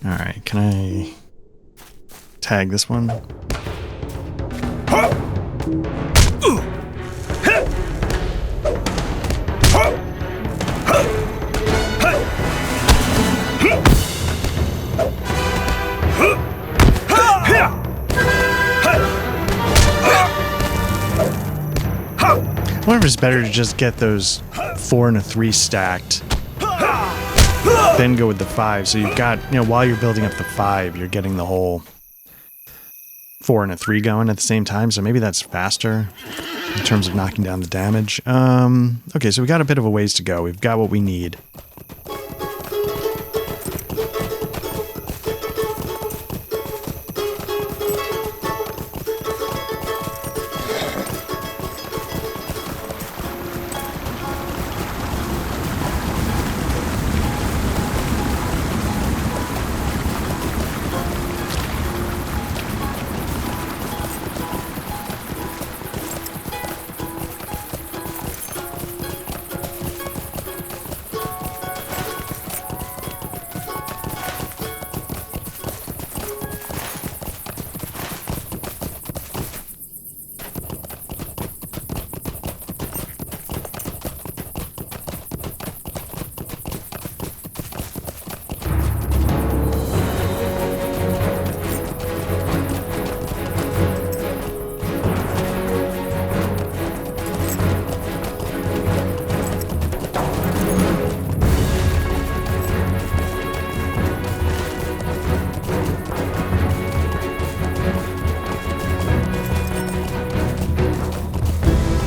Alright, can I tag this one? I wonder if it's better to just get those 4 and a 3 stacked, then go with the 5. So you've got, while you're building up the 5, you're getting the whole 4 and a 3 going at the same time. So maybe that's faster in terms of knocking down the damage. Okay, so we got a bit of a ways to go. We've got what we need.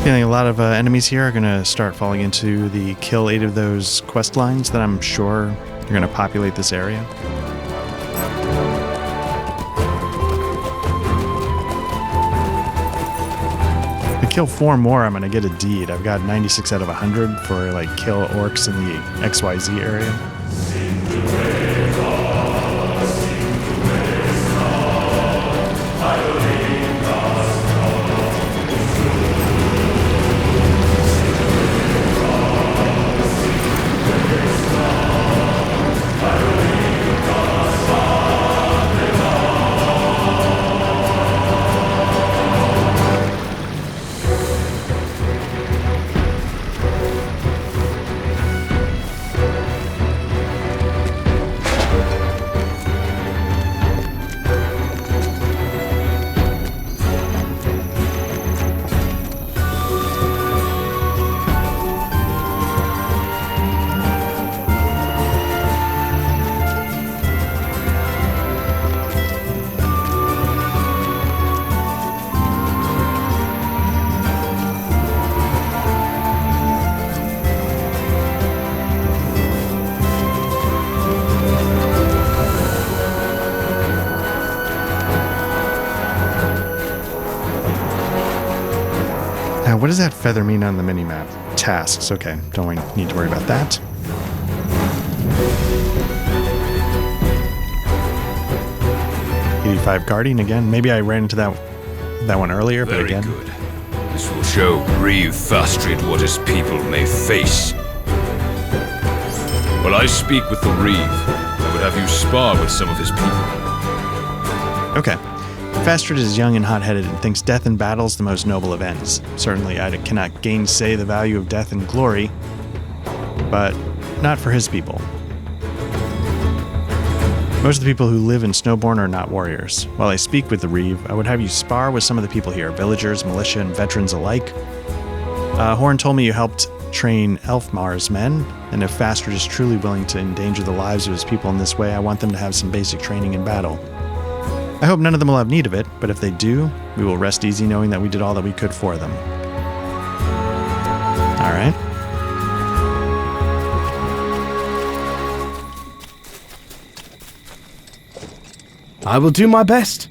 Feeling a lot of enemies here are going to start falling into the kill 8 of those quest lines that I'm sure are going to populate this area. If I kill 4 more, I'm going to get a deed. I've got 96 out of 100 for like kill orcs in the XYZ area. What does that feather mean on the minimap? Tasks. Okay, don't need to worry about that. '85 Guardian again. Maybe I ran into that one earlier, but again. Very good. This will show Reeve Fastrid what his people may face. While I speak with the Reeve, I would have you spar with some of his people. Okay. Fastrid is young and hot-headed and thinks death in battle is the most noble of ends. Certainly, I cannot gainsay the value of death and glory, but not for his people. Most of the people who live in Snowbourne are not warriors. While I speak with the Reeve, I would have you spar with some of the people here, villagers, militia, and veterans alike. Horn told me you helped train Elfmar's men, and if Fastrid is truly willing to endanger the lives of his people in this way, I want them to have some basic training in battle. I hope none of them will have need of it, but if they do, we will rest easy knowing that we did all that we could for them. All right. I will do my best.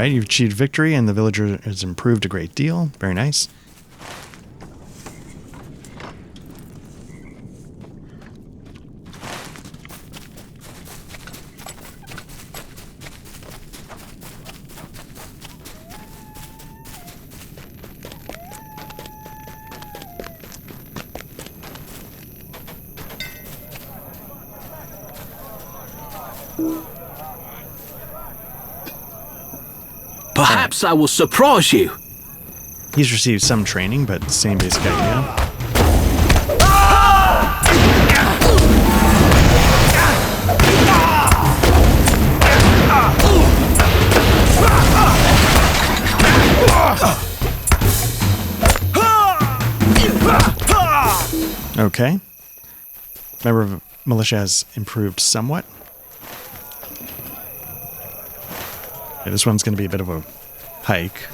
right, you've achieved victory and the villager has improved a great deal. Very nice. Perhaps I will surprise you. He's received some training, but same basic idea. Okay. Member of militia has improved somewhat. Yeah, this one's going to be a bit of a hike.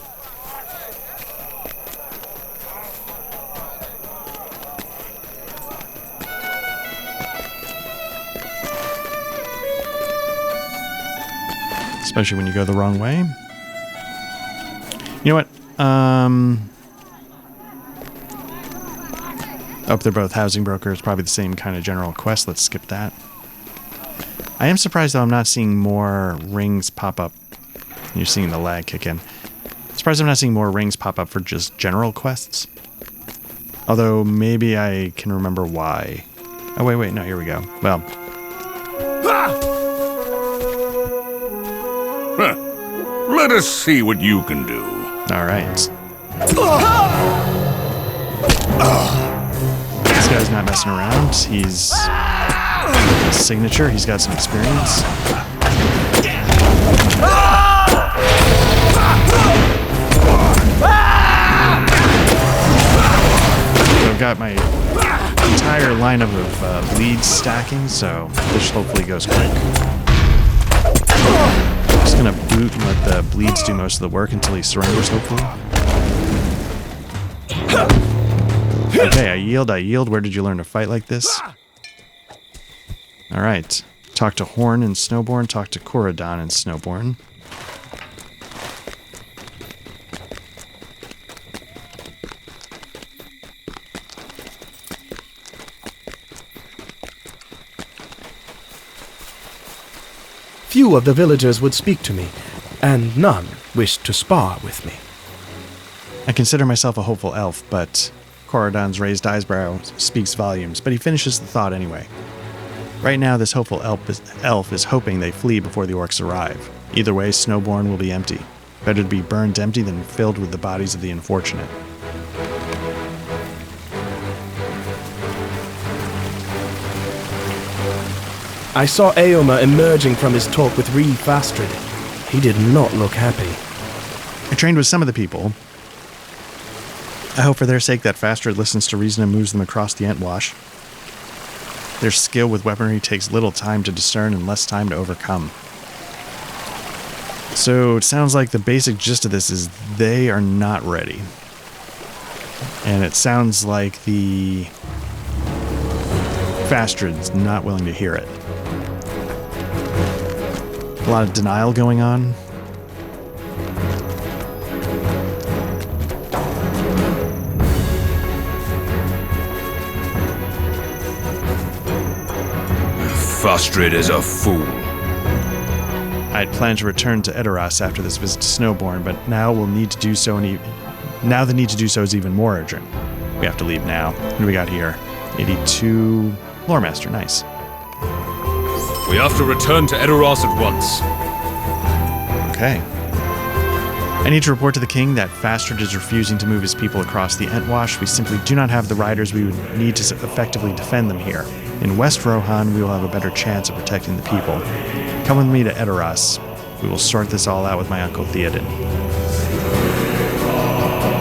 Especially when you go the wrong way. You know what? Oh, they're both housing brokers. Probably the same kind of general quest. Let's skip that. I am surprised, though, I'm not seeing more rings pop up. You're seeing the lag kick in. Surprised I'm not seeing more rings pop up for just general quests. Although, maybe I can remember why. Oh, wait, no, here we go. Well. Let us see what you can do. All right. This guy's not messing around. He's... signature. He's got some experience. I've got my entire lineup of leads stacking, so this hopefully goes quick. Just gonna boot and let the bleeds do most of the work until he surrenders, hopefully. Okay, I yield. Where did you learn to fight like this? Alright. Talk to Horn and Snowborn, talk to Korodon and Snowborn. Few of the villagers would speak to me, and none wished to spar with me. I consider myself a hopeful elf, but Korodon's raised eyebrow speaks volumes, but he finishes the thought anyway. Right now, this hopeful elf is hoping they flee before the orcs arrive. Either way, Snowborn will be empty. Better to be burned empty than filled with the bodies of the unfortunate. I saw Aoma emerging from his talk with Reeve Fastred. He did not look happy. I trained with some of the people. I hope for their sake that Fastred listens to reason and moves them across the Entwash. Their skill with weaponry takes little time to discern and less time to overcome. So it sounds like the basic gist of this is they are not ready. And it sounds like the Fastred's not willing to hear it. A lot of denial going on. Fastred is a fool. I had planned to return to Edoras after this visit to Snowborn, but now we'll need to do so. Now the need to do so is even more urgent. We have to leave now. What do we got here? 82 Loremaster, nice. We have to return to Edoras at once. Okay. I need to report to the king that Fastred is refusing to move his people across the Entwash. We simply do not have the riders we would need to effectively defend them here. In West Rohan, we will have a better chance of protecting the people. Come with me to Edoras. We will sort this all out with my Uncle Theoden.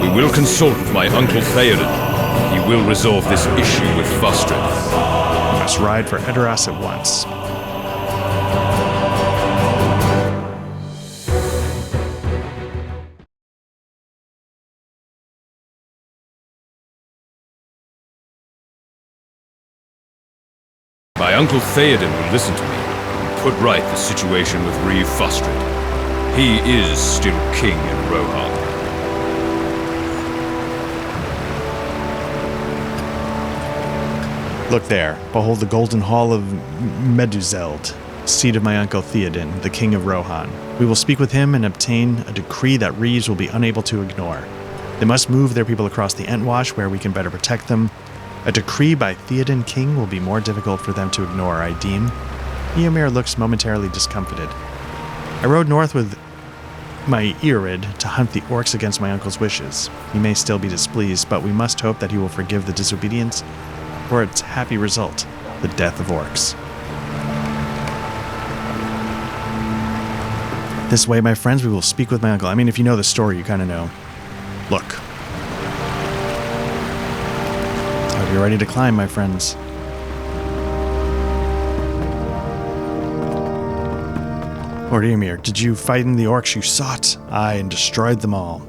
We will consult with my Uncle Theoden. He will resolve this issue with Fastred. We must ride for Edoras at once. My Uncle Theoden will listen to me and put right the situation with Reeve Fastred. He is still king in Rohan. Look there. Behold the golden hall of Meduzeld, seat of my uncle Theoden, the king of Rohan. We will speak with him and obtain a decree that Reeves will be unable to ignore. They must move their people across the Entwash where we can better protect them. A decree by Theoden King will be more difficult for them to ignore, I deem. Eomer looks momentarily discomfited. I rode north with my Eorid to hunt the orcs against my uncle's wishes. He may still be displeased, but we must hope that he will forgive the disobedience for its happy result, the death of orcs. This way, my friends, we will speak with my uncle. I mean, if you know the story, you kind of know. Look. Hope you're ready to climb, my friends. Lord Eomer, did you fight in the orcs you sought? Aye, and destroyed them all.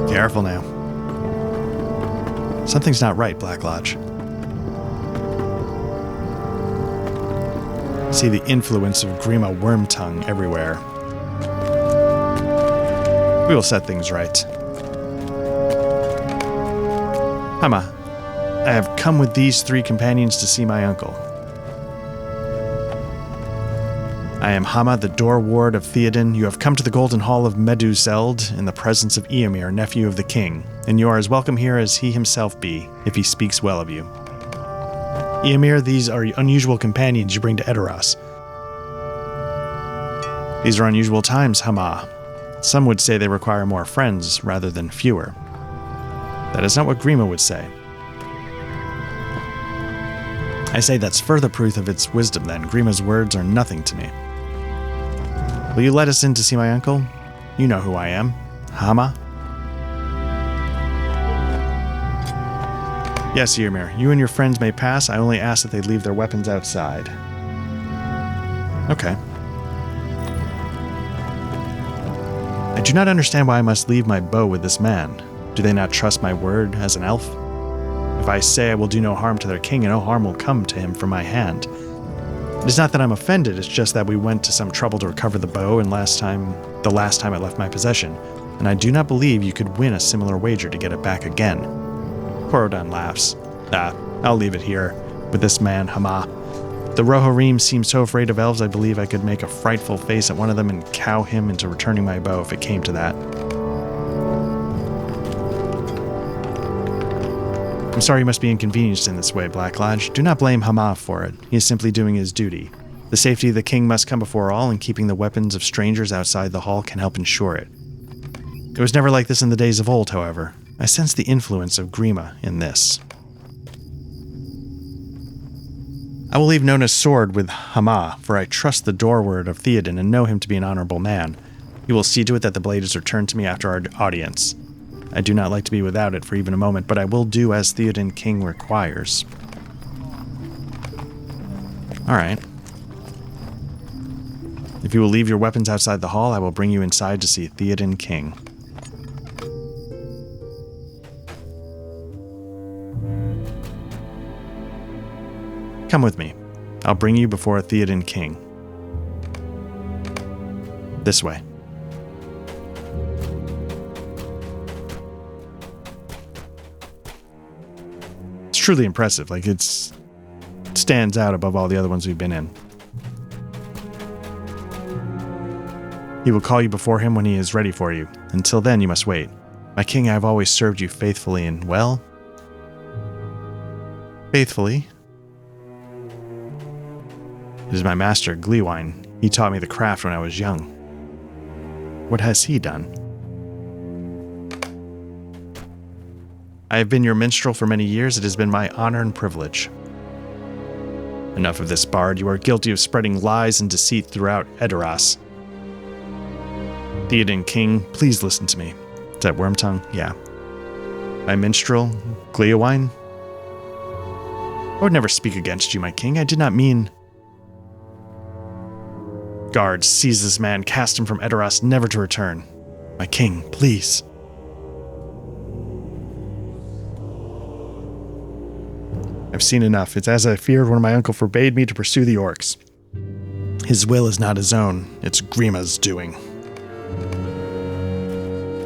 Careful now. Something's not right, Black Lodge. See the influence of Grima Wormtongue everywhere. We will set things right. Hama, I have come with these 3 companions to see my uncle. I am Hama, the door ward of Theoden. You have come to the Golden Hall of Meduzeld in the presence of Eomer, nephew of the king, and you are as welcome here as he himself be, if he speaks well of you. Eomer, these are unusual companions you bring to Edoras. These are unusual times, Hama. Some would say they require more friends rather than fewer. That is not what Grima would say. I say that's further proof of its wisdom, then. Grima's words are nothing to me. Will you let us in to see my uncle? You know who I am. Hama? Yes, Eomer. You and your friends may pass. I only ask that they leave their weapons outside. Okay. I do not understand why I must leave my bow with this man. Do they not trust my word as an elf? If I say I will do no harm to their king, and no harm will come to him from my hand. It is not that I'm offended, it's just that we went to some trouble to recover the bow and the last time it left my possession, and I do not believe you could win a similar wager to get it back again. Corodon laughs. I'll leave it here, with this man, Hama. The Rohirrim seem so afraid of elves, I believe I could make a frightful face at one of them and cow him into returning my bow if it came to that. I'm sorry you must be inconvenienced in this way, Black Lodge. Do not blame Hama for it. He is simply doing his duty. The safety of the king must come before all, and keeping the weapons of strangers outside the hall can help ensure it. It was never like this in the days of old, however. I sense the influence of Grima in this. I will leave Nona's sword with Hama, for I trust the doorward of Theoden and know him to be an honorable man. He will see to it that the blade is returned to me after our audience. I do not like to be without it for even a moment, but I will do as Theoden King requires. Alright. If you will leave your weapons outside the hall, I will bring you inside to see Theoden King. Come with me. I'll bring you before Theoden King. This way. Truly impressive. Like, it stands out above all the other ones we've been in. He will call you before him when he is ready for you. Until then, you must wait. My king, I have always served you faithfully and well. Faithfully? It is my master, Glewine. He taught me the craft when I was young. What has he done? I have been your minstrel for many years. It has been my honor and privilege. Enough of this, Bard. You are guilty of spreading lies and deceit throughout Edoras. Theoden King, please listen to me. Is that Wormtongue? Yeah. My minstrel, Glewine? I would never speak against you, my king. I did not mean... Guards, seize this man, cast him from Edoras, never to return. My king, please. I've seen enough. It's as I feared when my uncle forbade me to pursue the orcs. His will is not his own. It's Grima's doing.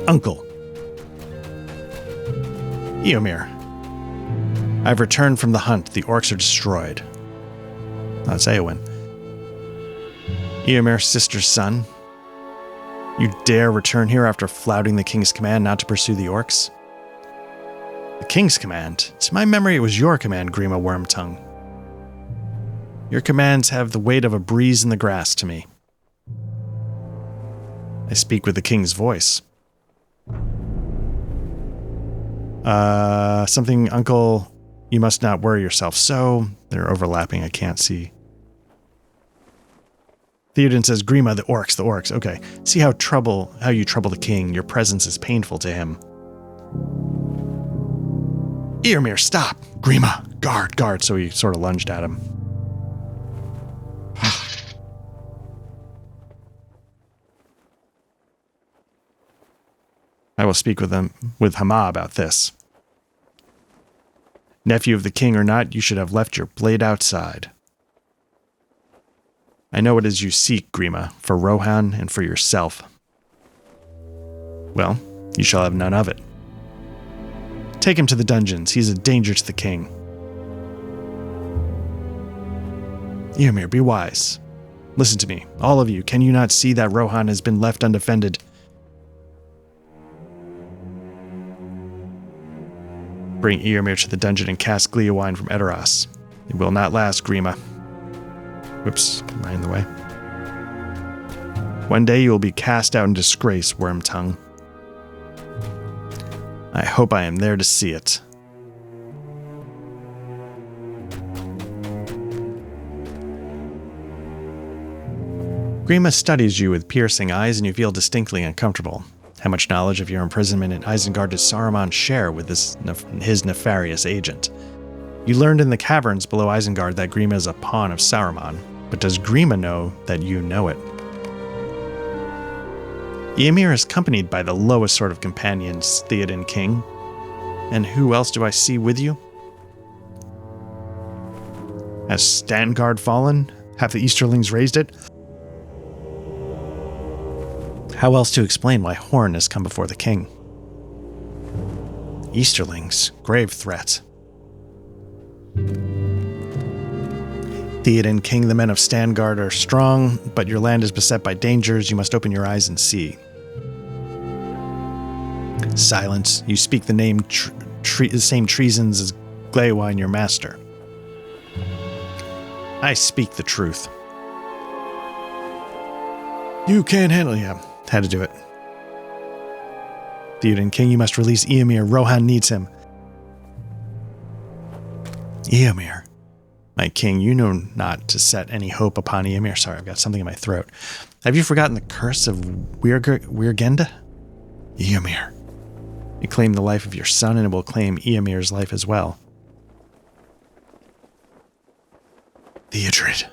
Uncle. Eomir. I've returned from the hunt. The orcs are destroyed. That's Eowyn. Eomir's sister's son. You dare return here after flouting the king's command not to pursue the orcs? The king's command? To my memory, it was your command, Grima Wormtongue. Your commands have the weight of a breeze in the grass to me. I speak with the king's voice. Something, Uncle, you must not worry yourself so. They're overlapping, I can't see. Theoden says, Grima, the orcs. Okay. See how you trouble the king. Your presence is painful to him. Eomir, stop! Grima, guard. So he sort of lunged at him. I will speak with Hama about this. Nephew of the king or not, you should have left your blade outside. I know what it is you seek, Grima, for Rohan and for yourself. Well, you shall have none of it. Take him to the dungeons. He's a danger to the king. Eomir, be wise. Listen to me, all of you. Can you not see that Rohan has been left undefended? Bring Eomir to the dungeon and cast Gleowine from Edoras. It will not last, Grima. Whoops, am I in the way? One day you will be cast out in disgrace, Wormtongue. I hope I am there to see it. Grima studies you with piercing eyes and you feel distinctly uncomfortable. How much knowledge of your imprisonment in Isengard does Saruman share with his nefarious agent? You learned in the caverns below Isengard that Grima is a pawn of Saruman, but does Grima know that you know it? Eomir is accompanied by the lowest sort of companions, Theoden King. And who else do I see with you? Has Stangard fallen? Have the Easterlings raised it? How else to explain why Horn has come before the king? Easterlings, grave threat. Theoden King, the men of Stangard are strong, but your land is beset by dangers. You must open your eyes and see. Silence. You speak the same treasons as Gleowine, your master. I speak the truth. You can't handle it. Had to do it. Theoden King, you must release Eomir. Rohan needs him. Eomir. My king, you know not to set any hope upon Eomir. Sorry, I've got something in my throat. Have you forgotten the curse of Weirgenda? Eomir. It claimed the life of your son, and it will claim Eomir's life as well. Theodred.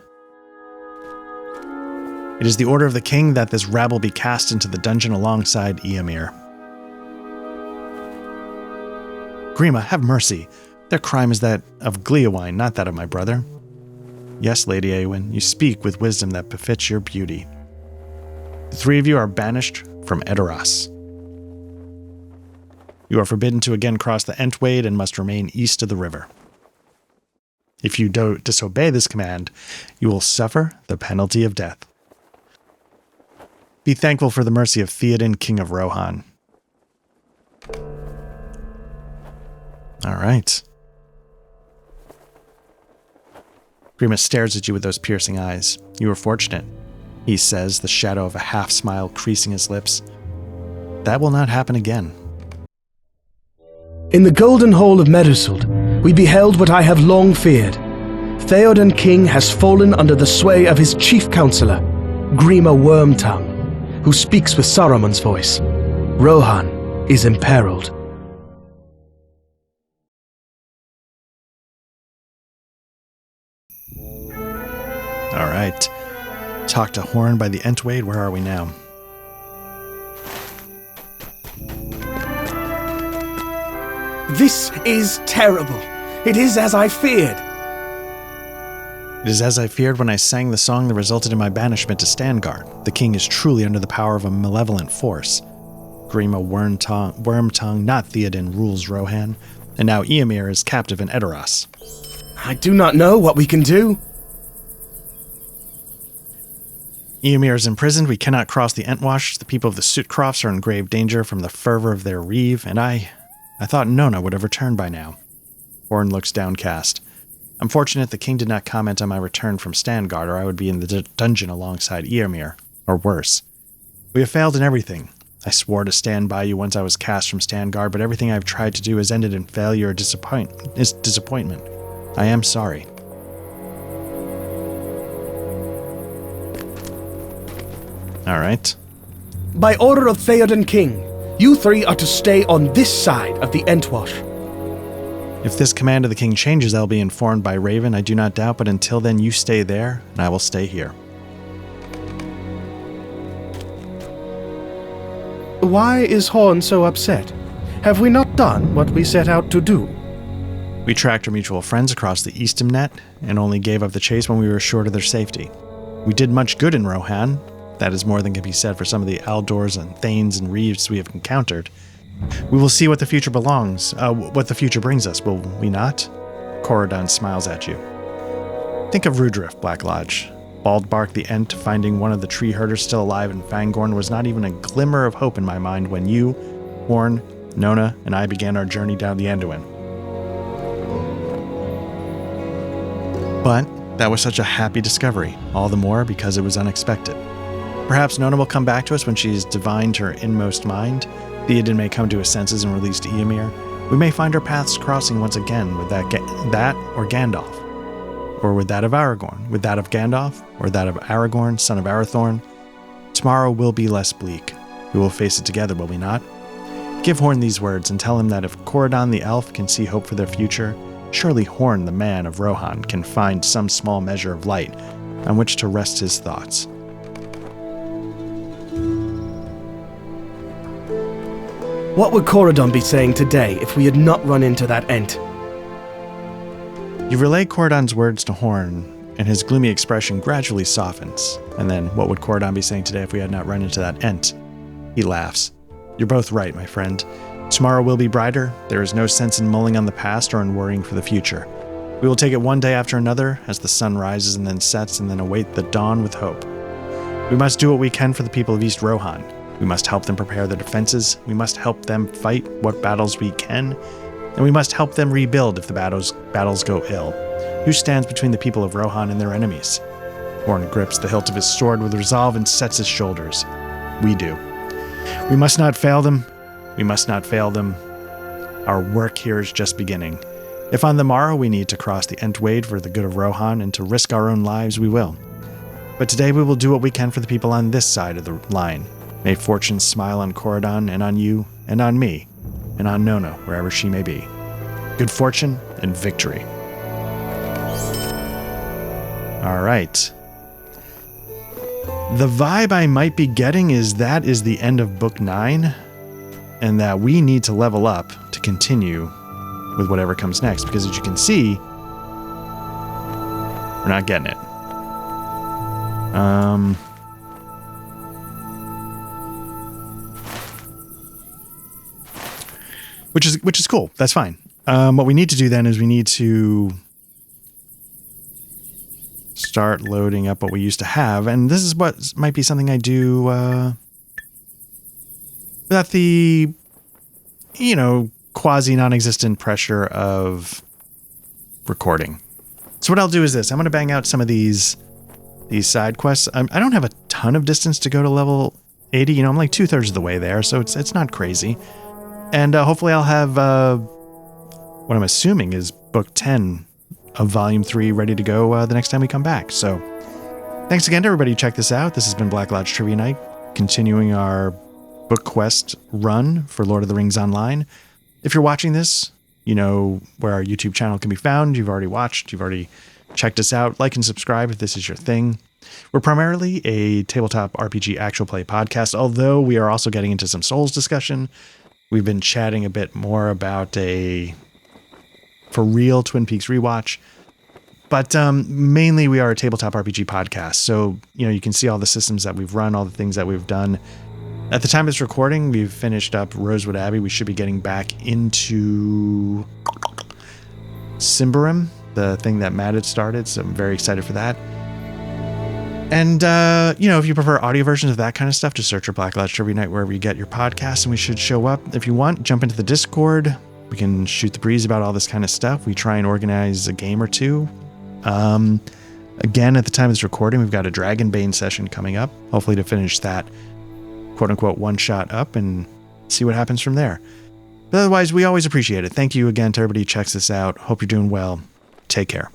It is the order of the king that this rabble be cast into the dungeon alongside Eomir. Grima, have mercy. Their crime is that of Gleowine, not that of my brother. Yes, Lady Eowyn, you speak with wisdom that befits your beauty. The three of you are banished from Edoras. You are forbidden to again cross the Entwade and must remain east of the river. If you disobey this command, you will suffer the penalty of death. Be thankful for the mercy of Theoden, King of Rohan. All right. Grima stares at you with those piercing eyes. You are fortunate, he says, the shadow of a half-smile creasing his lips. That will not happen again. In the Golden Hall of Meduseld, we beheld what I have long feared. Theoden King has fallen under the sway of his chief counselor, Grima Wormtongue, who speaks with Saruman's voice. Rohan is imperiled. All right. Talk to Horn by the Entwade. Where are we now? This is terrible. It is as I feared. It is as I feared when I sang the song that resulted in my banishment to Stangard. The king is truly under the power of a malevolent force. Grima Wormtongue, not Theoden, rules Rohan, and now Eomer is captive in Edoras. I do not know what we can do. Eomer is imprisoned. We cannot cross the Entwash. The people of the Sootcrofts are in grave danger from the fervor of their reeve, and I thought Nona would have returned by now. Horn looks downcast. I'm fortunate the king did not comment on my return from Stangard, or I would be in the dungeon alongside Eomer, or worse. We have failed in everything. I swore to stand by you once I was cast from Stangard, but everything I've tried to do has ended in failure or disappointment. I am sorry. All right. By order of Theoden King, you three are to stay on this side of the Entwash. If this command of the king changes, I'll be informed by Raven, I do not doubt, but until then you stay there, and I will stay here. Why is Horn so upset? Have we not done what we set out to do? We tracked our mutual friends across the Eastham net, and only gave up the chase when we were assured of their safety. We did much good in Rohan. That is more than can be said for some of the Aldors and Thanes and Reeves we have encountered. We will see what the future what the future brings us, will we not? Corridon smiles at you. Think of Rudriff, Black Lodge. Baldbark the Ent finding one of the tree herders still alive in Fangorn was not even a glimmer of hope in my mind when you, Horn, Nona, and I began our journey down the Anduin. But that was such a happy discovery, all the more because it was unexpected. Perhaps Nona will come back to us when she's divined her inmost mind. Theoden may come to his senses and release Eomer. We may find our paths crossing once again with that or Gandalf. Or with that of Aragorn, with that of Gandalf, or that of Aragorn, son of Arathorn. Tomorrow will be less bleak. We will face it together, will we not? Give Horn these words and tell him that if Corridon the elf can see hope for their future, surely Horn the man of Rohan can find some small measure of light on which to rest his thoughts. What would Corridon be saying today if we had not run into that Ent? You relay Corridon's words to Horn, and his gloomy expression gradually softens. And then, what would Corridon be saying today if we had not run into that Ent? He laughs. You're both right, my friend. Tomorrow will be brighter. There is no sense in mulling on the past or in worrying for the future. We will take it one day after another, as the sun rises and then sets, and then await the dawn with hope. We must do what we can for the people of East Rohan. We must help them prepare their defenses. We must help them fight what battles we can. And we must help them rebuild if the battles go ill. Who stands between the people of Rohan and their enemies? Horn grips the hilt of his sword with resolve and sets his shoulders. We do. We must not fail them. We must not fail them. Our work here is just beginning. If on the morrow we need to cross the Entwade for the good of Rohan and to risk our own lives, we will. But today we will do what we can for the people on this side of the line. May fortune smile on Corridon and on you and on me and on Nona, wherever she may be. Good fortune and victory. All right. The vibe I might be getting is that is the end of Book 9, and that we need to level up to continue with whatever comes next, because as you can see, we're not getting it. Which is cool. That's fine. What we need to do then is we need to start loading up what we used to have, and this is what might be something I do without the, quasi non-existent pressure of recording. So what I'll do is this: I'm going to bang out some of these side quests. I don't have a ton of distance to go to level 80. I'm like 2/3 of the way there, so it's not crazy. And hopefully I'll have what I'm assuming is Book 10 of Volume 3 ready to go the next time we come back. So thanks again to everybody who checked this out. This has been Black Lodge Trivia Night, continuing our book quest run for Lord of the Rings Online. If you're watching this, you know where our YouTube channel can be found. You've already watched. You've already checked us out. Like and subscribe if this is your thing. We're primarily a tabletop RPG actual play podcast, although we are also getting into some Souls discussion. We've been chatting a bit more about a for real Twin Peaks rewatch. But mainly we are a tabletop RPG podcast. So, you can see all the systems that we've run, all the things that we've done. At the time of this recording, we've finished up Rosewood Abbey. We should be getting back into Cymberim, the thing that Matt had started. So I'm very excited for that. And, if you prefer audio versions of that kind of stuff, just search for Black Lodge Trivia Night wherever you get your podcasts, and we should show up. If you want, jump into the Discord. We can shoot the breeze about all this kind of stuff. We try and organize a game or two. Again, at the time of this recording, we've got a Dragonbane session coming up, hopefully to finish that quote-unquote one-shot up and see what happens from there. But otherwise, we always appreciate it. Thank you again to everybody who checks this out. Hope you're doing well. Take care.